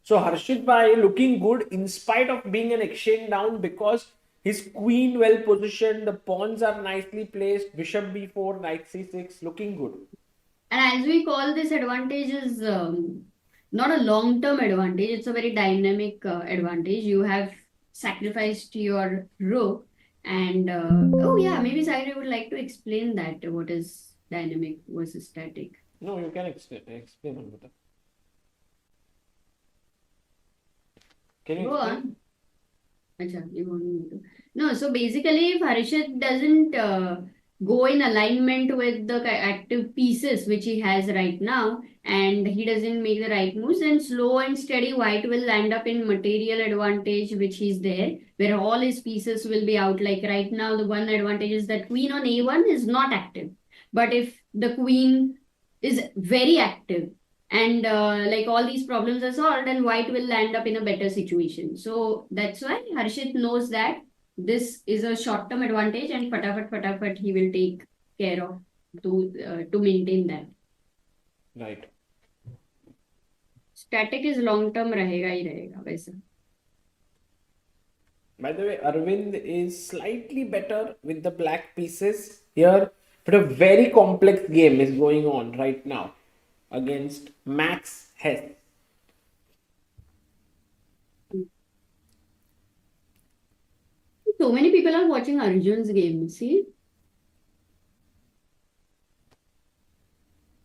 So Harshit Bhai looking good in spite of being an exchange down, because his queen well positioned, the pawns are nicely placed, bishop b4, knight c6, looking good. And as we call this advantage is not a long-term advantage, it's a very dynamic advantage. You have sacrificed your rook and oh yeah, maybe Sagar would like to explain that, what is dynamic versus static. No, you can explain on that. Can you go on? Achha, you want me to? No, so basically if Harshit doesn't go in alignment with the active pieces which he has right now, and he doesn't make the right moves, then slow and steady white will land up in material advantage which is there, where all his pieces will be out. Like right now, the one advantage is that queen on a1 is not active. But if the queen is very active and like all these problems are solved, and white will land up in a better situation. So that's why Harshit knows that this is a short-term advantage, and fatafat he will take care of to maintain that. Right. Static is long-term रहेगा ही रहेगा वैसा. By the way, Arvind is slightly better with the black pieces here, but a very complex game is going on right now against Max Hess. So many people are watching Arjun's game. See?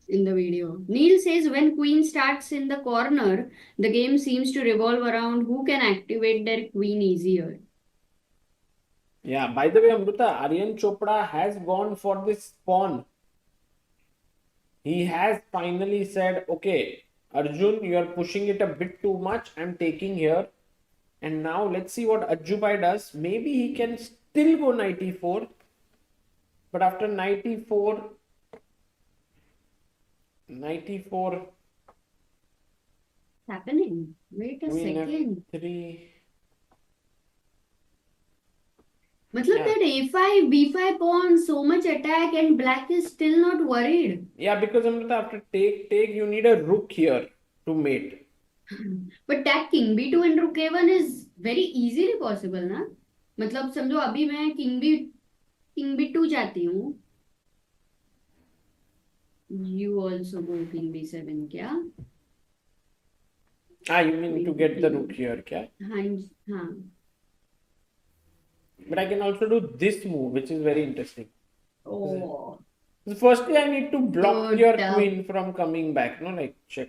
In the video. Neil says when queen starts in the corner, the game seems to revolve around who can activate their queen easier. Yeah, by the way, Amruta, Aryan Chopra has gone for this pawn. He has finally said, okay, Arjun, you are pushing it a bit too much. I'm taking here. And now let's see what Ajubai does. Maybe he can still go knight e4. But after knight e4, Happening. Wait a queen second. f3. Matlab that a5, b5 pawn, so much attack, and black is still not worried. Yeah, because Amrita, after take, you need a rook here to mate. But that king b2 and rook a1 is very easily possible, ना? मतलब समझो अभी मैं king b2 जाती हूँ. You also go king b7 क्या? You mean to get the rook here, क्या? हाँ. But I can also do this move, which is very interesting. Oh. So firstly, I need to block Good your job. queen from coming back, no? Like, check.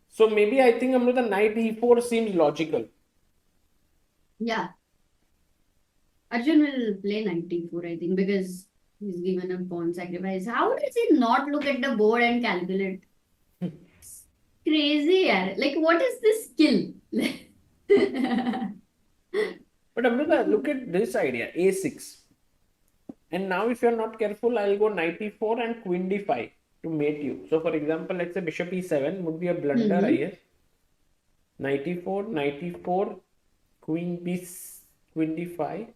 So maybe I think Amrita, knight e4 seems logical. Yeah. Arjun will play knight e4, I think, because he's given a pawn sacrifice. How does he not look at the board and calculate? Crazy, yaar. Like, what is this skill? But Amrita, look at this idea, a6. And now if you're not careful, I'll go knight e4 and queen d5 to mate you. So for example, let's say bishop e7 would be a blunder, I guess. Knight e4, queen d5.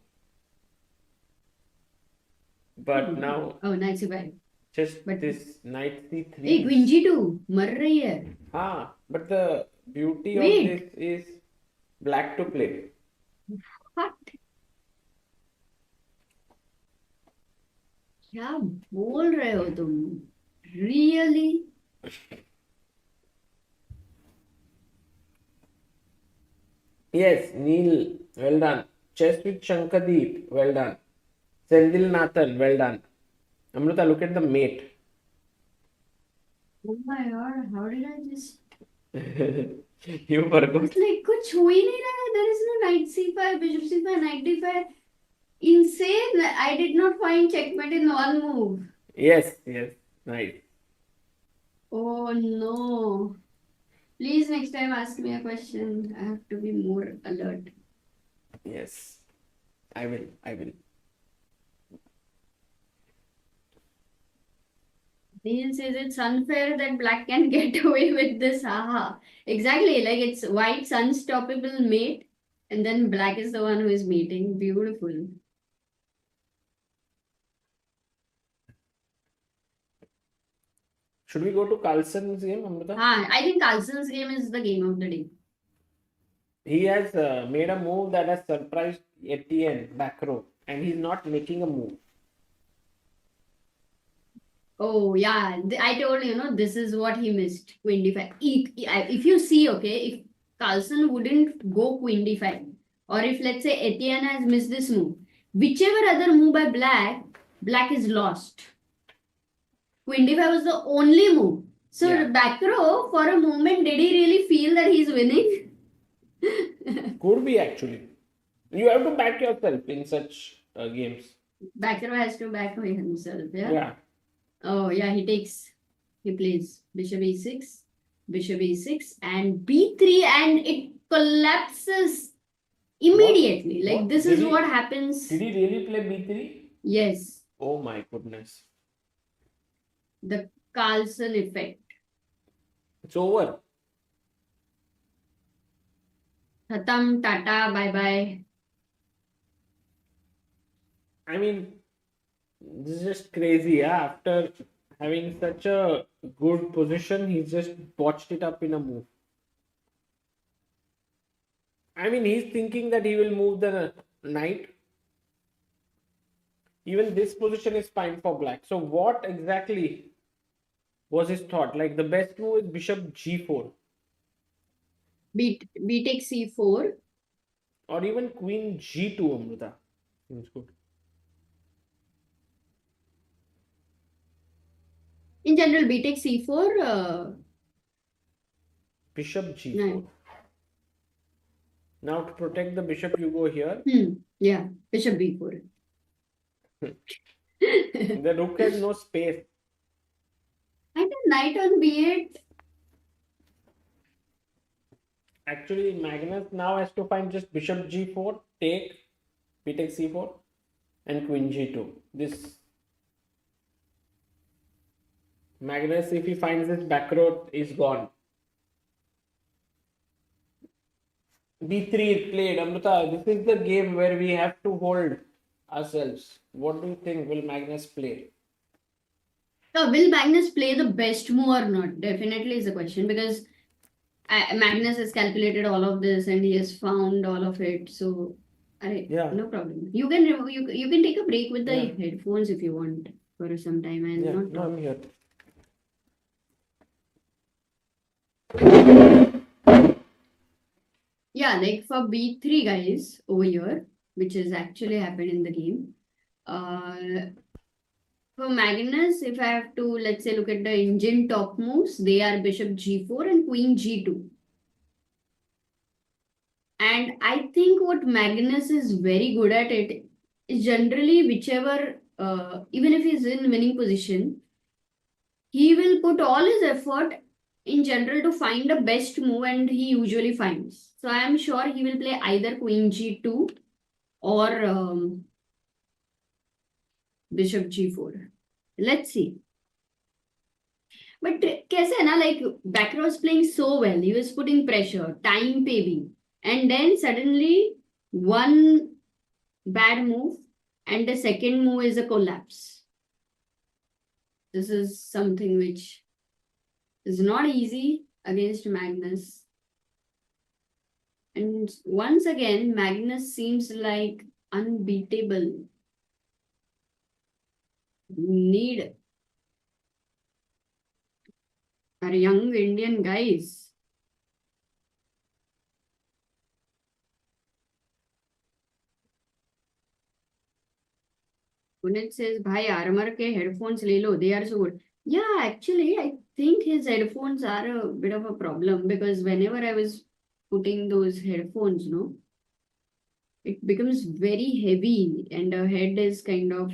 But now, oh, knight c5. just this knight c3. Hey, queen g2, mar rahi hai. But the beauty of this is black to play. What? क्या बोल रहे हो तुम? Really? Yes, Neil, well done. Chess with Shankadeep, well done. Sendil Nathan, well done. Amrita, look at the mate. Oh my god, how did I just... You forgot. It's like कुछ हो ही नहीं रहा है. There is no knight c5, bishop c5, knight d5. Insane. I did not find checkmate in one move. Yes, nice. Oh no. Please next time ask me a question. I have to be more alert. Yes, I will. Neil says it's unfair that black can get away with this. Haha. Exactly. Like it's white's unstoppable mate, and then black is the one who is mating. Beautiful. Should we go to Carlsen's game, Amrita? I think Carlsen's game is the game of the day. He has made a move that has surprised Etienne back row, and he's not making a move. Oh yeah, I told you, this is what he missed. Queen d5. If you see, okay, if Carlsen wouldn't go queen d5, or if let's say Etienne has missed this move, whichever other move by black is lost. Queen d5 was the only move. So back row, for a moment, did he really feel that he's winning? Could be actually. You have to back yourself in such games. Back row has to back himself, yeah? Yeah. Oh, yeah, he plays bishop e6, and b3, and it collapses immediately. What? Like, this is what happens. Did he really play b3? Yes. Oh my goodness. The Carlsen effect. It's over. Khatam, tata, bye bye. I mean, this is just crazy. Yeah? After having such a good position, he's just botched it up in a move. I mean, he's thinking that he will move the knight. Even this position is fine for black. So what exactly was his thought? Like the best move is bishop g4 B takes c4. or even queen g2, Amrita. Seems good. In general, B takes c4. Bishop g4. No. Now to protect the bishop, you go here. Yeah, bishop b4. The rook has no space. I think knight on b8. Actually, Magnus now has to find just bishop g4, take, b takes c4, and queen g2. This Magnus, if he finds this back row, is gone. b3 is played. Amrita, this is the game where we have to hold ourselves. What do you think? Will Magnus play? Will Magnus play the best move or not? Definitely is a question, because Magnus has calculated all of this and he has found all of it. So, Yeah. no problem. You can take a break with the Yeah. headphones if you want for some time and Yeah, not no, talk. I'm here. Yeah, like for b3 guys over here, which has actually happened in the game. For Magnus, if I have to, let's say, look at the engine top moves, they are bishop g4 and queen g2. And I think what Magnus is very good at it is generally whichever, even if he's in winning position, he will put all his effort in general to find the best move, and he usually finds. So I am sure he will play either queen g2 or bishop g4. Let's see. But कैसे है ना, like Bakra was playing so well. He was putting pressure, time paving, and then suddenly one bad move and the second move is a collapse. This is something which is not easy against Magnus. And once again, Magnus seems like unbeatable. Need our young Indian guys. Punit says, "Bhai, armor ke headphones le lo. They are so good." Yeah, actually, I think his headphones are a bit of a problem, because whenever I was putting those headphones, no, it becomes very heavy and the head is kind of.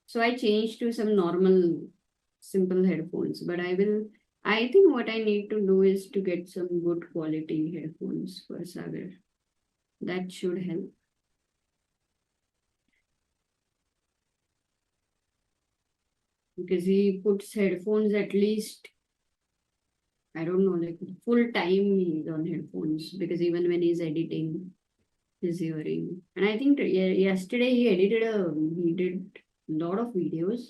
So I changed to some normal, simple headphones. But I think what I need to do is to get some good quality headphones for Sagar. That should help. Because he puts headphones at least, I don't know, like full time he's on headphones, because even when he's editing, he's hearing. And I think yesterday he did a lot of videos.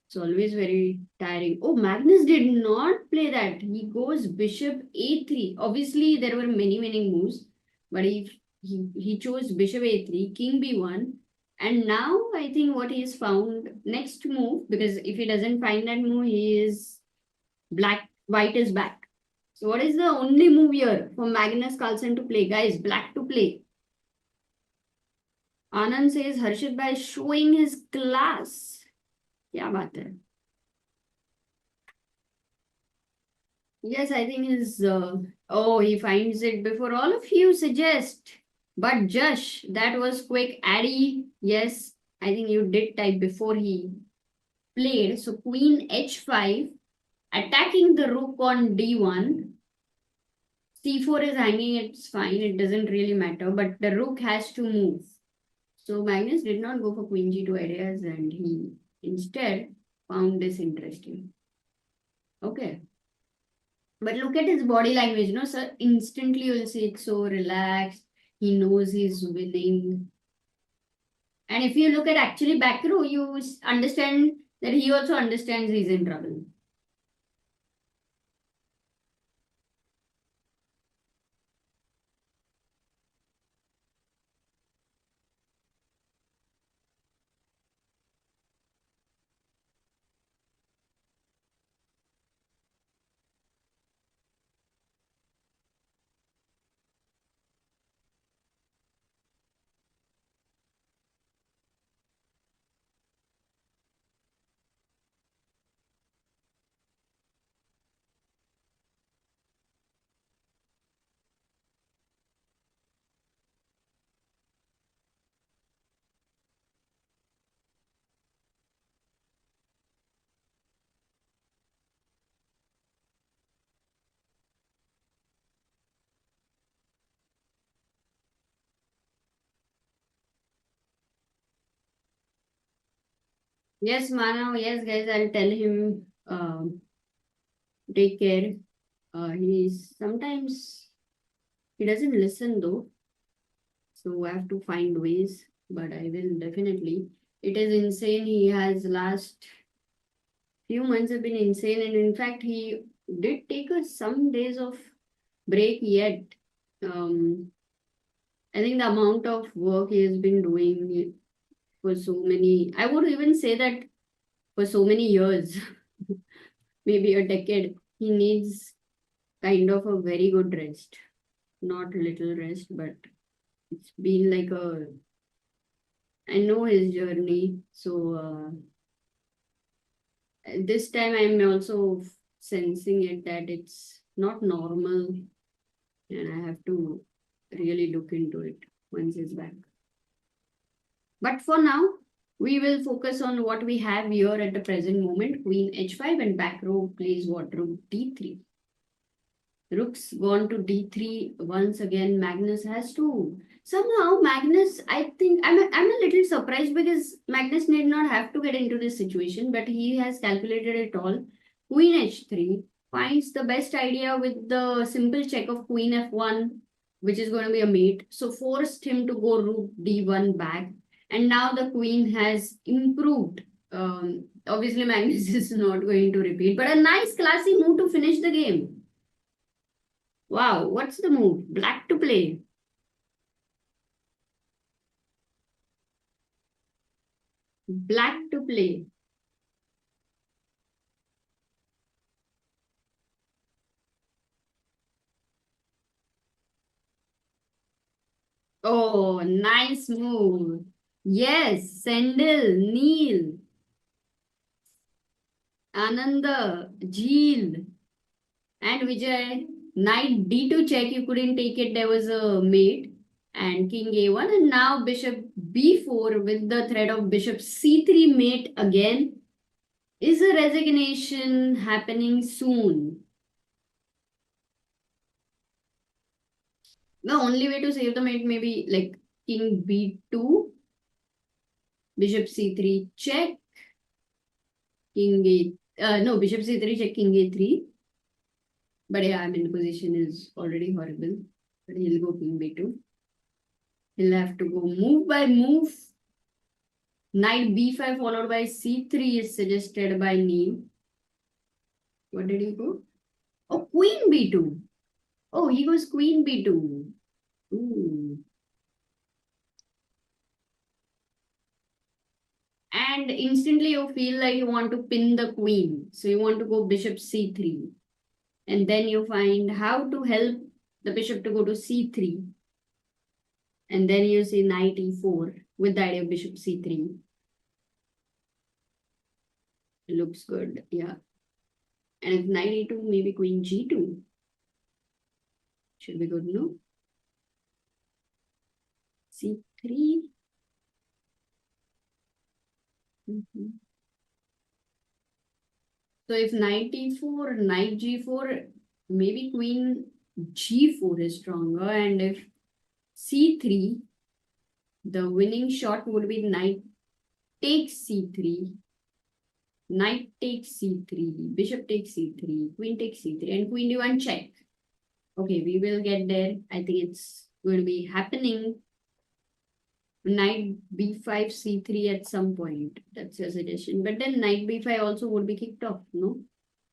It's always very tiring. Oh, Magnus did not play that. He goes bishop a3. Obviously, there were many moves, but he chose bishop a3, king b1. And now I think what he's found next move, because if he doesn't find that move, he is white is back. So what is the only move here for Magnus Carlsen to play? Guys, black to play. Anand says Harshit by showing his class. क्या बात है? Yes, I think his. Oh, he finds it before all of you suggest. But Josh, that was quick. Addy, yes, I think you did type before he played. So queen h5, attacking the rook on d1. c4 is hanging, it's fine, it doesn't really matter. But the rook has to move. So Magnus did not go for queen g2 ideas, and he instead found this interesting. Okay. But look at his body language, you know, so instantly you'll see it's so relaxed. He knows he's winning. And if you look at actually back row, you understand that he also understands he's in trouble. Yes, Manav, yes, guys, I'll tell him take care. He's sometimes he doesn't listen though, so I have to find ways, but I will definitely. It is insane. He has last few months have been insane, and in fact, he did take us some days of break yet. I think the amount of work he has been doing for so many, I would even say that for so many years, maybe a decade, he needs kind of a very good rest. Not little rest, but it's been like a, I know his journey. So this time I'm also sensing it that it's not normal and I have to really look into it once he's back. But for now, we will focus on what we have here at the present moment. Queen h5 and back row plays what? Rook d3. Rook's gone to d3 once again. Magnus has to. Somehow, Magnus, I think, I'm a little surprised because Magnus need not have to get into this situation, but he has calculated it all. Queen h3 finds the best idea with the simple check of queen f1, which is going to be a mate. So forced him to go rook d1 back. And now the queen has improved. Obviously, Magnus is not going to repeat, but a nice classy move to finish the game. Wow, what's the move? Black to play. Black to play. Oh, nice move. Yes, Sendil, Neil, Ananda, Jeel, and Vijay. Knight d2 check, you couldn't take it, there was a mate. And king a1, and now bishop b4 with the threat of bishop c3 mate again. Is a resignation happening soon? The only way to save the mate may be like king b2, bishop c3 check, king a, no, bishop c3 check, king a3. But yeah, I mean, the position is already horrible. But he'll go king b2. He'll have to go move by move. Knight b5 followed by c3 is suggested by Neil. What did he go? Oh, queen b2. Oh, he goes queen b2. Ooh. And instantly you feel like you want to pin the queen. So you want to go bishop c3. And then you find how to help the bishop to go to c3. And then you see knight e4 with the idea of bishop c3. It looks good, yeah. And if knight e2, maybe queen g2. Should be good, no? c3. So if knight e4, knight g4, maybe queen g4 is stronger. And if c3, the winning shot would be knight takes c3. Knight takes c3, bishop takes c3, queen takes c3, and queen d1 check. Okay, we will get there. I think it's going to be happening. Knight b5, c3 at some point. That's your suggestion. But then knight b5 also would be kicked off, no?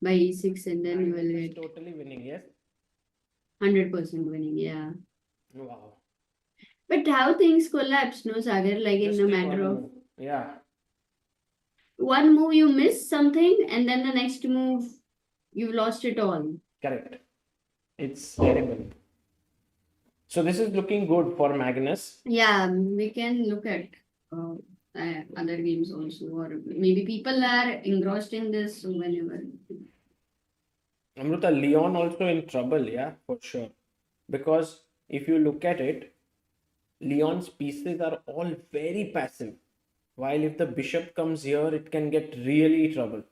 By e6, and then you will Magnus is get totally winning, yes? 100% winning, yeah. Wow. But how things collapse, no, Sagar? Like Just in a take matter one of move. Yeah. one move, you miss something, and then the next move, you've lost it all. Correct. It's terrible. So this is looking good for Magnus. Yeah, we can look at other games also, or maybe people are engrossed in this whenever. Amruta, Leon also in trouble, yeah, for sure. Because if you look at it, Leon's pieces are all very passive. While if the bishop comes here, it can get really trouble.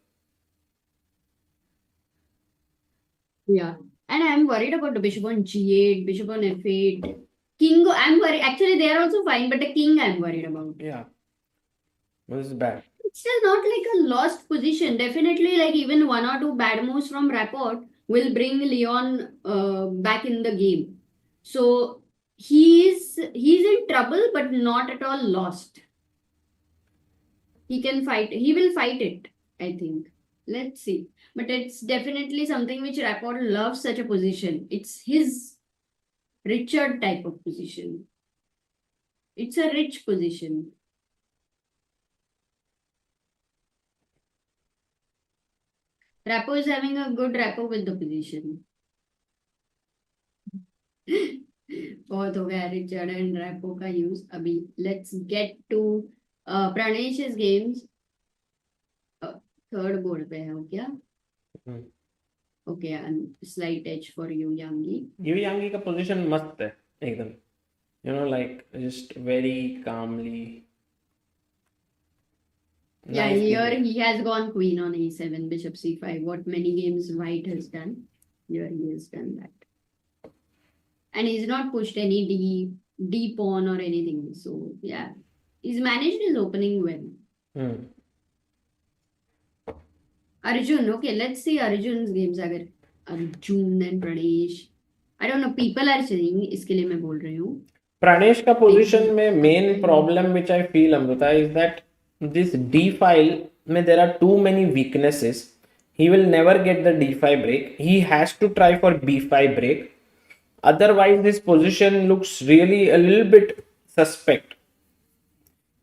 Yeah, and I'm worried about the bishop on g8, bishop on f8, king. I'm worried. Actually, they are also fine, but the king I'm worried about. Yeah. This is bad. It's still not like a lost position. Definitely, like even one or two bad moves from Rapport will bring Leon back in the game. So he's in trouble, but not at all lost. He can fight. He will fight it, I think. Let's see. But it's definitely something which Rapport loves, such a position. It's his Richard type of position. It's a rich position. Rapport is having a good rapport with the position. बहुत हो गया Richard and Rapport का use अभी let's get to Pranesh's games. Third board पे है वो क्या okay slight edge for you Yangyi Yangyi का पोजीशन मस्त है एकदम you know, like just very calmly. Yeah, Nice here behavior. he has gone queen on a7, bishop c5. What many games white has done. Here he has done that. And he's not pushed any d pawn or anything. So yeah, he's managed his opening well. Arjun, okay, let's see Arjun's games. अगर Arjun and Pranesh, I don't know, people are saying, इसके लिए मैं बोल रही हूँ. Pranesh का position में main problem which I feel, Amrita, is that this d file में there are too many weaknesses. He will never get the d5 break. He has to try for b5 break. Otherwise, this position looks really a little bit suspect.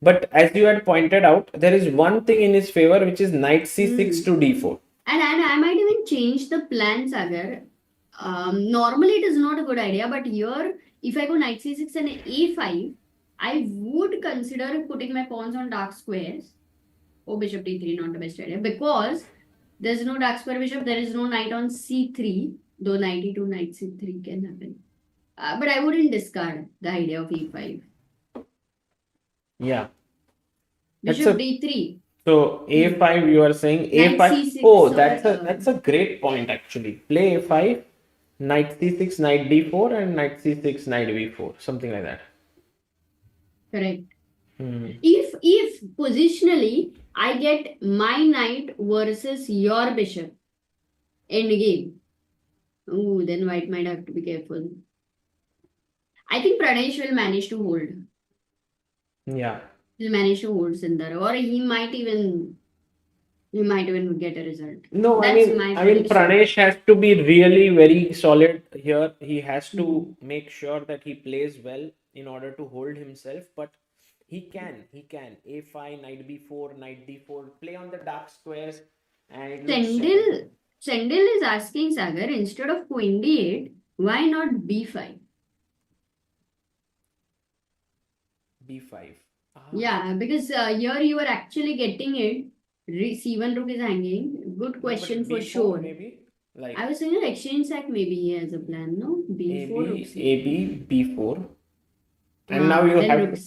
But as you had pointed out, there is one thing in his favor, which is knight c6 to d4. And I might even change the plan, Sagar. Normally, it is not a good idea, but here, if I go knight c6 and a5, I would consider putting my pawns on dark squares. Oh, bishop d3, not the best idea, because there's no dark square bishop, there is no knight on c3, though knight e2, knight c3 can happen. But I wouldn't discard the idea of e5. Yeah. Bishop d3. So a5, you are saying Knight a5. c6, Oh, so, that's a great point actually. Play a5, knight c6, knight d4, and knight c6, knight b4, something like that. Correct. If positionally I get my knight versus your bishop end game, oh, then white might have to be careful. I think Pranesh will manage to hold. Yeah. He'll manage to hold Sundar, or he might even get a result. No, That's I mean Pranesh has to be really very solid here. He has to make sure that he plays well in order to hold himself, but he can a5, knight b4, knight d4, play on the dark squares, and it looks Sendil is asking Sagar, instead of queen d8, why not b5? b5. Yeah, because here you are actually getting it. C1 rook is hanging. Good question for B4 sure. Maybe like I was thinking exchange sack. Maybe he has a plan. No, b4 rook c. AB b4, and now you have.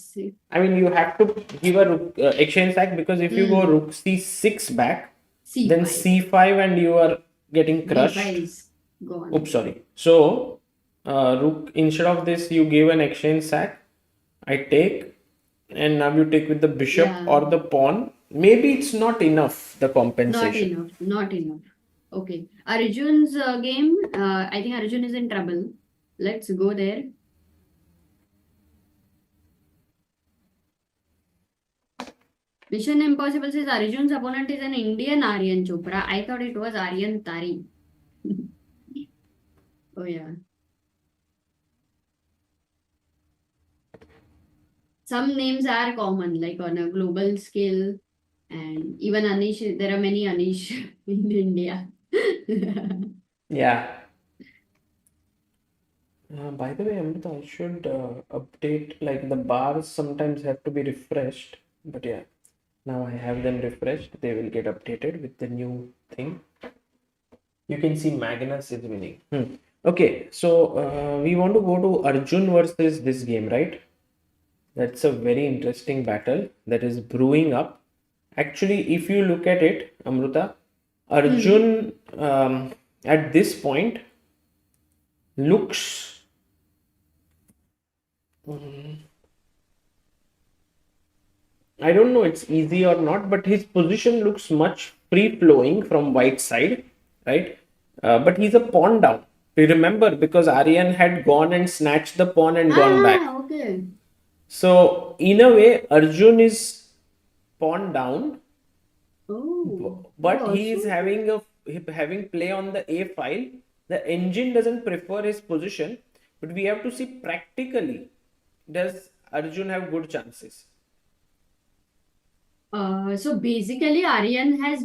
I mean, you have to give a rook, exchange sack, because if you go rook c6 back, C5. then c5 and you are getting crushed. B5 is gone. Oops, sorry. So rook, instead of this, you give an exchange sack. I take, and now you take with the bishop or the pawn. maybe it's not enough, the Not compensation. enough. Not enough. Okay. Arjun's game. I think Arjun is in trouble. Let's go there. Mission Impossible says Arjun's opponent is an Indian Aryan Chopra. I thought it was Aryan Tari. Oh yeah. Some names are common, like on a global scale, and even Anish. There are many Anish in India. Yeah. By the way, Amrita, I should update, like the bars sometimes have to be refreshed, but yeah, now I have them refreshed. They will get updated with the new thing. You can see Magnus is winning. Okay, so we want to go to Arjun versus this game, right? That's a very interesting battle that is brewing up. Actually, if you look at it, Amrita, Arjun at this point looks. I don't know it's easy or not, but his position looks much free flowing from white side, right? But he's a pawn down. You remember because Aryan had gone and snatched the pawn and gone back. Okay. So in a way, Arjun is pawn down, Oh. but he is having play on the A file. The engine doesn't prefer his position, but we have to see practically, does Arjun have good chances? So basically, Aryan has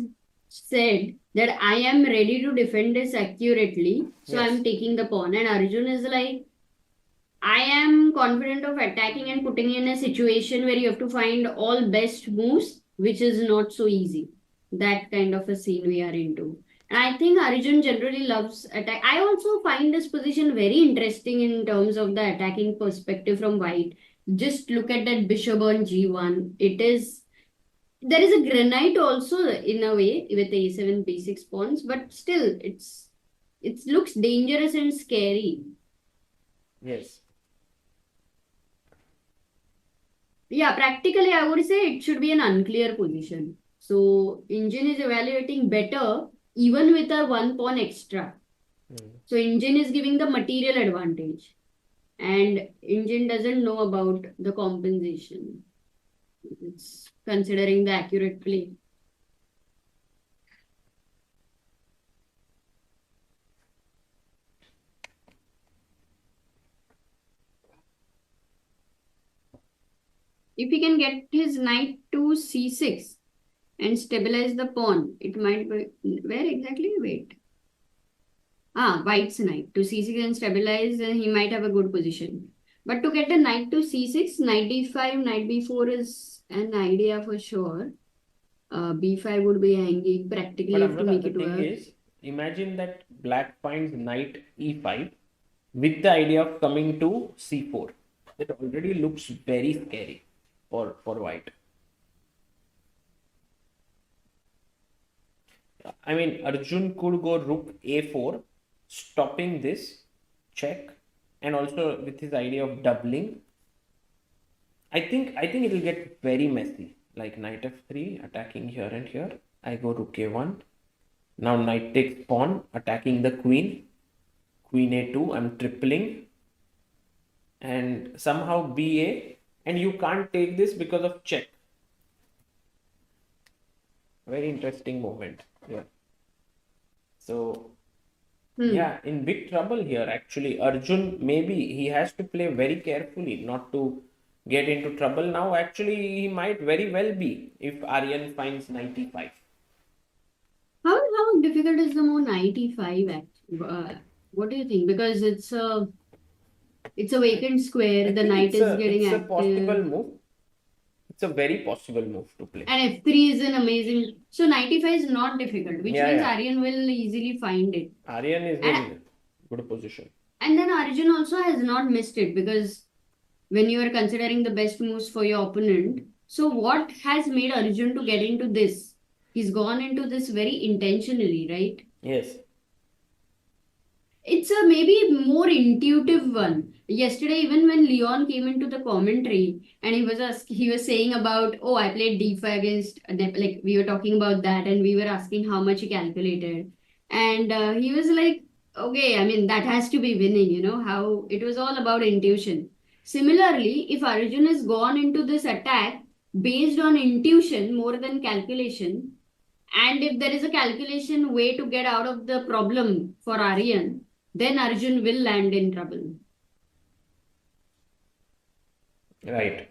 said that I am ready to defend this accurately, so Yes. I'm taking the pawn. And Arjun is like, I am confident of attacking and putting in a situation where you have to find all best moves, which is not so easy. That kind of a scene we are into. And I think Arjun generally loves attack. I also find this position very interesting in terms of the attacking perspective from white. Just look at that bishop on g1. It is there is a granite also in a way with a7 b6 pawns, but still it looks dangerous and scary. Yes. Yeah, practically I would say it should be an unclear position. So engine is evaluating better even with a one pawn extra. So engine is giving the material advantage, and engine doesn't know about the compensation. It's considering the accurate play. If he can get his knight to c6 and stabilize the pawn, it might be. Where exactly? Wait. White's knight to c6 and stabilize, he might have a good position. But to get a knight to c6, knight d5, knight b4 is an idea for sure. B5 would be hanging. Practically, But you have to Amrita, make the it thing work. is, imagine that black finds knight e5 with the idea of coming to c4. It already looks very scary for white. I mean, Arjun could go rook a4, stopping this check, and also with his idea of doubling. I think it will get very messy. Like knight f3, attacking here and here. I go rook a1. Now knight takes pawn, attacking the queen. Queen a2, I'm tripling. And somehow ba, and you can't take this because of check. Very interesting moment here. So yeah, in big trouble here actually. Arjun, maybe he has to play very carefully not to get into trouble now. Actually, he might very well be if Aryan finds 95. How difficult is the move 95 actually? What do you think? Because it's a vacant square. I The think knight is getting it's a possible active. move. It's a very possible move to play. And F3 is an amazing. So 95 is not difficult, which Yeah, means yeah. Aryan will easily find it. Aryan is And in good position. and then Arjun also has not missed it because when you are considering the best moves for your opponent, so what has made Arjun to get into this? He's gone into this very intentionally, right? Yes. it's a maybe more intuitive one. Yesterday, even when Leon came into the commentary and he was saying about, oh, I played d5 against like we were talking about that, and we were asking how much he calculated, and he was like, okay, I mean that has to be winning, how it was all about intuition. Similarly, if Arjun has gone into this attack based on intuition more than calculation, and if there is a calculation way to get out of the problem for Aryan, then Arjun will land in trouble. Right.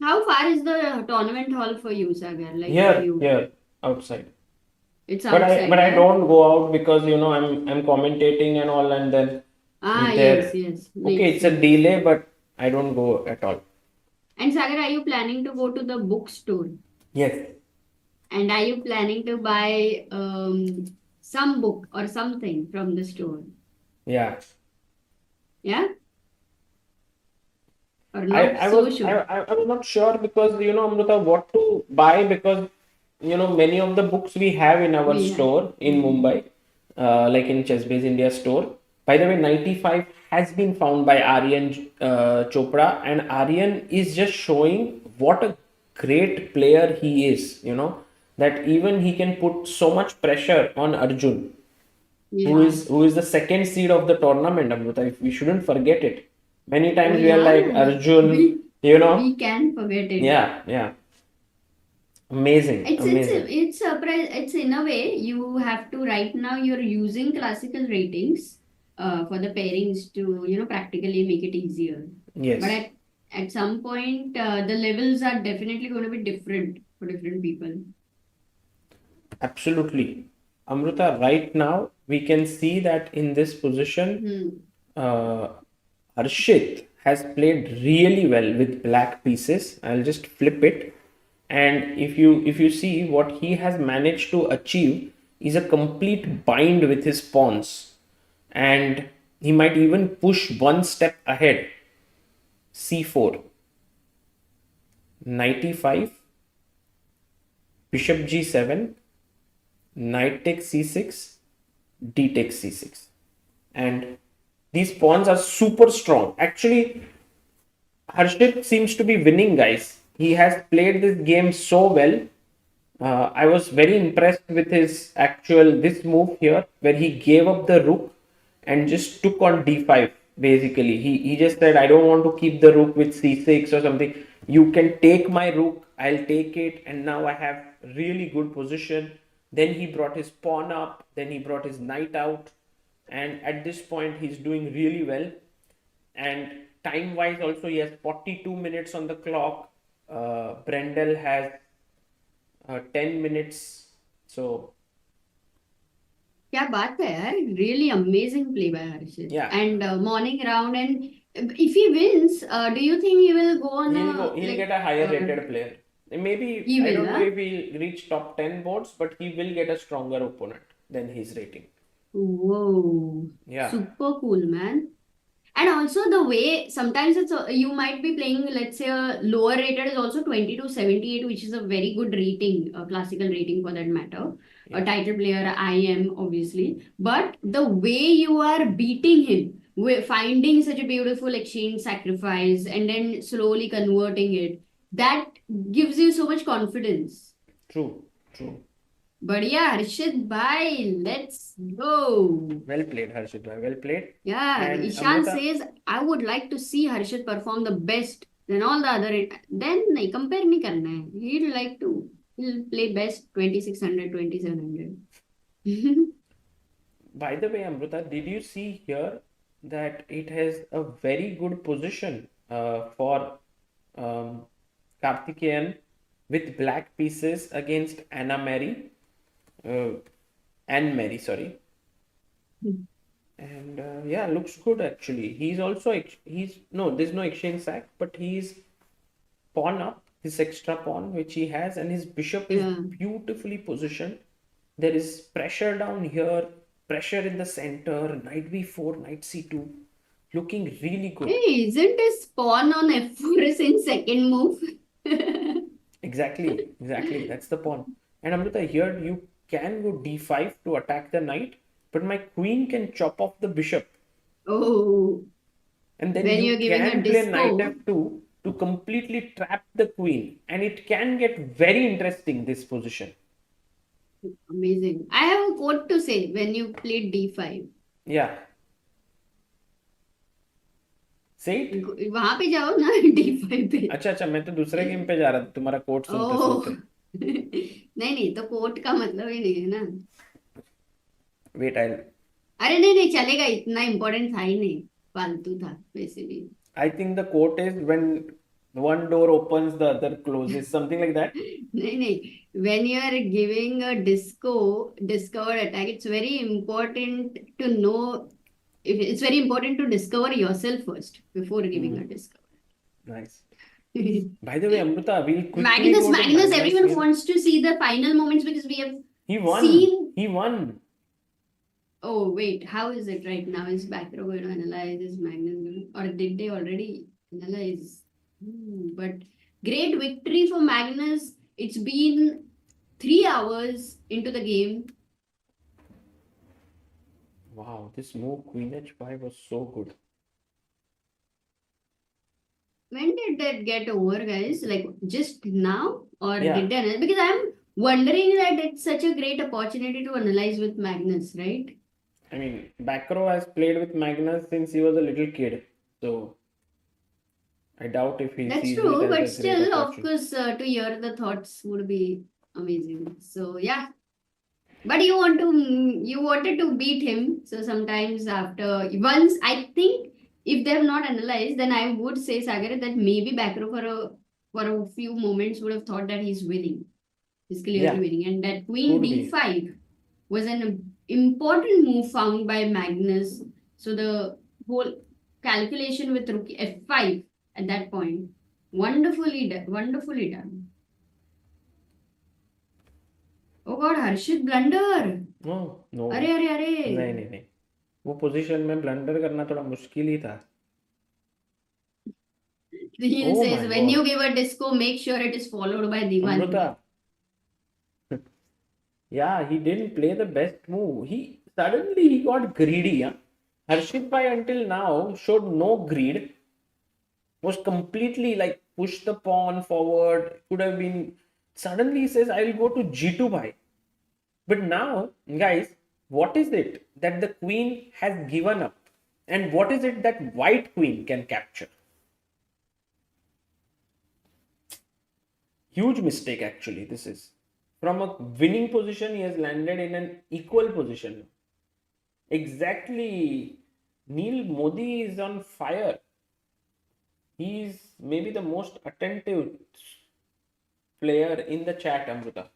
How far is the tournament hall for you, Sagar? Like if Here, you, here, outside. it's But I outside, but I yeah? don't go out because I'm commentating and all, and then Ah, yes, there. yes, Okay, makes it's a sense. delay, but I don't go at all. And Sagar, are you planning to go to the bookstore? Yes. And are you planning to buy some book or something from the store? Yeah. Yeah? Or I not I so was I sure? I I was not sure because Amrita, what to buy, because many of the books we have in our We have. store in Hmm. Mumbai, like in Chessbase India store. By the way, 95 has been found by Aryan Chopra, and Aryan is just showing what a great player he is. That even he can put so much pressure on Arjun, who Yeah. is the second seed of the tournament, Amrita. We shouldn't forget it. Many Oh times we are yeah, like Arjun, we you know, we can forget it. yeah, yeah, amazing, amazing. It's in a way you have to right now you're using classical ratings for the pairings to practically make it easier. But Yes, at some point the levels are definitely going to be different for different people. absolutely. Amrita, right now we can see that in this position, Hmm. uh, Harshit has played really well with black pieces. I'll just flip it, and if you see what he has managed to achieve is a complete bind with his pawns, and he might even push one step ahead. C4, knight e5, bishop g7, knight takes c6, d takes c6, and these pawns are super strong. Actually, Harshit seems to be winning, guys. He has played this game so well. I was very impressed with his actual this move here, where he gave up the rook and just took on d5. Basically, he just said, "I don't want to keep the rook with c6 or something. You can take my rook. I'll take it, and now I have really good position." Then he brought his pawn up. Then he brought his knight out, and at this point, he's doing really well. And time wise also, he has 42 minutes on the clock. Brendel has 10 minutes. So क्या बात है यार, really amazing play by Harshit. yeah, And morning round, and if he wins, do you think he will go on a he'll like get a higher uh, rated player. Maybe, he I will, don't know huh? if he'll reach top 10 boards, but he will get a stronger opponent than his rating. Whoa, Yeah, super cool, man. And also the way sometimes you might be playing, let's say a lower rated is also 20 to 78, which is a very good rating, a classical rating for that matter. A yeah, title player, I am obviously, but the way you are beating him, finding such a beautiful exchange sacrifice and then slowly converting it, that gives you so much confidence. true, true. बढ़िया हर्षित भाई, let's go. Well played, Harshit bhai. Well played. Yeah, And Ishan Amrita, says, I would like to see Harshit perform the best than all the other. Then nahi, compare nahi karna hai. He'd like to. He'll play best 2600, 2700. by the way, Amrita, did you see here that it has a very good position for um, Karthikeyan with black pieces against uh, Anne Mary, sorry. And yeah, looks good actually. He's also he's no, there's no exchange sack, but he's pawn up his extra pawn which he has, and his bishop is Yeah. beautifully positioned. There is pressure down here, pressure in the center, knight b4, knight c2, looking really good. Hey, isn't his pawn on f4 is in second move? Exactly, exactly. That's the pawn. And Amrita, here you can go d5 to attack the knight, but my queen can chop off the bishop. Oh, And then when you're you giving a can play knight disco. f2 to completely trap the queen. And it can get very interesting, this position. Amazing. I have a quote to say when you played d5. Yeah. Say it. वहां पे जाओ ना d5 पे. अच्छा अच्छा, मैं तो दूसरे गेम पे जा रहा था तुम्हारा कोट सुनते ओह सुनते. नहीं तो कोट का मतलब ही नहीं है ना. Wait, I'll. अरे नहीं चलेगा, इतना इम्पोर्टेंट था ही नहीं, फालतू था वैसे भी. I think the quote is when one door opens, the other closes, something like that. नहीं, when you are giving a discover attack, it's very important to know, if it's very important to discover yourself first before giving a discover. Nice. By the way, Amrita, we'll quickly go to Magnus, everyone game. wants to see the final moments because we have He won. seen. He won. Oh, wait, how is it right now? Is Backrow going to analyze? Is Magnus going to, or did they already analyze? But great victory for Magnus. It's been 3 hours into the game. Wow, this move Queen H5 was so good. When did that get over, guys? Like just now? Or Yeah. did they analyze? Because I'm wondering that it's such a great opportunity to analyze with Magnus, right? I mean, Backrow has played with Magnus since he was a little kid. So, I doubt if he That's sees true, it but as a great still, of opportunity. course, to hear the thoughts would be amazing. So yeah, but you wanted to beat him. So sometimes after once, I think if they have not analyzed, then I would say, Sagar, that maybe Backrow for a few moments would have thought that he's winning. He's clearly Yeah. winning, and that Queen Could be. d5 was an important move found by Magnus. So the whole calculation with Rook f5 at that point, wonderfully done. Oh God, Harshit blunder. No. अरे नहीं. वो position में blunder करना थोड़ा मुश्किल ही था. He Oh says my when God. you give a disco, make sure it is followed by Niemann. Amrita. Yeah, he didn't play the best move. He suddenly got greedy. Huh? Harshit Bhai until now showed no greed. Was completely like push the pawn forward. Could have been. Suddenly he says, "I'll go to G2 Bhai." But now, guys, what is it that the queen has given up? And what is it that white queen can capture? Huge mistake, actually, this is. From a winning position, he has landed in an equal position. Exactly. Neil Modi is on fire. He is maybe the most attentive player in the chat, Amrita.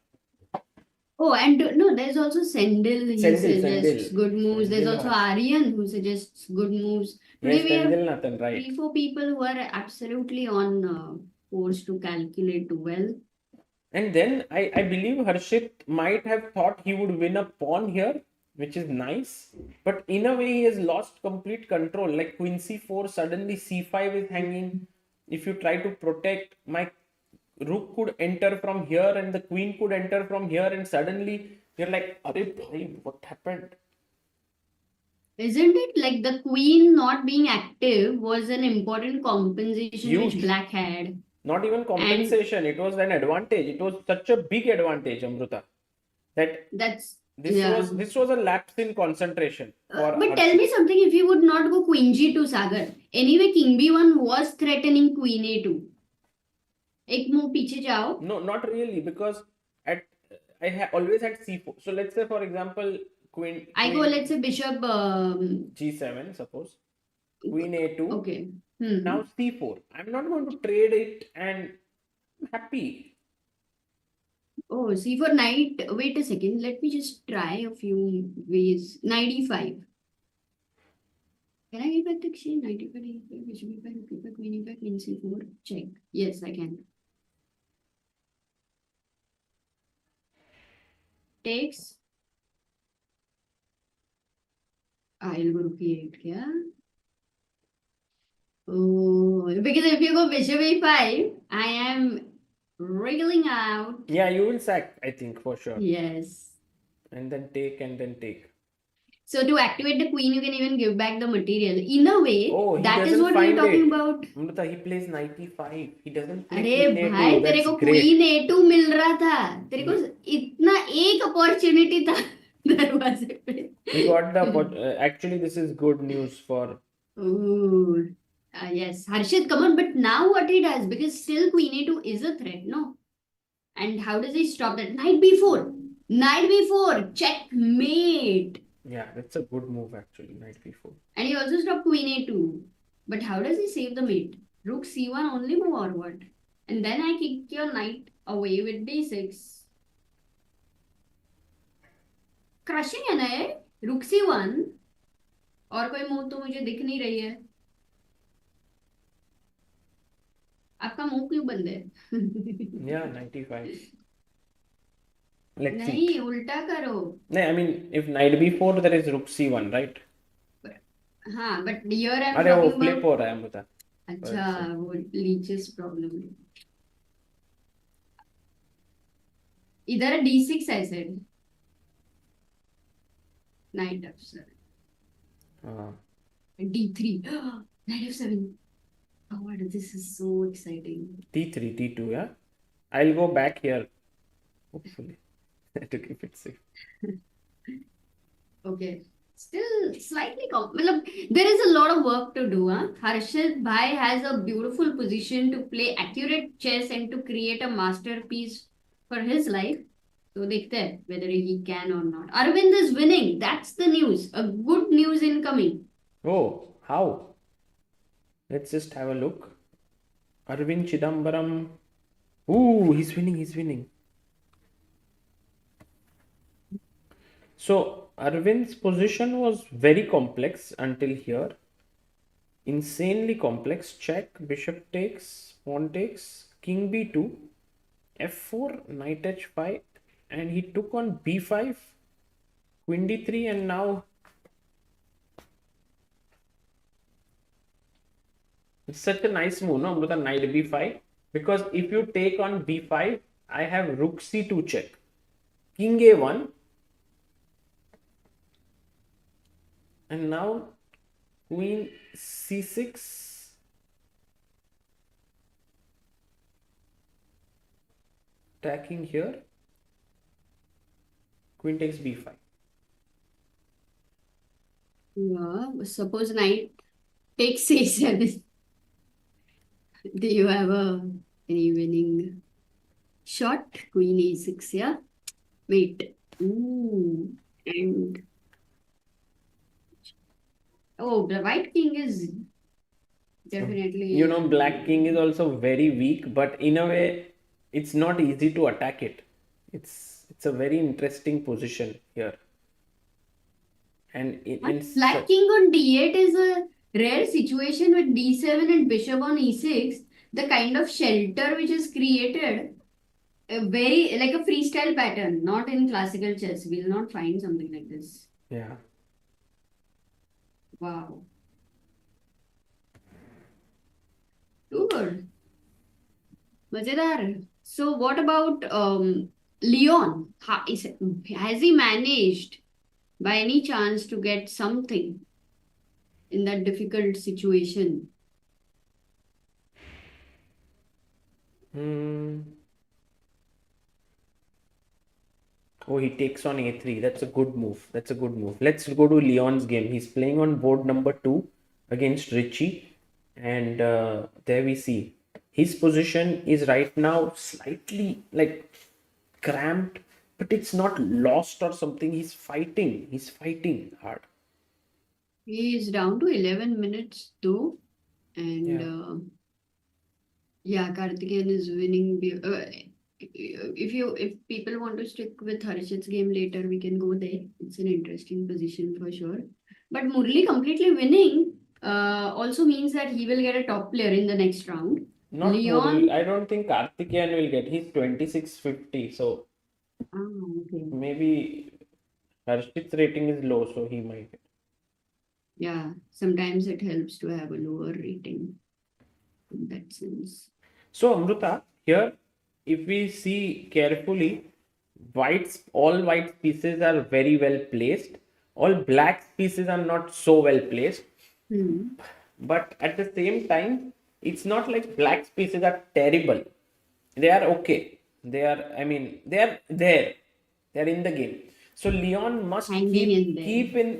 Oh, and no, there's also Sendil. He suggests Sendil. good moves. There's Sendil also Harsh. Aryan who suggests good moves. Today Yes, we have Sendil Nathan, right. 3-4 people who are absolutely on course to calculate well. And then I believe Harshit might have thought he would win a pawn here, which is nice. But in a way, he has lost complete control. Like Queen C4, suddenly C5 is hanging. If you try to protect, my rook could enter from here and the queen could enter from here, and suddenly you're like, "Arey bhai, what happened?" Isn't it like the queen not being active was an important compensation which Huge. black had? Not even compensation, it was an advantage. It was such a big advantage, Amruta, that That's this was a lapse in concentration for but tell me something, if you would not go queen g2, Sagar. Anyway, king b1 was threatening queen a2. एक move पीछे जाओ. No, not really, because at I always had c4. So let's say, for example, queen go, let's say bishop g7, suppose queen a2. Okay. Now c4. I'm not going to trade it, and I'm happy. Oh, c4 knight. Wait a second. Let me just try a few ways. Knight e5. Can I get back to exchange? Knight e5, e5, bishop e5, rook e5, queen e5, queen c4. Check. Yes, I can. Takes. I'll go rook e8. Yeah. Oh, because if you go bishop e5, I am wriggling out. Yeah, you will sack, I think, for sure. Yes. And then take and then take. So to activate the queen, you can even give back the material. In a way, Oh, he that is doesn't what we are find talking it. about. Amrita, he plays 95. He doesn't play अरे queen भाई, a2. तेरे That's को great. Queen A2 मिल रहा था, तेरे को इतना एक अपॉर्चुनिटी था दरवाजे पे. He got the actually, this is good news for. Ooh. Yes, Harshit, come on. But now what he does, because still Queen A2 is a threat, no? And how does he stop that? Knight B4. Knight B4. Checkmate. Yeah, that's a good move actually. Knight b4. And he also stopped Queen A2. But how does he save the mate? Rook C1 only move or what? And then I kick your knight away with D6. Crushing है ना ये? Rook C1. और कोई move तो मुझे दिख नहीं रही है. आपका मुंह क्यों बंद है? Yeah, 95. Let's नहीं, see. उल्टा करो. No, I mean, if knight b4, there is rook c1, right? हाँ, but here I'm अरे वो talking flip about. हो रहा है अमृता. अच्छा, वो leeches problem. इधर D6 I said. Knight F7. D3. Knight F7. Oh, what? This is so exciting. d3, d2, yeah? I'll go back here. Hopefully. To keep it safe. Okay. Still slightly there is a lot of work to do. Huh? Harshit Bhai has a beautiful position to play accurate chess and to create a masterpiece for his life. So देखते हैं whether he can or not. Arvind is winning. That's the news. A good news incoming. Oh, how? Let's just have a look. Arjun Chithambaram. Ooh, he's winning, he's winning. So Arvind's position was very complex until here. Insanely complex. Check, bishop takes, pawn takes, king b2, f4, knight h5, and he took on b5, queen d3, and now it's such a nice move, no? With a knight b5, because if you take on b5, I have rook c2 check, king a1, and now queen c6, attacking here, queen takes b5. Yeah, suppose knight takes C7. Do you have any winning shot? Queen A6, yeah? Wait. Ooh. And oh, the white king is definitely. You know, black king is also very weak, but in a way, it's not easy to attack it. It's a very interesting position here. And Black king on D8 is a rare situation with D7 and bishop on E6. The kind of shelter which is created, very like a freestyle pattern, not in classical chess. We'll not find something like this. yeah. Wow. Too good. Majedar. So what about Leon? Has he managed by any chance to get something in that difficult situation? Oh, he takes on a3. That's a good move. That's a good move. Let's go to Leon's game. He's playing on board number 2 against Richie. And there we see his position is right now slightly like cramped, but it's not lost or something. He's fighting. He's fighting hard. He is down to 11 minutes though. And yeah, Karthikeyan is winning. If people want to stick with Harshit's game later, we can go there. It's an interesting position for sure. But Murli completely winning also means that he will get a top player in the next round. Not Leon. Murli. I don't think Karthikeyan will get. He's 2650. So Okay. maybe Harshit's rating is low, so he might get. Yeah, sometimes it helps to have a lower rating in that sense. So Amrita, here if we see carefully, all white pieces are very well placed. All black pieces are not so well placed. Hmm. But at the same time, it's not like black pieces are terrible. They are okay. They are, I mean, they are there. They are in the game. So Leon must Hanging in there.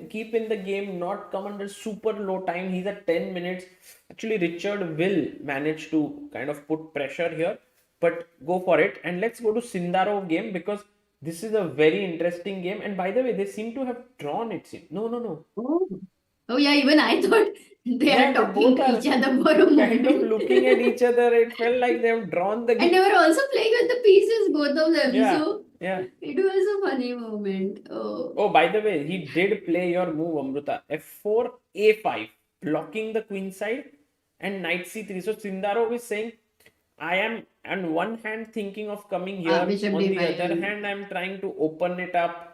keep in the game, not come under super low time. He's at 10 minutes. Actually, Richard will manage to kind of put pressure here, but go for it. And let's go to Sindaro game because this is a very interesting game. And by the way, they seem to have drawn it. No, no, no. Oh. Oh yeah, even I thought they are Yeah, they talking both to are each other for a kind of moment. looking at each other. It felt like they have drawn the And they game. were also playing with the pieces, both of them. Yeah, So yeah. it was a funny moment. Oh, Oh, by the way, he did play your move, Amruta. F4, A5, blocking the queen side and knight C3. So Sindaro is saying, I am on one hand thinking of coming here. Bishop On the D5. other hand, I'm trying to open it up.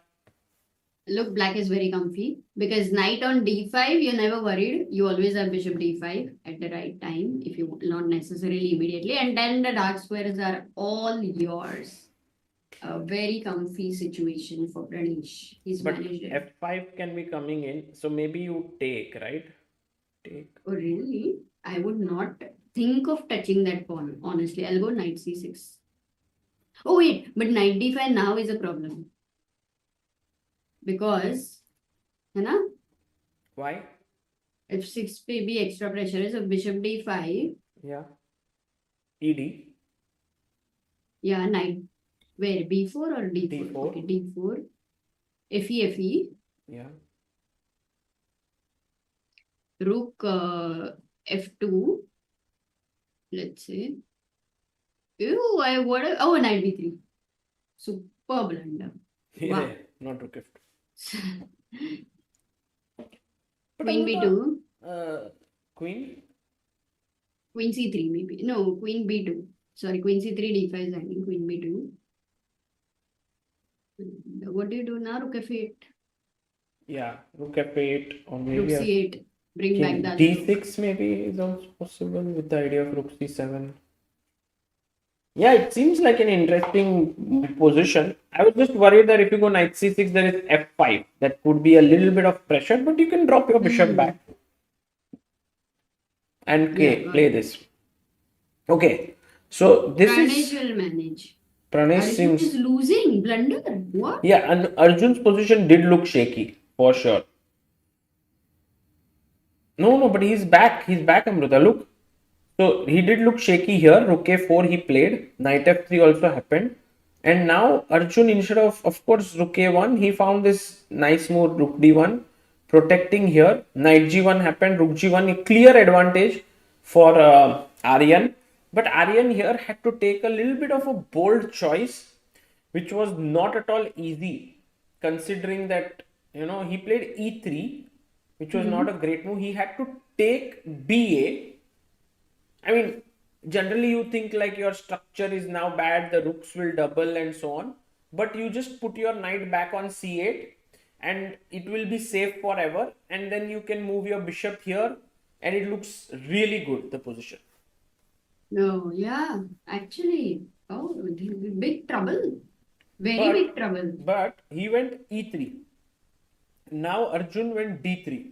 Look, black is very comfy because knight on d5, you're never worried. You always have bishop d5 at the right time if you not necessarily immediately. And then the dark squares are all yours. A very comfy situation for Pranish. He's But managed it. F5 can be coming in. So maybe you take, right? Take. Oh, really? I would not think of touching that pawn, honestly. I'll go knight c6. Oh, wait, but knight d5 now is a problem because, है ना? Why? F6 पे भी extra pressure है, so bishop d5. Yeah. ED. Yeah, knight. Where? b4 or d4? D4. Okay, d4. fe. Yeah. Rook f2. Let's say. Ew, oh, knight b3. Super blunder. Yeah, Wow. not rook F2. But Queen Amruta, b2. Queen? Queen c3 maybe. No, queen b2. Sorry, queen c3 d5 is hanging. Queen b2. What do you do now? Rook f8. Yeah, rook F8 or maybe Rook c8. Bring back king the other rook. D6 maybe is also possible with the idea of rook C7. Yeah, it seems like an interesting position. I was just worried that if you go knight C6, there is F5. That could be a little bit of pressure, but you can drop your bishop back and Yeah, play this. Okay, so this Pranesh is will manage. Pranesh Arjun seems. is losing. Blunder. What? Yeah, and Arjun's position did look shaky for sure. No, but he's back. He's back, Amruta. Look. So he did look shaky here. Rook A4 he played. Knight F3 also happened. And now Arjun, instead of course, Rook A1, he found this nice move, Rook D1, protecting here. Knight G1 happened, Rook G1, a clear advantage for Aryan. But Aryan here had to take a little bit of a bold choice, which was not at all easy, considering that, he played E3, which was not a great move. He had to take BA. I mean, generally you think like your structure is now bad, the rooks will double and so on. But you just put your knight back on c8 and it will be safe forever. And then you can move your bishop here and it looks really good, the position. No, yeah, actually. Oh, big trouble. Very big trouble. But he went e3. Now Arjun went d3.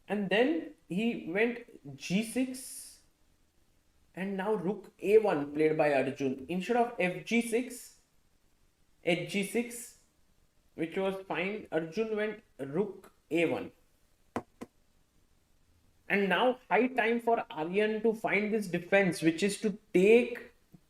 And then he went g6. And now rook a1 played by Arjun. Instead of fg6, hg6, which was fine, Arjun went rook a1. And now high time for Aryan to find this defense, which is to take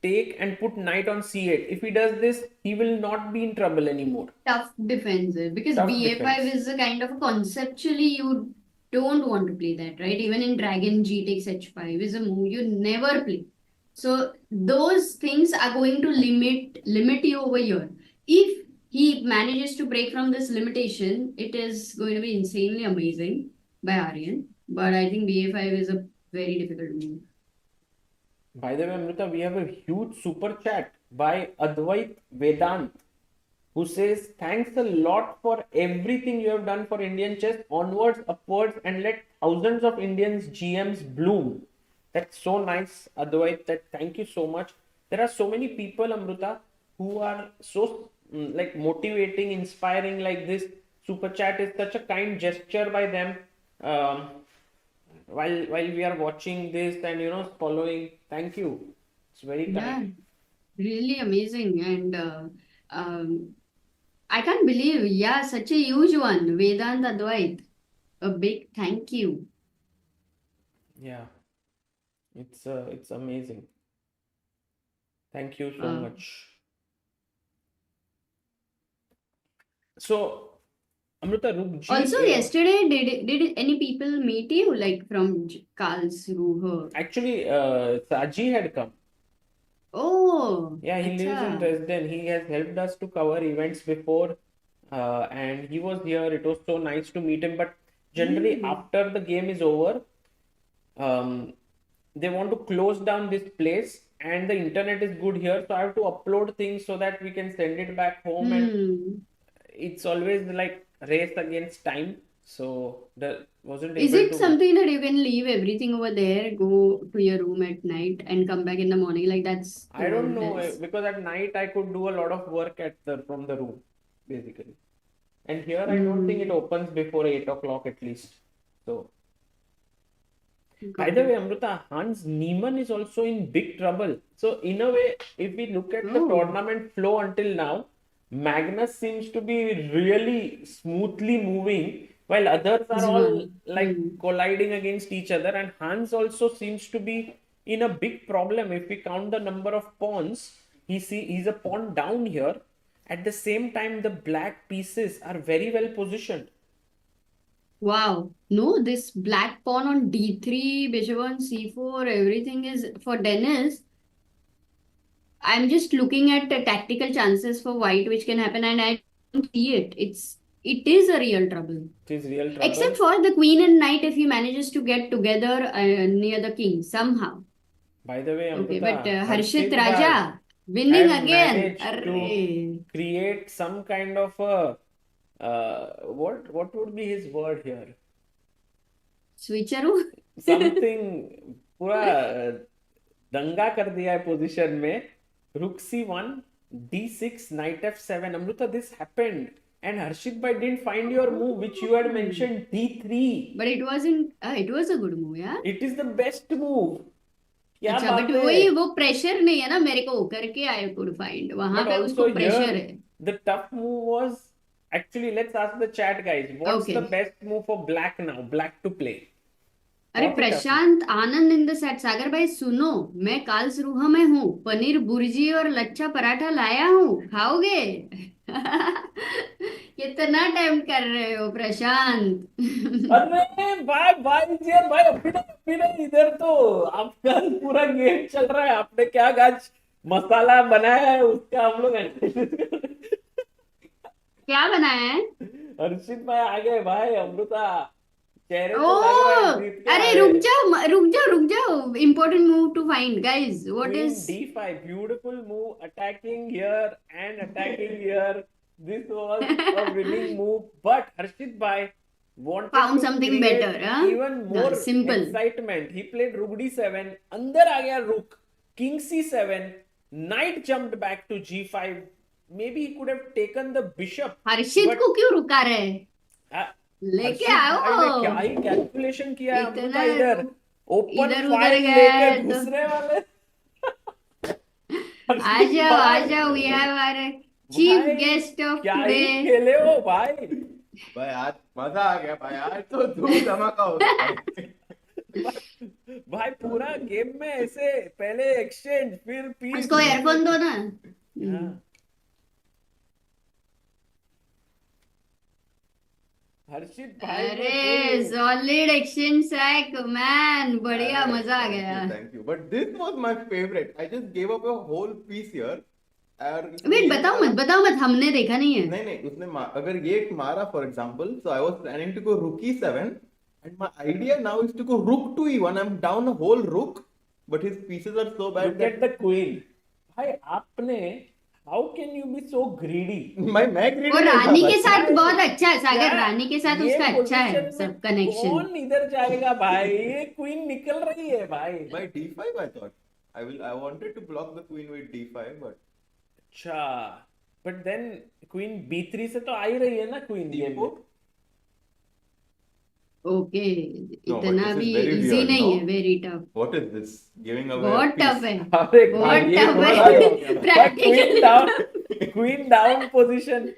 and put knight on c8. If he does this, he will not be in trouble anymore. Tough defenses because Tough BA5 defense. is a kind of conceptually you don't want to play that, right? Even in Dragon G takes H5 is a move you never play. So those things are going to limit you over here. If he manages to break from this limitation, it is going to be insanely amazing by Aryan. But I think BA5 is a very difficult move. By the way, Amrita, we have a huge super chat by Advait Vedant, who says, thanks a lot for everything you have done for Indian chess, onwards, upwards, and let thousands of Indians GMs bloom. That's so nice, Advait. Thank you so much. there are so many people, Amruta, who are so like motivating, inspiring like this. Super chat is such a kind gesture by them. Um, while we are watching this and following, thank you. It's very Yeah, kind. really amazing. And um, I can't believe, yeah, such a huge one. Vedant Advait, a big thank you. Yeah, it's amazing. Thank you so Uh, much. So, Amrita Also, Rukji, yesterday, did any people meet you like from Karlsruhe? actually, Saji had come. Oh, Yeah, he lives in acha. Dresden. He has helped us to cover events before, and he was here. It was so nice to meet him. But generally, Hmm. after the game is over, um, they want to close down this place, and the internet is good here, so I have to upload things so that we can send it back home. And Hmm. it's always like race against time, so the wasn't Is able it to. something that you can leave everything over there, go to your room at night, and come back in the morning? Like that's I don't told know as. because at night I could do a lot of work at the from the room, basically. And here I don't think it Hmm. opens before 8 o'clock at least. So, by Got the way, it. Amruta, Hans Niemann is also in big trouble. So, in a way, if we look at the Oh, tournament flow until now, Magnus seems to be really smoothly moving, while others are this all one. like Hmm. colliding against each other. And Hans also seems to be in a big problem. If we count the number of pawns, he's a pawn down here. At the same time, the black pieces are very well positioned. Wow. No, this black pawn on D3, bishop on C4, everything is for Dennis. I'm just looking at the tactical chances for white which can happen, and I don't see it. It is a real trouble. It is real Except trouble. for the queen and knight if he manages to get together near the king somehow. By the way, Okay, but Amrita, Harshit Harshit bhai Raja winning have again. managed to Array. create some kind of a what would be his word here? Switcheroo. Something पूरा दंगा कर दिया है position में. Rook C1, D6, Knight F7. Amrita, this happened, and Harshit bhai didn't find your move which you had Oh. mentioned, D3. But it wasn't. It was a good move, yeah. It is the best move. क्या अच्छा but बात है. वही वो pressure नहीं है ना मेरे को करके आई कुड फाइंड वहां But पे also उसको प्रेशर here, है. the tough move was actually, let's ask the chat guys, what's okay. the best move for black now? Black to play. अरे बहुत ही tough है. Prashant Anand in the set सागर भाई सुनो. मैं कार्लसरूहे में हूँ. पनीर भुर्जी और लच्छा पराठा लाया हूँ, खाओगे? कितना टाइम कर रहे हो प्रशांत? अरे भाई भाई जी भाई, अभी नहीं इधर तो आपका पूरा गेम चल रहा है. आपने क्या आज मसाला बनाया है उसका हम लोग analysis कर रहे हैं. क्या बनाया है? हर्षित भाई आ गए भाई. अमृता चेहरे ओ, से लग रहा है जीत के अरे आए. रुक जाओ रुक जाओ रुक जाओ. Important move to find guys. What Queen is? D5, beautiful move, attacking here and attacking here. This was a winning move, but Harshit Bhai wanted found to something create better. even more simple. excitement. He played Rook D7, अंदर आ गया Rook, King C7, Knight jumped back to G5. Maybe he could have taken the bishop, Harshit but को क्यों रुका रहे? uh, लेके हर्षित भाई ने क्या आओ. ही कैलकुलेशन किया है इतना अमृता. इधर ओपन इधर उधर फाइल लेके गए तो घुसने वाले. आ हर्षित जाओ आ भाई जाओ. वी हैव आवर चीफ भाई गेस्ट ऑफ क्या टुडे. ही खेले हो भाई. भाई आज मजा आ गया भाई. आज तो धूम धमाका हो गया भाई. भाई पूरा गेम में ऐसे पहले एक्सचेंज फिर पीस. उसको एयरफोन दो ना. हर्षित भाई ने अरे सॉलिड एक्सचेंज सैक मैन. बढ़िया अरे, मजा आ thank you, गया. thank you. But this was my favorite. I just gave up a whole piece here. और इसने वेट ये बताओ मारा. मत हमने देखा नहीं है. नहीं नहीं उसने अगर ये मारा for example, so I was planning to go rook e7 and my idea now is to go rook to e1. I'm down a whole rook, but his pieces are so bad look at the queen. भाई आपने how can you be so greedy. मैं greedy और नहीं था रानी भाई. के साथ भाई, बहुत अच्छा है सागर. क्या रानी के साथ ये उसका अच्छा है पोजीशन में सब कनेक्शन. कौन इधर जाएगा भाई. ये क्वीन निकल रही है भाई. भाई d5 I thought. I wanted to block the queen with d5, but अच्छा, but then queen b3 से तो आ ही रही है ना queen game में. d4. Okay, No, but इतना this is भी very easy weird, नहीं है, no? very tough. What is this? Giving away a बहुत piece. tough है, अरे बहुत ये tough थोड़ा है. ही हो गया. But queen down position.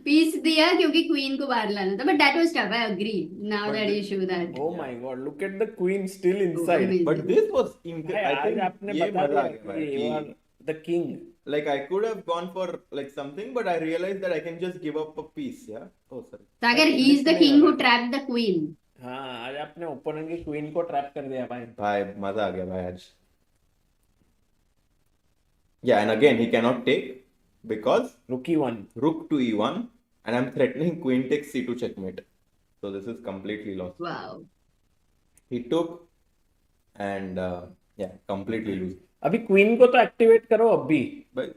Piece दिया क्योंकि क्वीन को बाहर लाना था, but that was tough. I agree. Now But that you this- show that. Oh my God, look at the queen still Oh, inside. amazing. But this was भाई I आज think आपने ये बता मजा दिया आ गया भाई कि you are कि the king. like I could have gone for like something, but I realized that I can just give up a piece. Yeah. Oh, sorry. Sagar, he is the नहीं king हो who रहा है. trapped the queen. हाँ, आज आपने opponent की queen को trap कर दिया भाई. भाई मजा आ गया भाई आज. Yeah, and again he cannot take because Rookie one. rook to e1, and I'm threatening queen takes c2 checkmate. So this is completely lost. Wow. He took and yeah, completely lose. अभी queen को तो activate करो अभी. But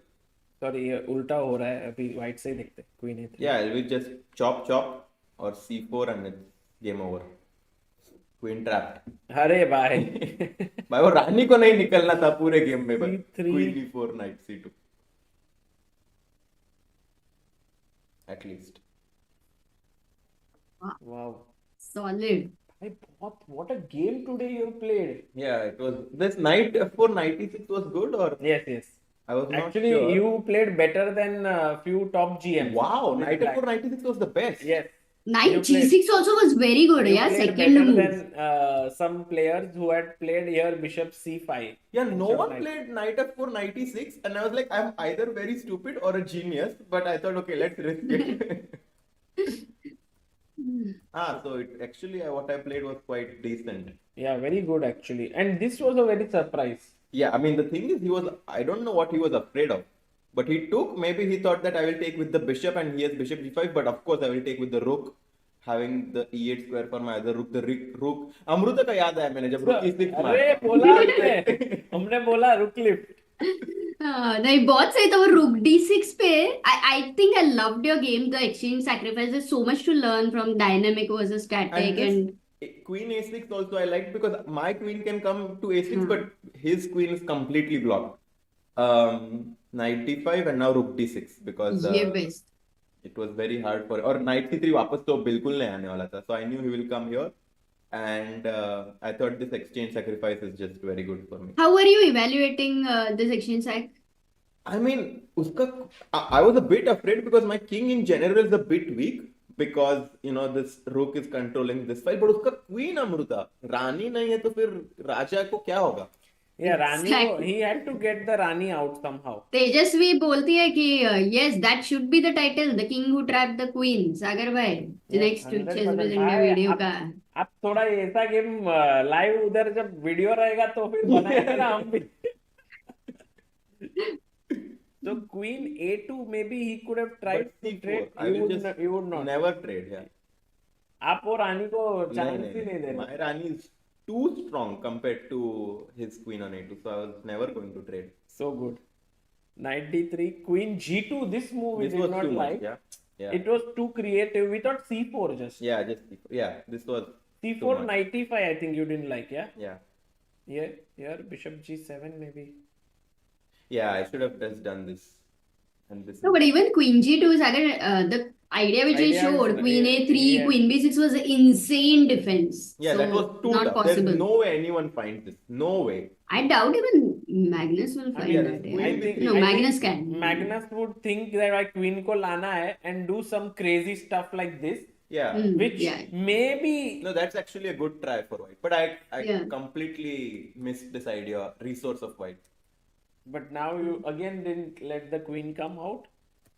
sorry, ये उल्टा हो रहा है. अभी व्हाइट से ही देखते हैं. क्वीन है. yeah, we just chop or c4 and it's game over. Queen trapped. अरे भाई. भाई वो रानी को नहीं निकलना था पूरे गेम में. C3. Queen e4 knight c2 at least. Wow. Solid. भाई बहुत, what a game today you played. Yeah, it was this knight f4 knight e6 was good or Yes, yes. I was not Actually, sure. you played better than few top GMs. Wow, with knight black. f4 knight e6 was the best. Yes. Knight You played- g6 also was very good. You Yeah, played second better move. than some players who had played here bishop c5. Yeah, no Bishop one knight. played knight f4 knight e6 and I was like, I'm either very stupid or a genius, but I thought, okay, let's risk it. So it actually what I played was quite decent. Yeah, very good actually. And this was a very surprise. Yeah, I mean the thing is I don't know what he was afraid of. But he took, maybe he thought that I will take with the bishop and he has bishop g5, but of course I will take with the rook, having the e8 square for my other rook, the rook. Amruta का याद आया मैंने जब rook e6 अरे मारा. बोला हमने बोला रुक लिफ्ट. नहीं, बहुत सही था वो rook d6 पे. I think I loved your game. The exchange sacrifices so much to learn from dynamic versus static And this queen a6 also I liked because my queen can come to a6, but his queen is completely blocked. Knight d5 and now rook d6 because ये best. it was very hard for और knight c3 वापस तो बिल्कुल नहीं आने वाला था. So I knew he will come here and I thought this exchange sacrifice is just very good for me. How were you evaluating this exchange sac? I mean उसका I was a bit afraid because my king in general is a bit weak because you know this rook is controlling this file, but उसका queen Amrita रानी नहीं है तो फिर राजा को क्या होगा? Yeah, Rani, Exactly. he had to get the Rani out somehow. तेजस्वी बोलती है कि yes, that should be the title, the king who trapped the queen. सागर भाई, Yes, next 100%. Chess with India भाई, वीडियो का. आप थोड़ा ऐसा गेम लाइव उधर जब वीडियो रहेगा तो फिर बनाएंगे ना हम भी. So queen a2, maybe he could have tried But to c4, trade. I will just You would not. never trade. Yeah. आप वो रानी को चांस नहीं, ही नहीं दे रहे. my Rani is too strong compared to his queen on a2, so I was never going to trade. So good. Knight d3, queen g2. This move we This did was not too like. much. Yeah. It was too creative. We thought c4 just. Yeah, just yeah. This was too c4 much. knight e5. I think you didn't like, yeah. Yeah. Here bishop g7 maybe. Yeah, I should have just done this. And this. No, but even queen g2 is the idea which we Idea showed, is- queen a3, yeah. queen b6 was an insane defense. Yeah, So, that was too not tough. possible. There's no way anyone finds this. No way. I doubt even Magnus will find mean, that. queen Yeah. b3. No, Magnus can. Magnus would think that my queen को लाना है and do some crazy stuff like this, Yeah. which Yeah. maybe No, that's actually a good try for white. But I Yeah. completely missed this idea, resource of white. but now you again didn't let the queen come out.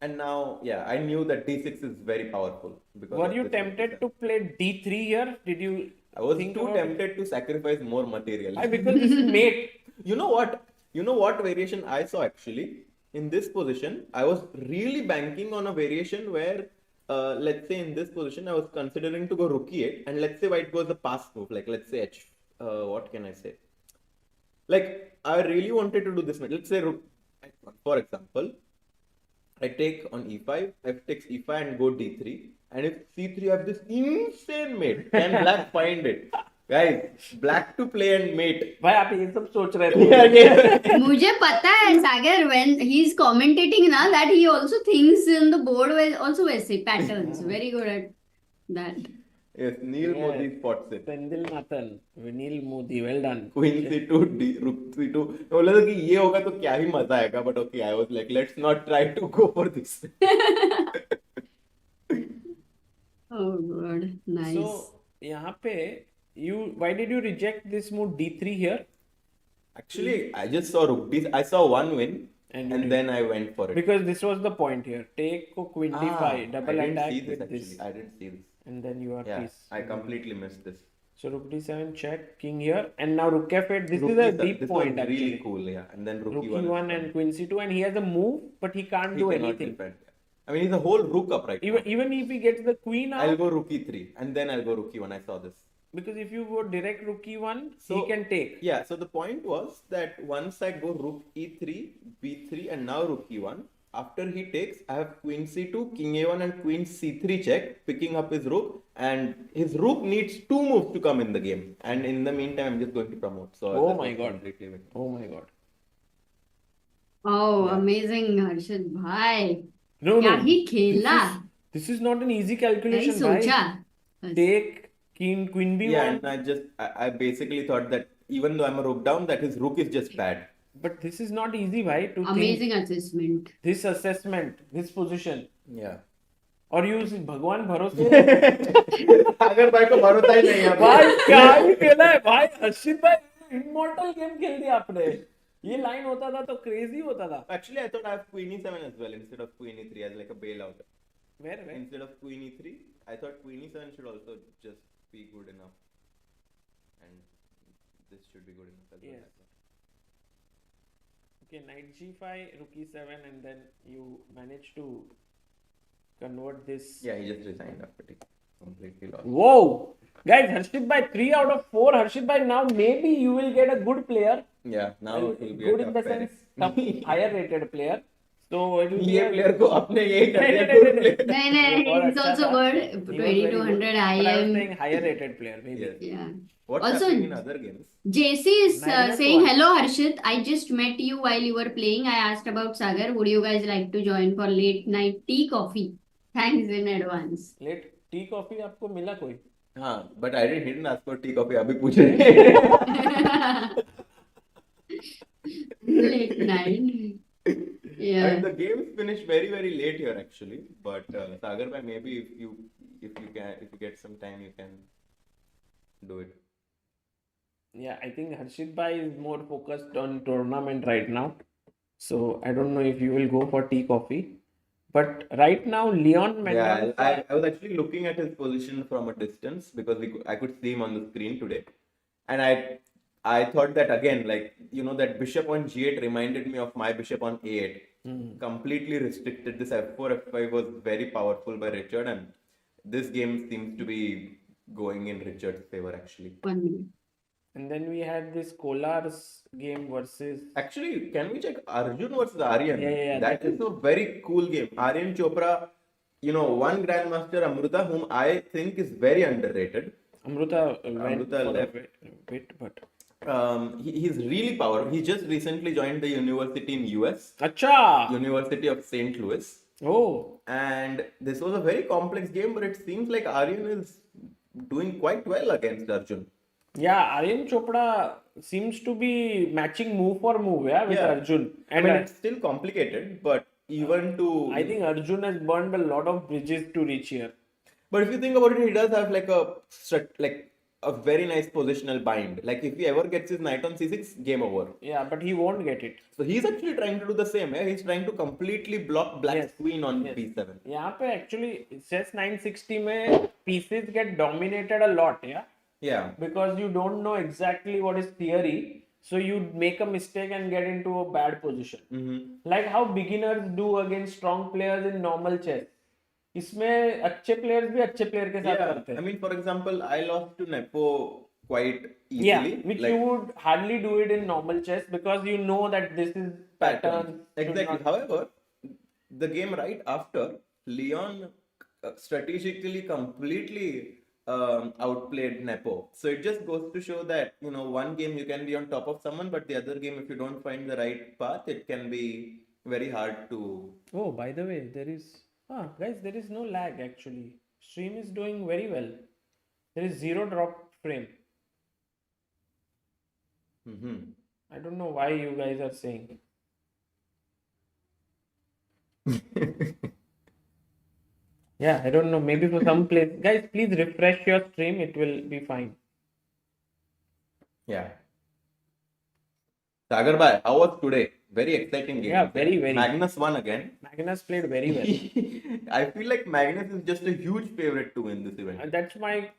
And now, yeah, I knew that d6 is very powerful. Because Were of you this tempted reason. to play d3 here? Did you I was think too about it? tempted to sacrifice more material. Why? Because this is mate. You know what? You know what variation I saw actually? In this position, I was really banking on a variation where, let's say in this position, I was considering to go rook e8, and let's say white goes the pass move, like let's say h. What can I say? Like I really wanted to do this. Let's say rook, for example, I take on e5, f takes e5 and go d3, and if c3 have this insane mate, can black find it? Guys, black to play and mate. भाई आप ये सब सोच रहे थे मुझे पता है Sagar, when he's commentating ना, that he also thinks in the board also वैसे patterns. Very good at that. Yes, Neil Yes. Modi spots it. Sendil Nathan, Vinil Modi, well done. Queen C2, Rook C2. मैं बोला था कि ये होगा तो क्या ही मजा आएगा, but okay, I was like, let's not try to go for this. Oh god, nice. So यहाँ पे why did you reject this move D3 here? Actually, I just saw Rook D. I saw one win, And and you then I went for it. Because this was the point here. Take ko Queen D5, double I didn't attack see this with actually. this, I didn't see this. and then you are Yeah, peace. I completely missed this. So Rook D7 check, King here, and now Rook F8. This Rook is a E7, deep this point was actually. really cool, yeah. And then Rook Rook E1 E1 and Queen C2, and he has a move, but he can't he do cannot anything. defend. I mean, he's a whole Rook up right now. Even if he gets the Queen out, I'll go Rook E3, and then I'll go Rook E1. I saw this. because if you go direct Rook E1, So- he can take. Yeah, so the point was that once I go Rook E3, B3, and now Rook E1, after he takes, I have Queen C2, King A1, and Queen C3 check, picking up his Rook, and his Rook needs 2 moves to come in the game. And in the meantime, I'm just going to promote. So Oh this my was God. completely win. Oh my god. Oh, Yeah. amazing, Harshit bhai. No, क्या no. ही खेला. This is not an easy नहीं calculation, सोचा. bhai. Take Queen B1. Yeah, and I basically thought that even though I'm a Rook down, that his Rook is just bad. But this is not easy, bhai, to think Amazing assessment. this assessment, this position. Yeah. और you भगवान भरोसे अगर भाई को भरोसा ही नहीं है भाई क्या ही खेला है भाई हर्षित भाई इमॉर्टल गेम खेल दिया आपने ये लाइन होता था तो क्रेजी होता था Actually, I thought I have Queen E7 as well instead of Queen E3 as like a bailout. where Instead of Queen E3, I thought Queen E7 should also just be good enough. And this should be good enough as well. Yes. Okay, knight g5, rook e7, and then you manage to convert this. Yeah, he just resigned after taking completely lost. Whoa! Guys, Harshit by 3 out of 4. Harshit by now maybe you will get a good player. Yeah, now it will be Good a in tough the sense, pairing. tough, higher rated player. So it will be ये a- player को अपने यही कर दिया नहीं, good नहीं, player. नहीं नहीं, बहुत he's अच्छा also था. good. He was very good. 2200 But I was IM. saying higher rated player maybe. Yes. Yeah. What's Also, happening in other games? JC is Magnus saying, one. hello Harshit, I just met you while you were playing. I asked about Sagar. Would you guys like to join for late night tea coffee? Thanks in advance. Late tea coffee आपको मिला कोई? हाँ, but I didn't ask for tea coffee. अभी पूछ रहे हैं. Late night. Yeah. And the games finished very very late here actually. But Sagar bhai, maybe if you get some time you can do it. Yeah, I think Harshit Bhai is more focused on tournament right now. So I don't know if you will go for tea coffee. But right now, Leon Yeah, Mendonca. I was actually looking at his position from a distance because I could see him on the screen today, and I thought that again, like that bishop on g8 reminded me of my bishop on a8. Completely restricted. This f4 f5 was very powerful by Richard, and this game seems to be going in Richard's favor actually. 1 minute. And then we had this Kolar's game versus. Actually, can we check Arjun versus Aryan? Yeah, That is a very cool game. Aryan Chopra, one grandmaster Amruta, whom I think is very underrated. Amruta went Amruta for left. a bit, but. He's really powerful. He just recently joined the university in US, Acha! University of St. Louis, Oh, and this was a very complex game. But it seems like Aryan is doing quite well against Arjun. yeah, Aryan Chopra seems to be matching move for move, yeah, with Yeah. Arjun. I And mean, it's still complicated, but even to I think Arjun has burned a lot of bridges to reach here. But if you think about it, he does have like a very nice positional bind. Like if he ever gets his knight on c6, game over. Yeah, but he won't get it. So he's actually trying to do the same. Yeah? He's trying to completely block black's Yes. queen on Yes. b7. यहाँ पे actually chess 960 में pieces get dominated a lot, yeah, Yeah. because you don't know exactly what is theory, so you make a mistake and get into a bad position. Like how beginners do against strong players in normal chess. इसमें अच्छे players भी अच्छे player के साथ Yeah. करते I हैं. mean, for example, I lost to Nepo quite easily. Yeah, which like, you would hardly do it in normal chess because you know that this is pattern. Exactly. However, the game right after, Leon strategically completely outplayed Nepo. So it just goes to show that, you know, one game you can be on top of someone, but the other game, if you don't find the right path, it can be very hard to. Oh, by the way, guys, there is no lag actually. Stream is doing very well. There is zero drop frame. I don't know why you guys are saying. Yeah, I don't know. Maybe for some place. Guys, please refresh your stream. It will be fine. Yeah. Sagar bhai, how was today? Very exciting game. Yeah, very, very. Magnus won again. Magnus played very well. I feel like Magnus is just a huge favorite to win this event. That's my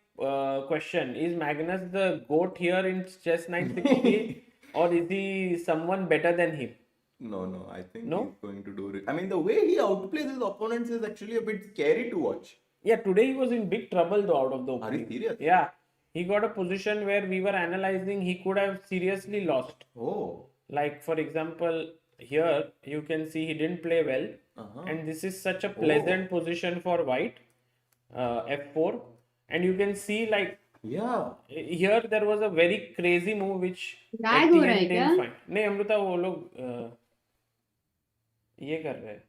question. Is Magnus the GOAT here in Chess 960 or is he someone better than him? No, I think No? he's going to do it. I mean, the way he outplays his opponents is actually a bit scary to watch. Yeah, today he was in big trouble though out of the Are you opening. serious? Yeah, he got a position where we were analyzing he could have seriously lost. Oh. Like for example, here you can see he didn't play well, and this is such a pleasant position for white, f4, and you can see like Yeah. here there was a very crazy move which Lag हो रहा है Etienne क्या? didn't find. नहीं अमृता वो लोग ये कर रहे हैं.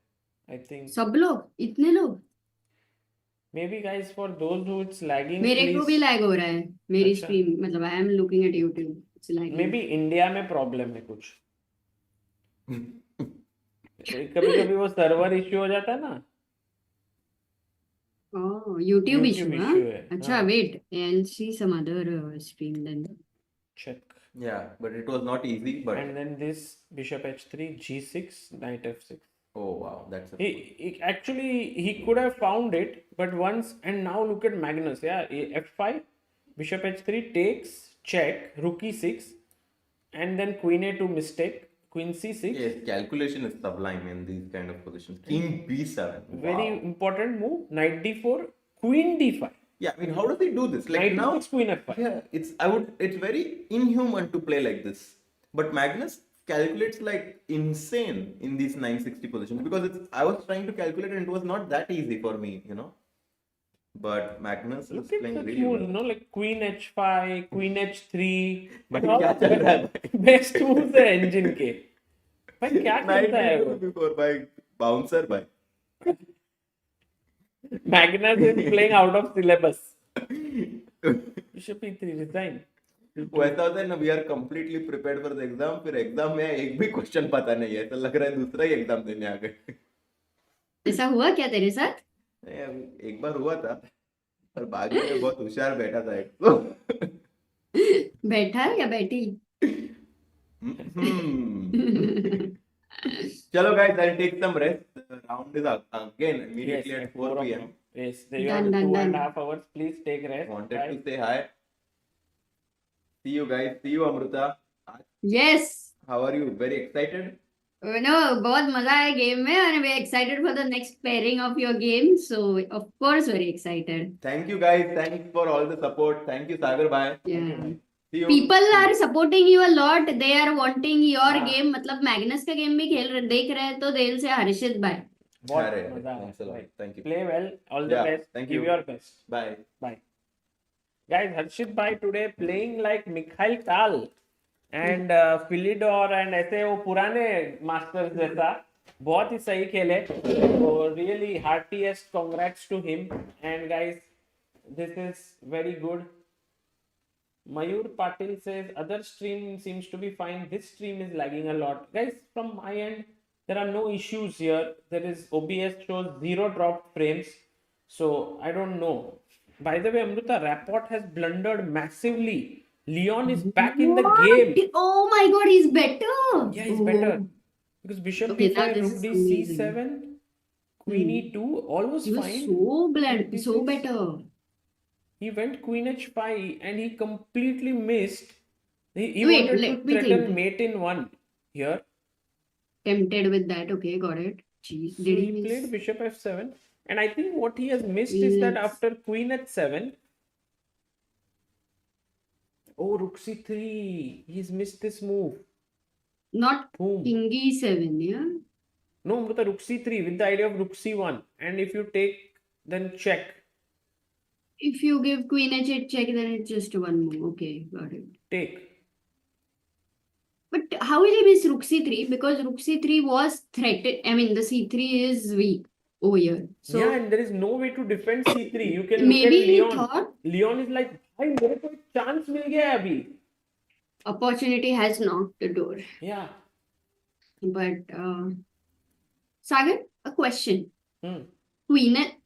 I think सब लोग इतने लोग maybe guys for those who it's lagging, मेरे को भी please. लैग हो रहा है मेरी अच्छा. स्ट्रीम मतलब I am looking at YouTube it's lagging Maybe India में प्रॉब्लम है कुछ. कभी कभी वो सर्वर इश्यू हो जाता है ना. ओह यूट्यूब इशू YouTube हाँ issue है. अच्छा हाँ. Wait I see some other stream then Check. Yeah, but it was not easy. But And then this bishop h3, g6, knight f6. oh wow, that's a He actually he could have found it, but once and now look at Magnus. Yeah, f5, bishop h3 takes, check, rook e6, and then queen a2 mistake, queen c6. yes, calculation is sublime in these kind of positions. King b7. Very Wow. important move. Knight d4, queen d5. Yeah, I mean, how does he do this? Like Knight now, d6, queen f5. yeah, it's very inhuman to play like this. But Magnus calculates like insane in these 960 positions because I was trying to calculate and it was not that easy for me, you know. But Magnus is Look at playing the really moves, well. no, like queen h5, queen h3. भाई All क्या चल रहा है भाई? Best moves है engine के. भाई क्या Knight करता है वो? d2 before by bouncer by. Magnus is playing out of syllabus. Bishop e3, resign. वैसा होता है ना, we are completely prepared for the exam, फिर एग्जाम में एक भी क्वेश्चन पता नहीं है, ऐसा लग रहा है दूसरा ही एग्जाम देने आ गए. ऐसा हुआ क्या तेरे साथ एक बार हुआ था, पर बाकी में बहुत होशियार बैठा था एक तो. बैठा या बैठी चलो guys, I'll take some rest. The round is again immediately Yes, at 4 o'clock. p.m. Yes, you Done, have done, 2.5 done. hours. Please take rest. Wanted Bye. to say hi. See you guys. See you Amrita. Yes How are you? Very excited? No बहुत मजा आया game में और we excited for the next pairing of your game so of course very excited Thank you guys. Thanks for all the support. Thank you Sagar bhai. See you. People are supporting you a lot they are wanting your हाँ. Game मतलब Magnus का game भी देख रहे हैं तो they will say हर्षित भाई बहुत अरे, मजा thanks a lot. आया. Thank you. Play well. All the Yeah, best. thank Give you. your best. Bye. Bye. Guys, Harshit bhai today playing like Mikhail Tal and Philidor and ऐसे वो पुराने masters जैसा बहुत ही सही खेले. So really heartiest congrats to him. And guys, this is very good. Mayur Patil says other stream seems to be fine. This stream is lagging a lot. Guys, from my end, there are no issues here. There is OBS shows 0 dropped frames. So I don't know. By the way, Amrita, Rapport has blundered massively. Leon is back in the game. oh my god he's better Yeah, he's better. Because Bishop Okay, now B5, this Rook is D, amazing. C7, Queen E2, all was he was fine. so bland This so is- better He went Queen H5 and he completely missed. He Wait, wanted let to me threaten think. mate in one here. tempted with that okay got it jeez So did he he miss played Bishop F7. And I think what he has missed is that Yes. after Queen H7, oh, Rook C3, he's missed this move. not Boom. king e7 yeah No, with the Rook C3 with the idea of Rook C1. And if you take, then check. If you give queen h8 check, then it's just one move. Okay, got it. Take. But how will he miss rook c3? Because rook c3 was threatened. I mean, the c3 is weak over here. So Yeah, and there is no way to defend c3. You can look at maybe he Leon. thought Leon is like, भाई मेरे को एक chance मिल गया है अभी. opportunity has knocked the door. Yeah. But Sagar, a question. Hmm.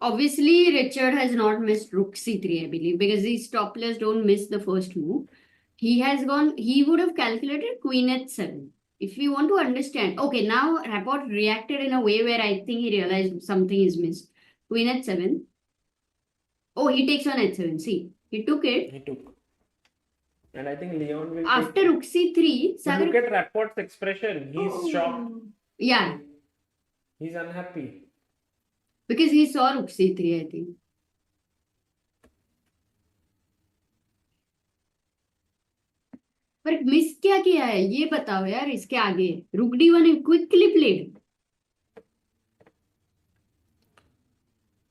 Obviously, Richard has not missed rook c3, I believe, because these top players don't miss the first move. He would have calculated queen h7. If we want to understand, okay, now Rapport reacted in a way where I think he realized something is missed. Queen h7. Oh, he takes on h7. See, he took it. He took. And I think Leon will After take. rook c3, But look Sagar. at Rapport's expression. He's shocked. Yeah, He's unhappy. because he saw rook c3, I think. पर miss क्या किया है ये बताओ यार इसके आगे रुक d1 quickly played.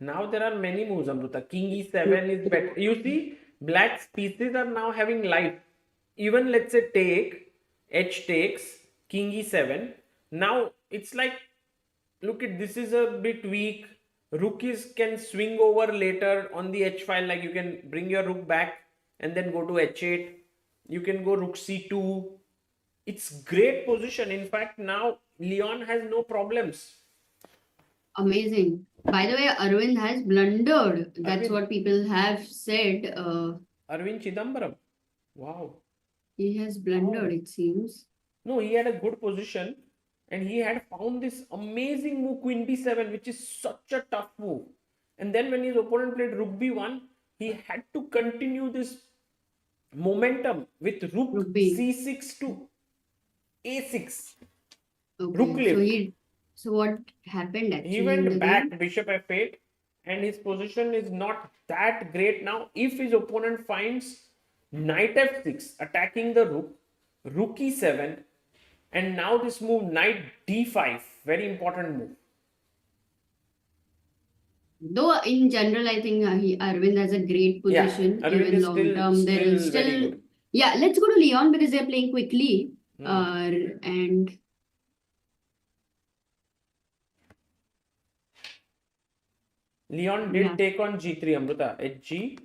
Now there are many moves, Amruta. King e7 is better. You see, black's pieces are now having life. Even let's say take, h takes, king e7. Now it's like, look at this is a bit weak. Rook can swing over later on the h file. Like you can bring your rook back and then go to h8. You can go rook c2. It's great position. In fact, now Leon has no problems. Amazing. By the way, Arvind has blundered. That's Arvind. what people have said. Arjun Chithambaram. Wow. He has blundered, Oh. it seems. No, he had a good position and he had found this amazing move queen b7, which is such a tough move. And then when his opponent played rook b1, he had to continue this momentum with rook Rook B. c6 to a6. Okay. Rook lift. So what happened actually? He went back bishop f8 and his position is not that great now. If his opponent finds knight f6 attacking the rook, rook e7, and now this move knight d5, very important move. Though in general, I think Arvind has a great position. Yeah, Arvind even is long term, there is very still. good. Yeah, let's go to Leon because they're playing quickly. And Leon did Yeah. take on g3, Amruta. Hg,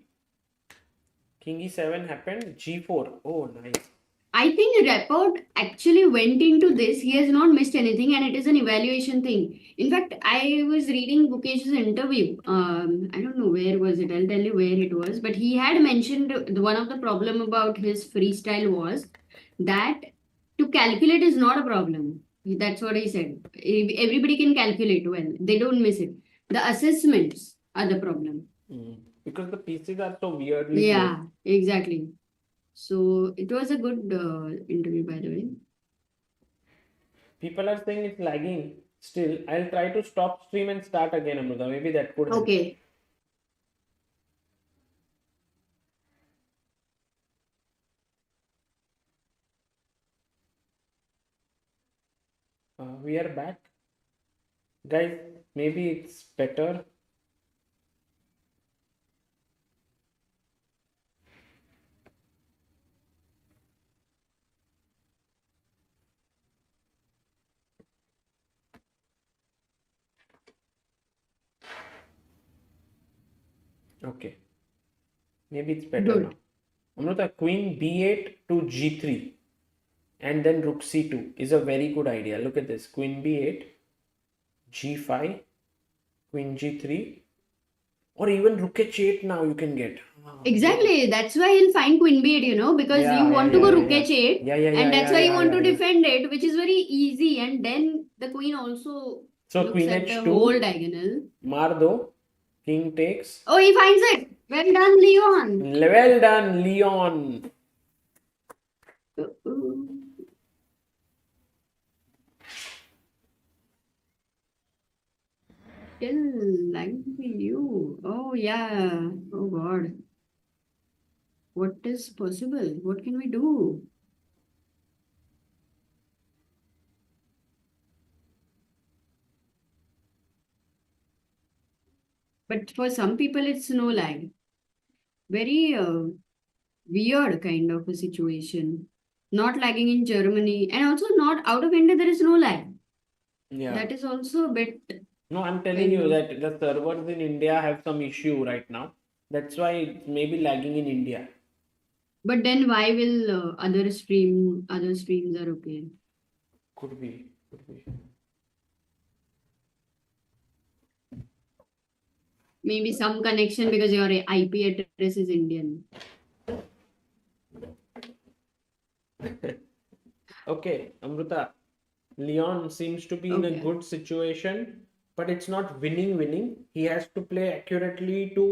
king e7 happened, g4. Oh, nice. I think Rapport actually went into this. He has not missed anything, and it is an evaluation thing. In fact, I was reading Bukesh's interview. I don't know where was it. I'll tell you where it was. But he had mentioned one of the problem about his freestyle was that to calculate is not a problem. That's what he said. Everybody can calculate well. They don't miss it. The assessments are the problem. Because the pieces are so weirdly Yeah, placed. exactly. So it was a good interview, by the way. People are saying it's lagging. Still, I'll try to stop stream and start again, Amruta. Maybe that could help. Okay. We are back. Guys, maybe it's better. Okay. Maybe it's better Good. now. Amruta, queen b8 to g3 and then rook c2 is a very good idea. Look at this. Queen b8, g5, queen g3, or even rook h8 now you can get. Exactly. That's why he'll find queen b8, because Yeah, you want yeah, to go yeah, rook yeah. h8, Yeah, yeah, and that's yeah, why you yeah, want to yeah. defend it, which is very easy. And then the queen also So looks queen at the h2, whole diagonal. Mardo, king takes. Oh, he finds it. Well done, Leon. Well done, Leon. Still like you. Oh, yeah. Oh, God. What is possible? What can we do? But for some people, it's no lag. very weird kind of a situation. Not lagging in Germany, and also not out of India, there is no lag. Yeah. That is also a bit. No, I'm telling kind you of- that the servers in India have some issue right now. That's why it's maybe lagging in India. But then why will other streams are okay? Could be. Could be. Maybe some connection because your IP address is Indian. Okay, Amruta. Leon seems to be in a Okay. good situation, but it's not winning. He has to play accurately to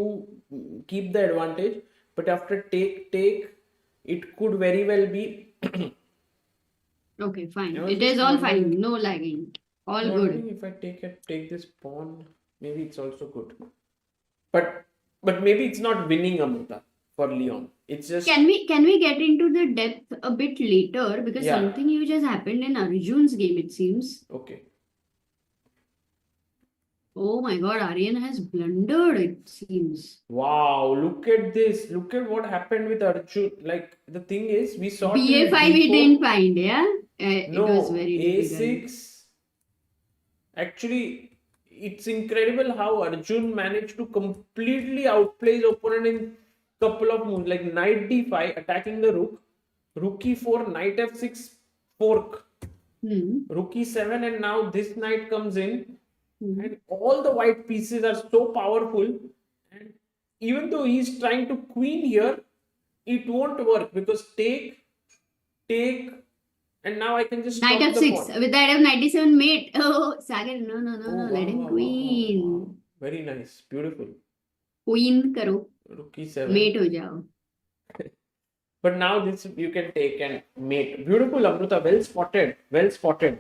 keep the advantage. But after take, it could very well be. Okay, fine. I was It just is all fine. wondering, No lagging. All good. if I take this pawn, maybe it's also good. But maybe it's not winning, Amruta, for Leon. It's just Can we get into the depth a bit later because Yeah. something huge has happened in Arjun's game, it seems. okay. Oh my god, Aryan has blundered, it seems. Wow, look at this. Look at what happened with Arjun. Like the thing is, we saw till BA5 we D4. didn't find, yeah? No, it was very difficult. A6. Actually, it's incredible how Arjun managed to completely outplay his opponent in couple of moves, like knight d5, attacking the rook, rook e4, knight f6, fork, rook e7, and now this knight comes in, and all the white pieces are so powerful. And even though he's trying to queen here, it won't work because take, and now I can just Knight stop the f6 pawn. with that f97 mate. Oh, Sagar, no, Oh, let wow, him wow, queen. wow, wow. Very nice, beautiful. Queen karo. Rook e7. Mate ho jao. But now this you can take and mate. Beautiful, Amruta. Well spotted. Well spotted.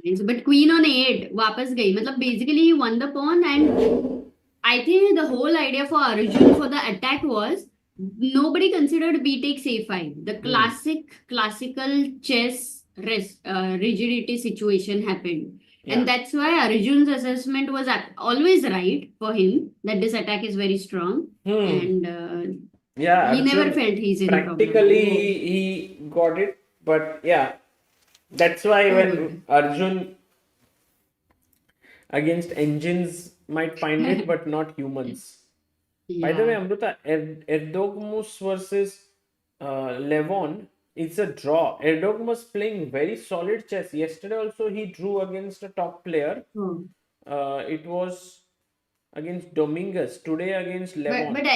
Nice. But queen on 8 वापस गई. मतलब basically he won the pawn, and I think the whole idea for Arjun for the attack was nobody considered b takes a5. The classical chess rigidity situation happened. Yeah. And that's why Arjun's assessment was always right for him that this attack is very strong. And Yeah, he never Arjun, felt he's in practically problem. he got it, but yeah, that's why when Arjun against engines might find it, but not humans. By the way, Yeah. Amruta, Erdogmus versus Levon, it's a draw. Erdogmus playing very solid chess. Yesterday also he drew against a top player. Oh. It was against Dominguez. Today against Levon. But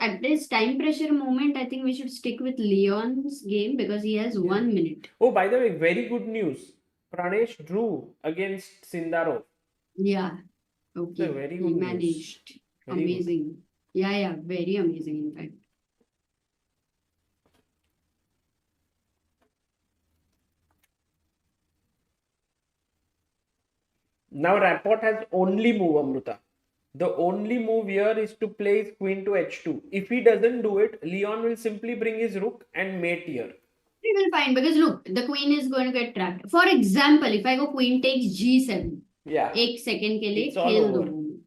at this time pressure moment, I think we should stick with Leon's game because he has 1 minute. Oh, by the way, very good news. Pranesh drew against Sindarov. Yeah. Okay. very He good news. managed. Very good. Amazing. Yeah, very amazing, in fact. Now Rapport has only move, Amruta. The only move here is to play his queen to h2. If he doesn't do it, Leon will simply bring his rook and mate here. We will find because look, the queen is going to get trapped. For example, if I go queen takes g7, Yeah. 1 second के लिए It's all खेल over. दूँ.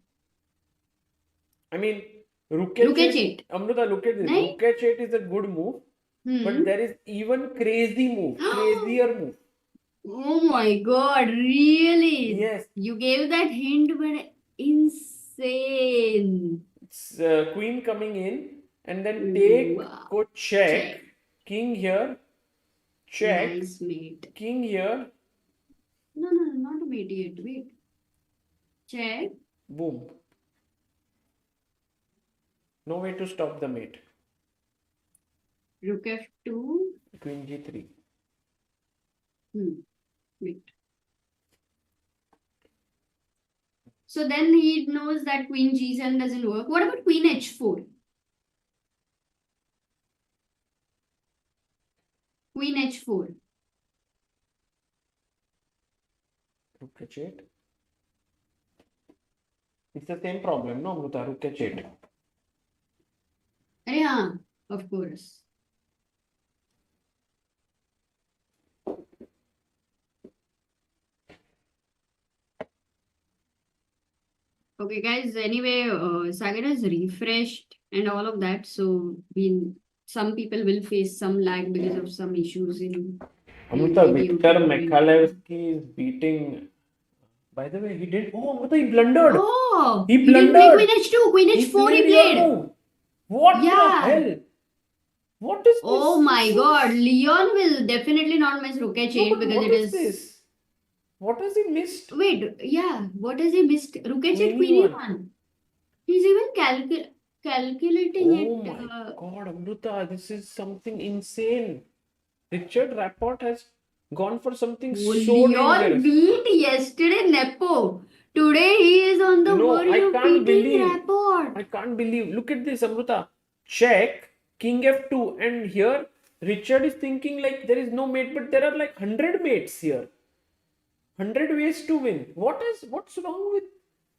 I mean, rook Rook h8. h8. Amruta, look at this. Nahin? Rook h8 is a good move, but there is even crazier move. Oh my god, really? Yes. You gave that hint, but insane. It's queen coming in and then take, Wow. go check, Check. king here, check, Nice mate. king here, No, not a mate yet. Wait. Check. boom. No way to stop the mate. Rook f2. Queen g3. Wait. So then he knows that queen g7 doesn't work. What about queen h4? Queen h4. Rook h8. It's the same problem, no, Amruta? Rook h8. Yeah, of course. Okay, guys. Anyway, Sagar has refreshed and all of that. So some people will face some lag because of some issues in Amrita, maybe Victor YouTube or anything. Mikhalevsky is beating. By the way, he did. Oh, Amrita, he blundered. Oh, He he didn't play Queen blundered. H2, Queen He H4 he played your played. move. What the Yeah. hell? What is this? Oh my This is- God, Leon will definitely not miss Rook No, H8 but because what it is is. this? What has he missed? Wait, yeah, what has he missed? Rook H8, Queen Queen E1. He's even calculating Oh it. my God, Amrita, this is something insane. Richard Rapport has gone for something so Leon dangerous. beat yesterday Nepo. Today he is on the No, verge I of can't beating believe. Rapport. I can't believe. Look at this, Amrita. Check, King F2, and here Richard is thinking like there is no mate, but there are like 100 mates here. 100 ways to win. What's wrong with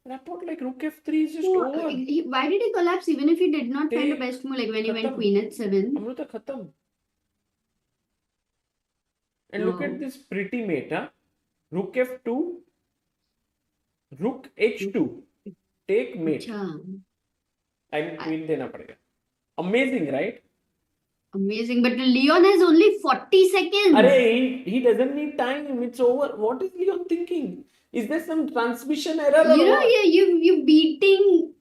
Rapport? Like Rook F3 is just over. Why did he collapse even if he did not find a Take. best move like when he went Khatam. Queen H7? Amrita Khatam. And look at this pretty mate, huh? Rook F2, Rook H2. Take mate. अच्छा, I mean, queen dena padega. Amazing, right? amazing. But Leon has only 40 seconds. Arey, he doesn't need time. It's over. What is Leon thinking? Is there some transmission error or You know, what? you beating.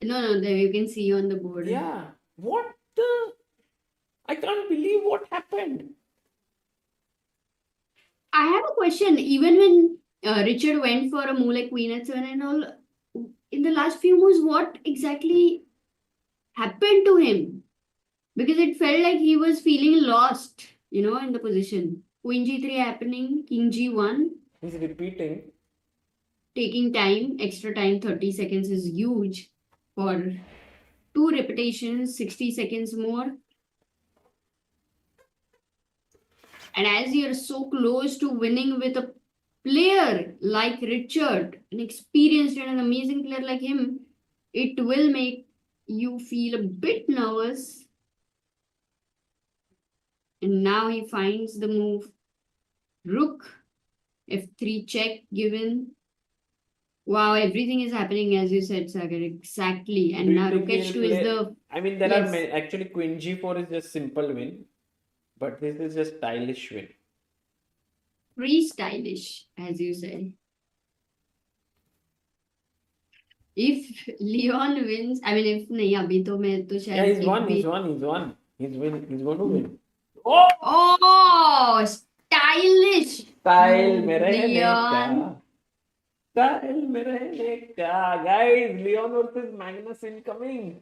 No, there you can see on the board. Yeah. What the? I can't believe what happened. I have a question. Even when Richard went for a move like Queen H7 and all, in the last few moves, what exactly happened to him? Because it felt like he was feeling lost, in the position. Queen G3 happening, King G1, He's repeating. taking time, extra time, 30 seconds is huge for 2 repetitions, 60 seconds more. And as you're so close to winning with a player like Richard, an experienced and an amazing player like him, it will make you feel a bit nervous. And now he finds the move. Rook, F3 check given. Wow, everything is happening as you said, Sagar. Exactly. Do And you now think Rook he'll H2 is play? the. I mean, there Yes. are actually Queen G4 is just simple win, but this is just stylish win. Pretty stylish, as you say. If Leon wins, I mean, if नहीं अभी तो मैं तो Yeah, शायद he's एक won. भी. He's won. He's won. He's going to win. Oh, Oh, stylish. style में रहने Leon. का. Style में रहने का. Guys, Leon versus Magnus incoming.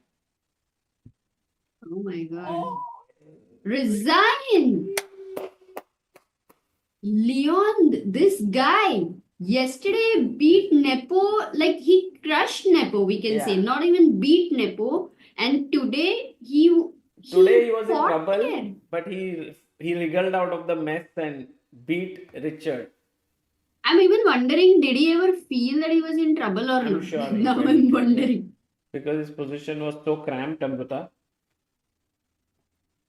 Oh my God. Oh. Resign. Leon, this guy yesterday beat Nepo, like he crushed Nepo, we can say, Yeah. not even beat Nepo. And today he Today he was in fought trouble, there. but he wriggled out of the mess and beat Richard. I'm even wondering, did he ever feel that he was in trouble or I'm not? sure he Now felt I'm like wondering. Because his position was so cramped, Amrita.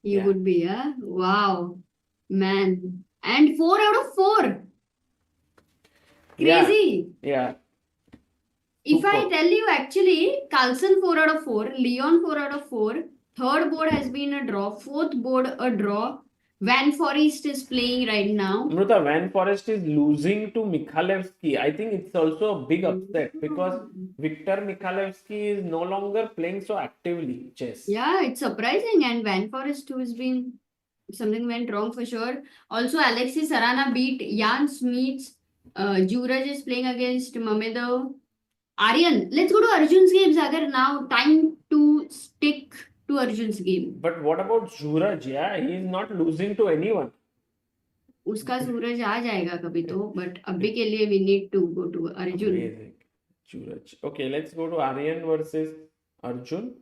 He Yeah. would be, huh? Wow. Man. And 4 out of 4. Yeah. Crazy. Yeah. If I Super. tell you actually, Carlsen 4 out of 4, Leon 4 out of 4, third board has been a draw, fourth board a draw. Van Forest is playing right now. Amrita, Van Forest is losing to Mikhalevsky. I think it's also a big upset because Victor Mikhalevsky is no longer playing so actively chess. Yeah, it's surprising. And Van Forest too has been, something went wrong for sure. Also, Alexis Sarana beat Jan Smits. Juraj is playing against Mamedov. Aryan, let's go to Arjun's game, Sagar. Now, time to stick to Arjun's game. But what about Suraj? Yeah, he is not losing to anyone. उसका सूरज आ जाएगा कभी तो, but अभी के लिए we need to go to Arjun. Amazing. Suraj. Okay, let's go to Aryan versus Arjun.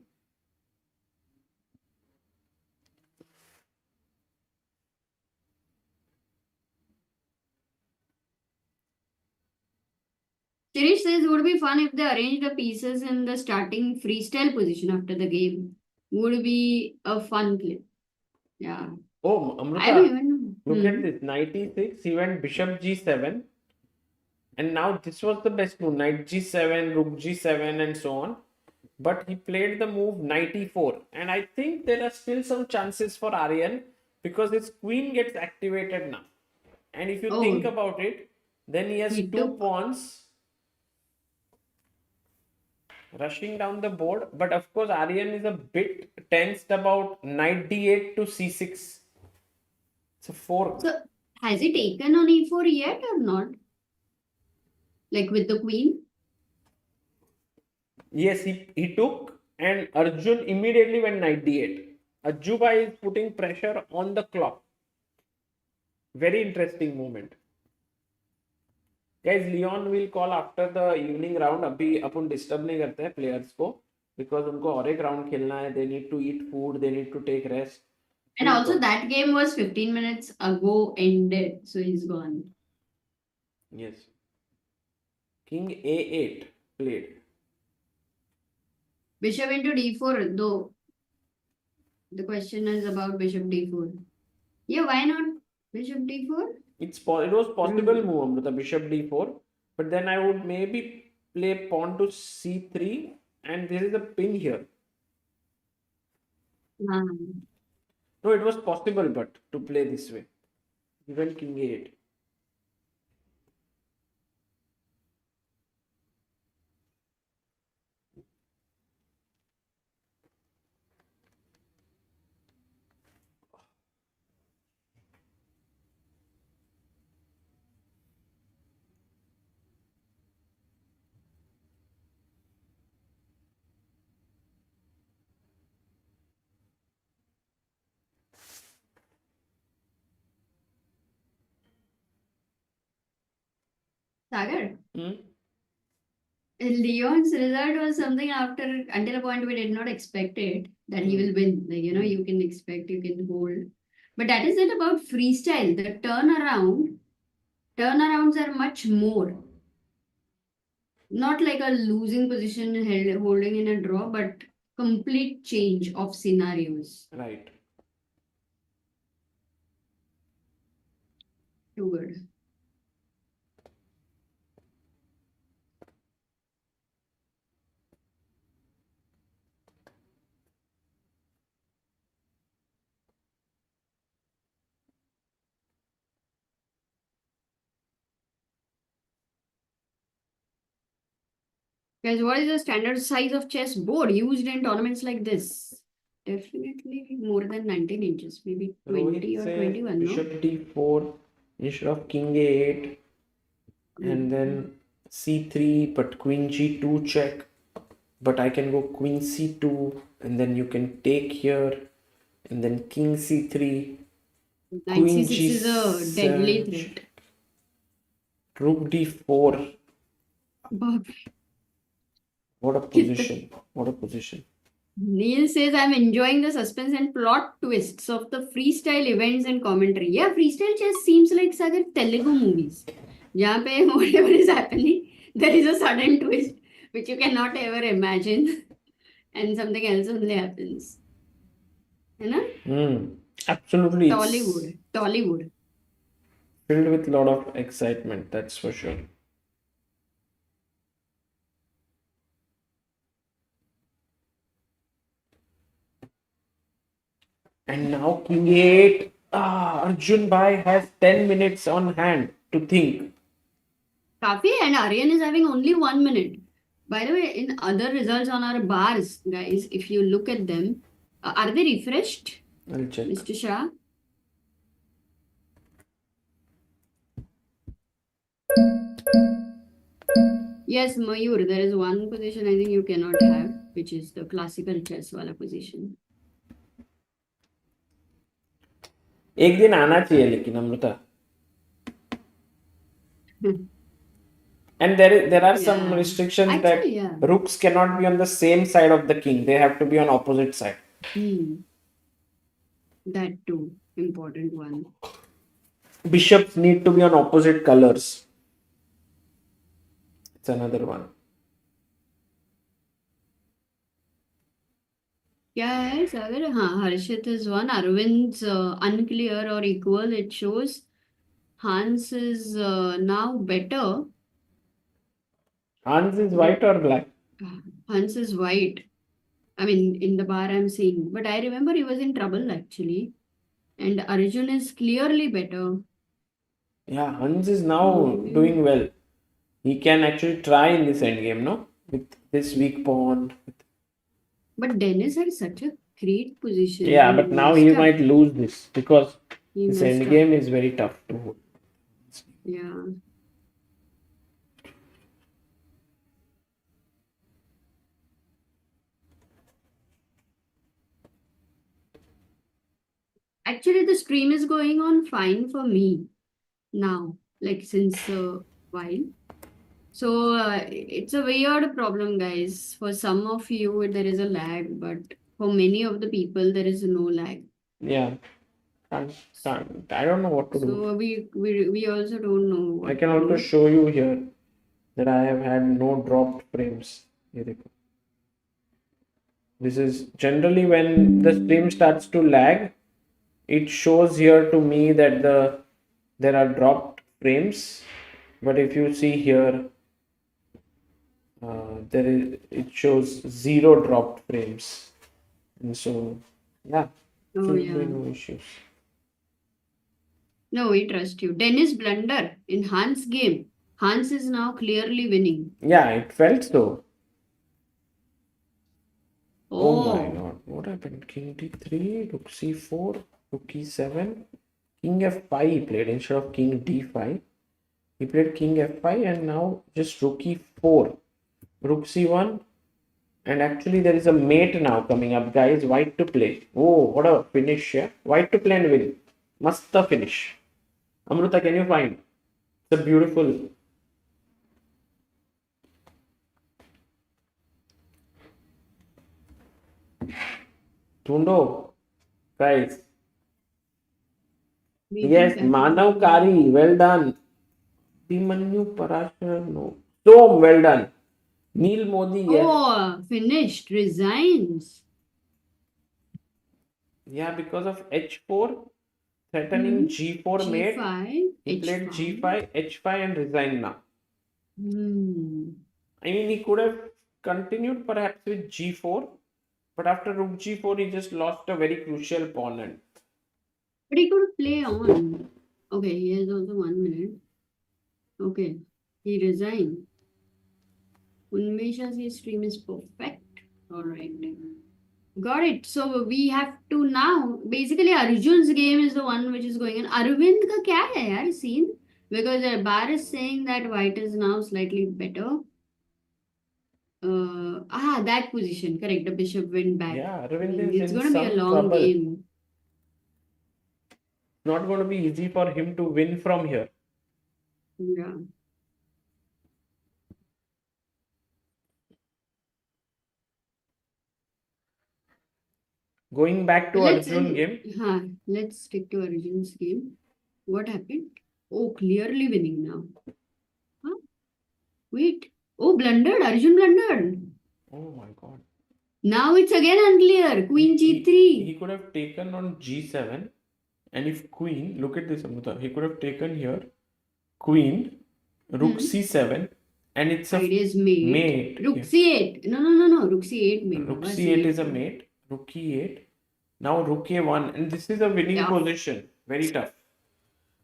Shirish says would be fun if they arrange the pieces in the starting freestyle position after the game. Would be a fun clip. Yeah. Oh, I don't Amrita, even know. look at this. Knight e6, he went bishop g7. And now this was the best move. Knight g7, rook g7 and so on. but he played the move knight e4, and I think there are still some chances for Aryan because his queen gets activated now. And if you think Oh, about it, then he has he two took. pawns rushing down the board, but of course Aryan is a bit tensed about knight d8 to c6. It's a fork. So, has he taken on e4 yet or not? Like with the queen? Yes, he took, and Arjun immediately went knight d8. Ajuba is putting pressure on the clock. Very interesting moment. Guys, Leon will call after the evening round. अभी अपन disturb नहीं करते हैं players को because उनको और एक round खेलना है. They need to eat food. They need to take rest. And also, that game was 15 minutes ago ended, so he's gone. Yes. King a8 played. Bishop into d4, though. The question is about bishop d4. Yeah, why not bishop d4? It was possible move, Amrita, bishop d4, but then I would maybe play pawn to c3, and there is a pin here. No, it was possible, but to play this way. Even king a8. Sagar, Hmm? Leon's result was something until a point we did not expect it that he will win. Like, you can expect, you can hold. But that is it about freestyle. The turnarounds are much more. Not like a losing position holding in a draw, but complete change of scenarios. Right. Too good. Guys, what is the standard size of chess board used in tournaments like this? Definitely more than 19 inches, maybe 20 or 21, no? Bishop d4 instead of king a8, and then c3, but queen g2 check. But I can go queen c2, and then you can take here, and then king c3. Knight c6 is a deadly threat. Rook d4. What a position. What a position. Neil says, I'm enjoying the suspense and plot twists of the freestyle events and commentary. Yeah, freestyle chess seems like Sagar Telugu movies. Jahan pe whatever is happening, there is a sudden twist which you cannot ever imagine, and something else only happens. You know? Absolutely. Tollywood. Filled with a lot of excitement, that's for sure. And now king 8. Arjun Bhai has 10 minutes on hand to think. Kafi, and Aryan is having only 1 minute. By the way, in other results on our bars, guys, if you look at them, are they refreshed? I'll check. Mr. Shah? Yes, Mayur, there is one position I think you cannot have, which is the classical chess wala position. एक दिन आना चाहिए लेकिन Amrita. And there are some restrictions Actually, that rooks cannot be on the same side of the king. They have to be on opposite side. That too, important one. Bishops need to be on opposite colors. It's another one. क्या है सागर? हाँ, Harshit is one. Aravind's unclear or equal. It shows Hans is now better. Hans is white or black? Hans is white. I mean, in the bar I'm seeing. But I remember he was in trouble actually. And Arjun is clearly better. Yeah, Hans is now doing well. He can actually try in this endgame, no? With this weak pawn. But Dennis had such a great position. Yeah, He but now messed he up. might lose this because He this messed up. endgame is very tough to hold. Yeah. Actually, the stream is going on fine for me now, like since a while. So it's a weird problem, guys. For some of you, there is a lag, but for many of the people, there is no lag. Yeah, I don't know what to do. So we also don't know I what can to also do. show you here that I have had no dropped frames. Here you go. This is generally when the stream starts to lag, it shows here to me that there are dropped frames. But if you see here, there is it shows 0 dropped frames, and so yeah, Oh should be yeah. no issues. No, we trust you. Dennis blunder in Hans' game. Hans is now clearly winning. Yeah, it felt so. Oh my Oh, god, what happened? King d3, rook c4, rook e7, king f5 he played instead of king d5. He played king f5 and now just rook e4, rook c1, and actually there is a mate now coming up, guys. White to play. Oh, what a finish! Yeah, white to play and win. Must the finish. Amruta, can you find? It's a beautiful. Tundo, guys. Yes, Manav Kari, well done. Bhimanyu Parashar, no. Tom, well done. Neil Modi, yes. oh, finished, resigns. Yeah, because of h4 threatening g4 mate. G5, He played g5, h5 and resigned now. Hmm. I mean, he could have continued perhaps with g4, but after rook g4, he just lost a very crucial pawn. And But he could play on. Okay, he has also 1 minute. Okay, he resigned. Unmesha's stream is perfect. All right. Got it. So we have to now. Basically, Arjun's game is the one which is going on. Arvind ka kya hai yaar scene? Because Bar is saying that white is now slightly better. That position. Correct. The bishop went back. yeah, Arvind is It's in going to be a some long trouble. game. Not going to be easy for him to win from here. Yeah. Going back to Arjun game. Let's stick to Arjun's game. What happened? Oh, clearly winning now. Huh? Wait. Oh, blundered. Arjun blundered. Oh my god. Now it's again unclear. Queen He g3. could have taken on g7, and if queen, look at this, Amrita, he could have taken here queen, rook c7, and it's a Idea is mate. mate. Rook Yeah. c8. No. Rook c8 mate. Rook Baba, c8 is a mate. Rook e8. Now rook a1, and this is a winning Tough. position. Very tough.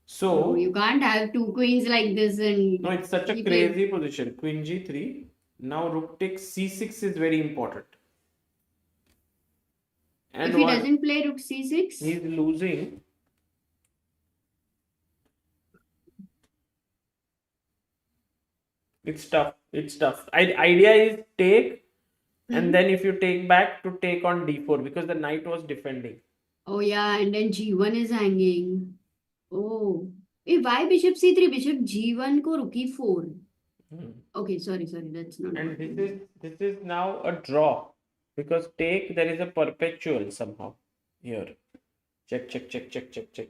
So No, you can't have two queens like this and. no, it's such a crazy position. Queen g3. Now rook takes c6 is very important. And if he doesn't play rook c6, he's losing. It's tough. It's tough. Idea is take, and then if you take back to take on d4 because the knight was defending. Oh yeah, and then g1 is hanging. Oh, why bishop c3? Bishop g1 ko rook e4. Okay, sorry, that's not. And this is now a draw because take there is a perpetual somehow here. Check.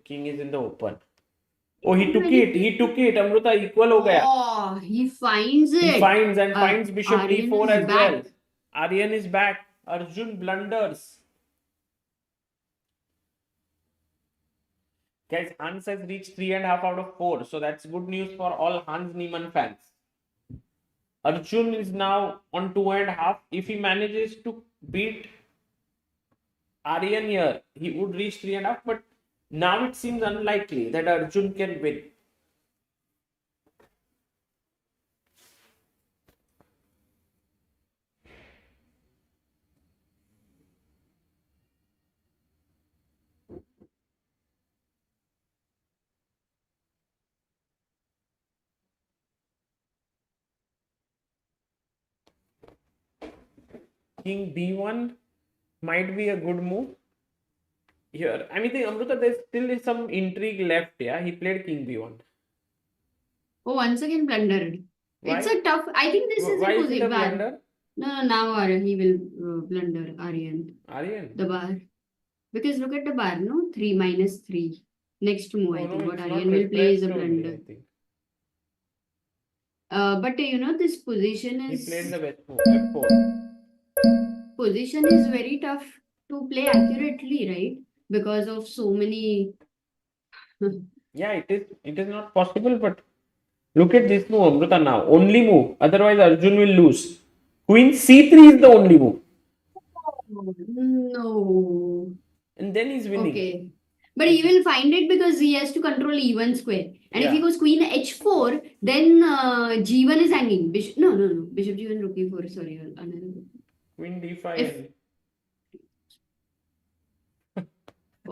King is in the open. Oh, he took it. Amruta equal ho gaya. Oh, he finds it. He finds bishop Aryan d4 is as back. well. Aryan is back. Arjun blunders. Guys, Hans has reached 3.5 out of 4. So that's good news for all Hans Niemann fans. Arjun is now on 2.5. If he manages to beat Aryan here, he would reach 3.5. But now it seems unlikely that Arjun can win. King B1 might be a good move here. I mean, Amruta, there's still some intrigue left. Yeah, he played King B1. Oh, once again blundered. It's Why? a tough. I think this is Why a is it a position bar. blunder? No, now he will blunder Aryan. Aryan. The bar. Because look at the bar, no? 3 minus 3. Next move, I Oh, think no, what it's Aryan not will play is a refreshed only, blunder. I think. But this position He is played the best move, F4. position is very tough to play accurately, right? Because of so many. Yeah, it is. It is not possible, but look at this move, Amruta now. Only move. Otherwise, Arjun will lose. Queen C3 is the only move. No. And then he's winning. Okay. But he will find it because he has to control E1 square. And if he Yeah. goes queen h4, then G1 is hanging. Bishop, no. Bishop G1, rook e4. Sorry, another. Queen D5. If-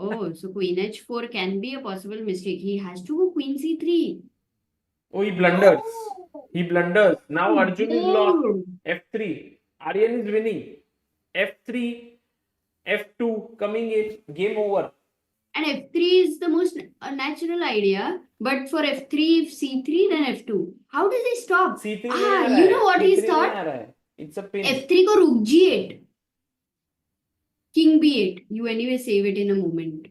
Oh, so queen h4 can be a possible mistake. He has to go queen c3. Oh, he blunders. He blunders. Now Arjun is lost. Oh. F3. Aryan is winning. F3. F2 coming in. Game over. And f3 is the most natural idea. But for f3, if c3, then f2. How does he stop? C3 You know what he's thought? It's a pin. f3 ko rook g8. King b8. You anyway save it in a moment.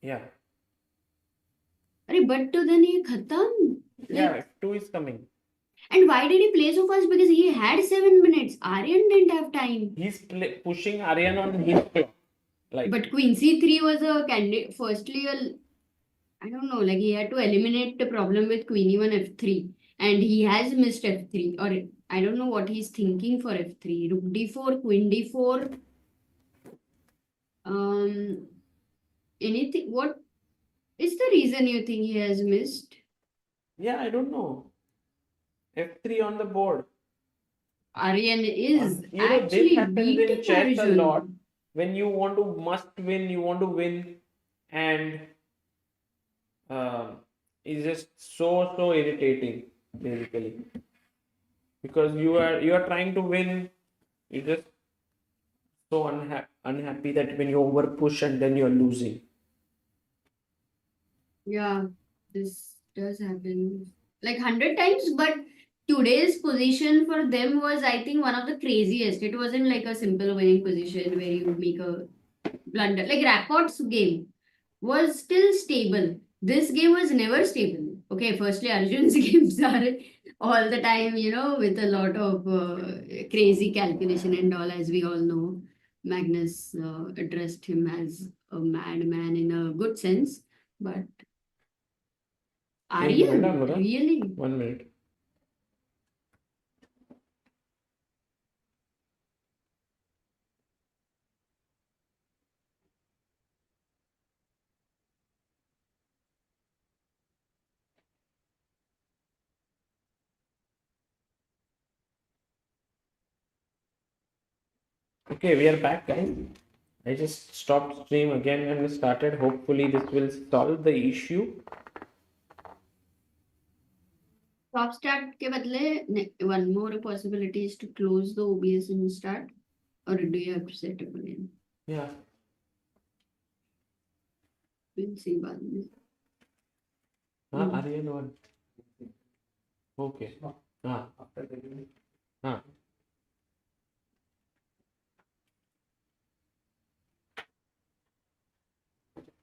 Yeah. But to then he khatam. Yeah, F2 is coming. And why did he play so fast? Because he had 7 minutes. Aryan didn't have time. He's pushing Aryan on his clock. But queen c3 was a candidate. Firstly, I don't know. Like he had to eliminate the problem with queen e1 f3, and he has missed f3. Or I don't know what he's thinking for f3. Rook d4, queen d4. Anything? What is the reason you think he has missed? Yeah, I don't know. F3 on the board. Aryan is this actually happens in beating chess a Arjun. lot. When you want to must win, you want to win, and it's just so irritating, basically, because you are trying to win. You're just so unhappy that when you over push and then you're losing. Yeah, this does happen like 100 times, but today's position for them was, I think, one of the craziest. It wasn't like a simple winning position where you make a blunder. Like Rapport's game was still stable. This game was never stable. Okay, firstly, Arjun's games are all the time, with a lot of crazy calculation and all, as we all know. Magnus addressed him as a madman in a good sense, but Aryan, really? 1 minute. Okay, we are back, guys. I just stopped stream again and started. Hopefully, this will solve the issue. Stop start के बदले one more possibility is to close the OBS and start, or do you have to set up again? Yeah. We'll see बाद में. Aryan one. Okay. After the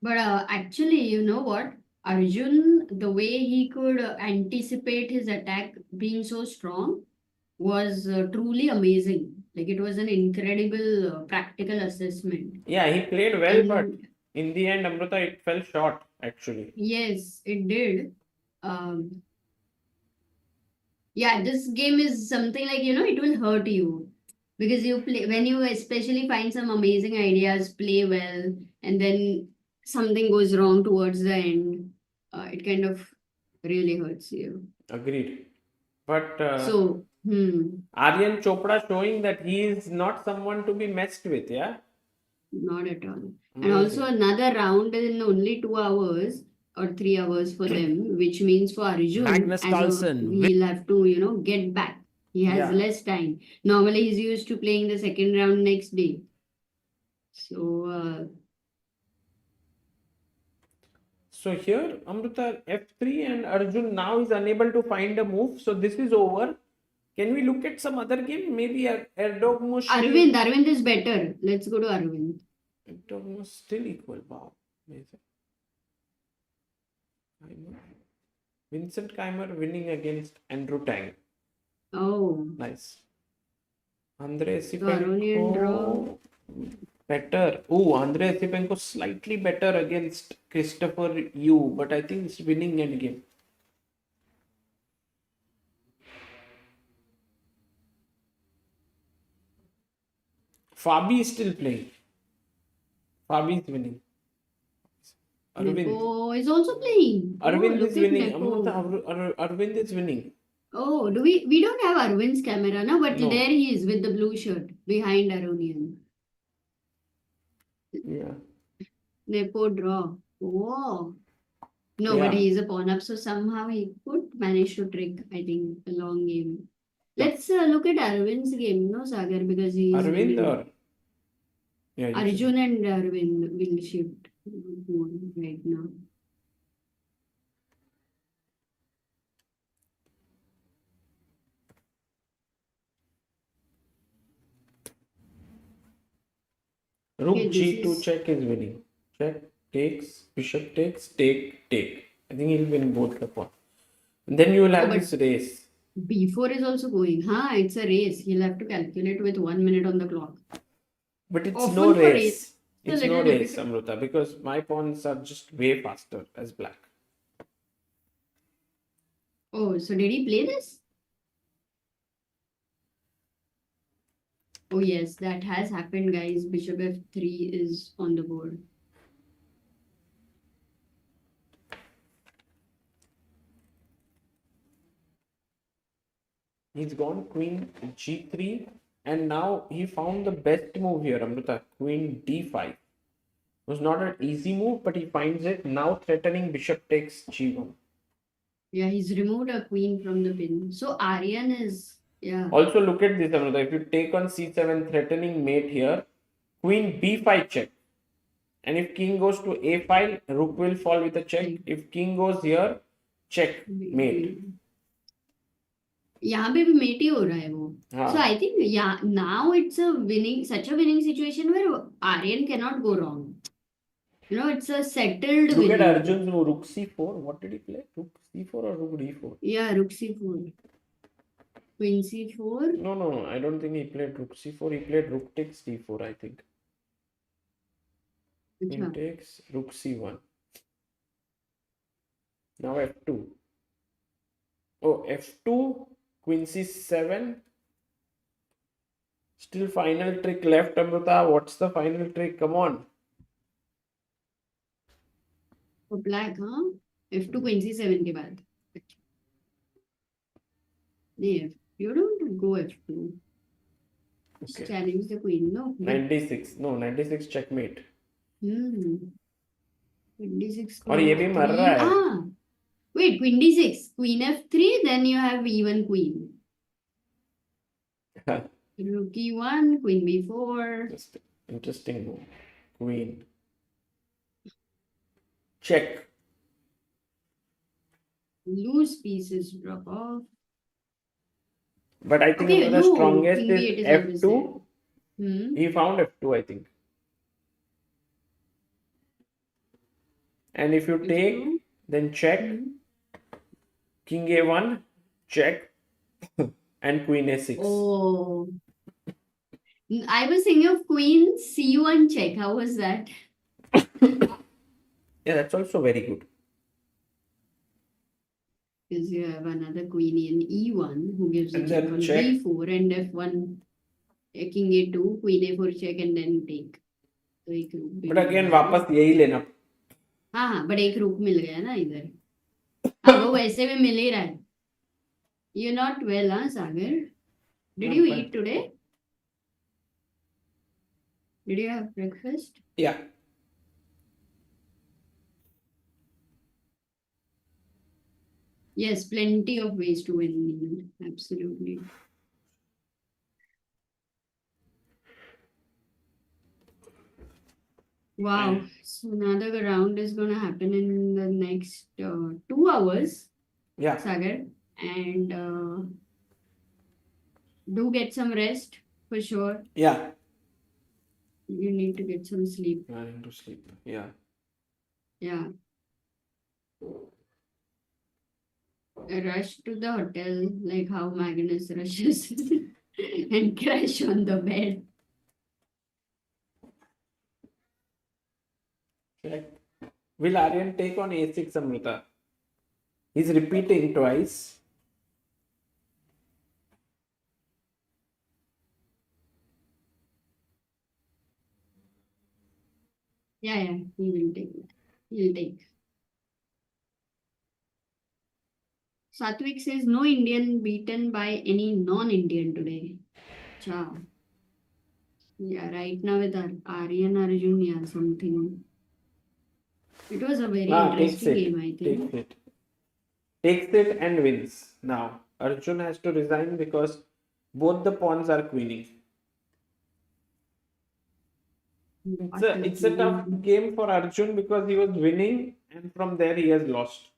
But actually, you know what? Arjun, the way he could anticipate his attack being so strong was truly amazing. Like it was an incredible practical assessment. Yeah, he played well, And but in the end, Amruta, it fell short, actually. yes, it did. Yeah, this game is something like, it will hurt you because you play when you especially find some amazing ideas, play well, and then something goes wrong towards the end. It kind of really hurts you. Agreed. But So, Aryan Chopra showing that he is not someone to be messed with, yeah? not at all. And also Amazing. another round in only 2 hours or 3 hours for them, which means for Arjun, Magnus Carlsen. he'll have to, get back. He has Yeah. less time. Normally he's used to playing the second round next day. So, So here, Amrita F3 and Arjun now is unable to find a move. So this is over. Can we look at some other game? Maybe Erdogmush. Arvind is better. Let's go to Arvind. Erdogmush still equal. Wow. Amazing. Keimer. Vincent Keimer winning against Andrew Tang. Oh, Nice. Andrei Aronian draw. Sipenko better. Oh, Andrei Sipenko slightly better against Christopher Yu, but I think it's winning endgame. Fabi is still playing. Fabi is winning. Arvind. Nepo is also playing. Arvind look is at winning. Nepo. Arvind is winning. Oh, we don't have Arvind's camera now, but No. there he is with the blue shirt behind Aronian. Yeah. Nepo draw. Oh. No, Yeah. but he is a pawn up, so somehow he could manage to trick, I think, a long game. Let's look at Arvind's game, no, Sagar, because he is Arvind winning. or yeah, you Arjun and Arvind will shift right now. Rook Okay, this G2 is- check is winning. Check, takes, bishop takes, take. I think he'll win both the pawn. And then you will have but- this race. B4 is also going. It's a race. He'll have to calculate with 1 minute on the clock. But it's Often no for race. race, It's a no little race, difficult. Amruta, because my pawns are just way faster as black. Oh, so did he play this? Oh yes, that has happened, guys. Bishop F3 is on the board. He's gone queen G3, and now he found the best move here, Amruta. Queen D5. It was not an easy move, but he finds it now, threatening bishop takes G1. Yeah, he's removed a queen from the pin. So Aryan is, yeah. Also, look at this, Amruta. If you take on C7, threatening mate here, queen B5 check. And if king goes to A file, rook will fall with a check. If king goes here, check mate. यहाँ पे भी met ही हो रहा है वो. हाँ. So I think yeah, now it's such a winning situation where Aryan cannot go wrong. It's a settled Look winning. at Arjun's move, rook C4. What did he play? Rook C4 or rook D4? Yeah, rook C4. Queen C4. No. I don't think he played rook C4. He played rook takes D4, I think. Queen takes rook C1. Now F2. Oh, F2, Queen C7. Still final trick left, Amruta. What's the final trick? Come on. For black, huh? F2 Queen C7 के बाद. नहीं, you don't go F2. Okay. Challenge the queen, no? 96. No, 96 checkmate. 26. और ये भी मर रहा है. Wait, queen d6, queen f3, then you have e1 queen. Rook e1, queen b4. Just interesting move. Queen. Check. Loose pieces drop off. But I think Okay, the no, strongest king b8 is is F2. Hmm. He found F2, I think. And if you take, F2. then check. King A1, check. And Queen A6. Oh. I was thinking of queen c1 check. How was that? Yeah, that's also very good. because you have another queen in E1 who gives a And check then on check. B4 and F1, king A2, queen A4 check and then take. तो एक रूक भी But mill again, गया ना। वापस यही लेना. हाँ, but एक रूक मिल गया ना इधर। अब वो वैसे भी मिल ही रहा है। You're not well, huh, Sagar? Did you eat today? Did you have breakfast? Yeah. Yes, plenty of ways to win, Niemann. Absolutely. Wow. So another round is going to happen in the next 2 hours, Yeah. Sagar. And do get some rest for sure. Yeah. You need to get some sleep. I need to sleep. Yeah. Yeah. A rush to the hotel, like how Magnus rushes and crash on the bed. Check. Will Aryan take on A6, Amrita? He's repeating twice. Yeah, he will take that. He'll take. Satvik says no Indian beaten by any non-Indian today. Cha. Yeah, right now with Aryan Arjun, yeah, something. It was a very Takes interesting it. game, I think. Takes it. Takes it and wins. Now, Arjun has to resign because both the pawns are queening. It's a tough game for Arjun because he was winning and from there he has lost.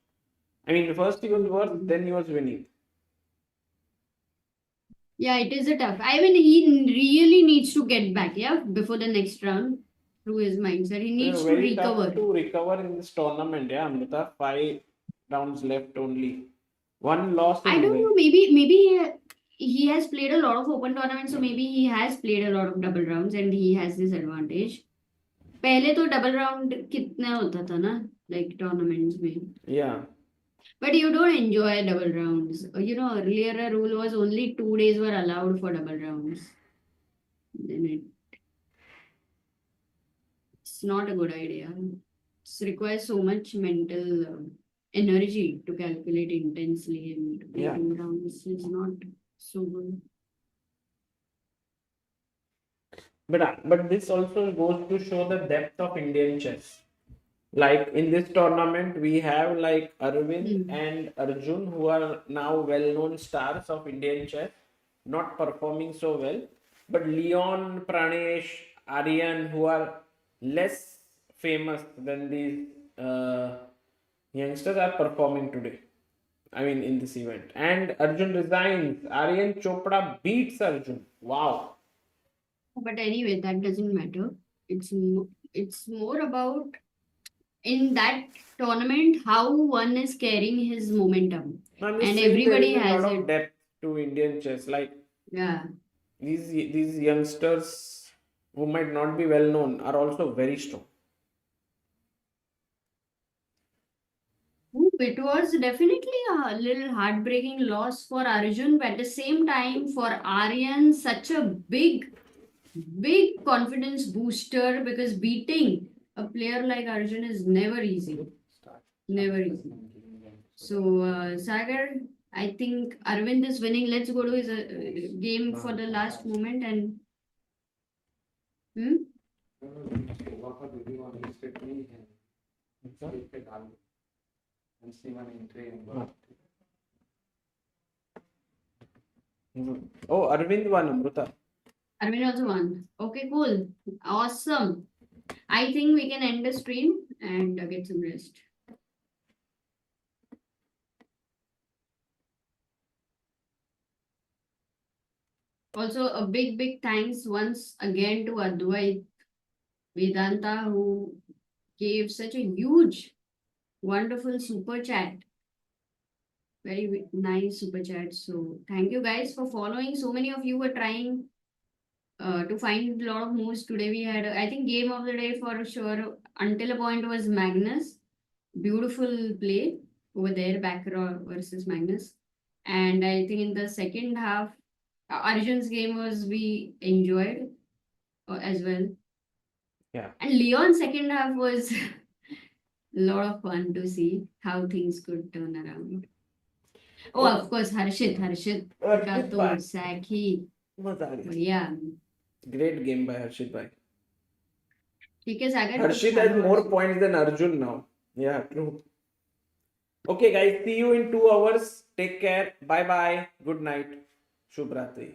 I mean, first he was worse, then he was winning. Yeah, it is a tough. I mean, he really needs to get back, yeah, before the next round through his mindset. He needs to Very recover. tough to recover in this tournament, yeah, Amrita. 5 rounds left only. One loss. I don't know, maybe he has played a lot of open tournaments, so maybe he has played a lot of double rounds and he has this advantage. पहले तो double round कितना होता था ना, like tournaments में. Yeah. But you don't enjoy double rounds. You know, earlier a rule was only 2 days were allowed for double rounds. Then it's not a good idea. It requires so much mental energy to calculate intensely, and playing rounds is not so good. But this also goes to show the depth of Indian chess. Like in this tournament, we have like Arvind and Arjun, who are now well-known stars of Indian chess, not performing so well. But Leon, Pranesh, Aryan, who are less famous than these youngsters, are performing today. I mean, in this event. And Arjun resigns. Aryan Chopra beats Arjun. Wow. But anyway, that doesn't matter. It's more about in that tournament how one is carrying his momentum. I'm And saying everybody there is has a lot of it. depth to Indian chess. Like Yeah. these youngsters who might not be well known are also very strong. It was definitely a little heartbreaking loss for Arjun, but at the same time for Aryan, such a big confidence booster because beating a player like Arjun is never easy. Never easy. So, Sagar, I think Arvind is winning. Let's go to his game for the last moment and. Oh, Arvind won, Amruta. Arvind also won. Okay, cool. Awesome. I think we can end the stream and get some rest. Also, a big thanks once again to Advait Vedanta, who gave such a huge, wonderful super chat. Very nice super chat. So, thank you guys for following. So many of you were trying to find a lot of moves. Today we had, I think, game of the day for sure. Until a point was Magnus. Beautiful play. over there, Baccarat versus Magnus. And I think in the second half, Arjun's game was we enjoyed as well. Yeah. And Leon's second half was a lot of fun to see how things could turn around. Oh, of course, Harshit का तो भाई, sack ही मजा आ गया. बढ़िया. Great game by Harshit bhai. ठीक है सागर. Harshit has more points than Arjun now. Yeah, true. Okay, guys, see you in 2 hours. Take care. Bye bye. Good night. Shubh Ratri.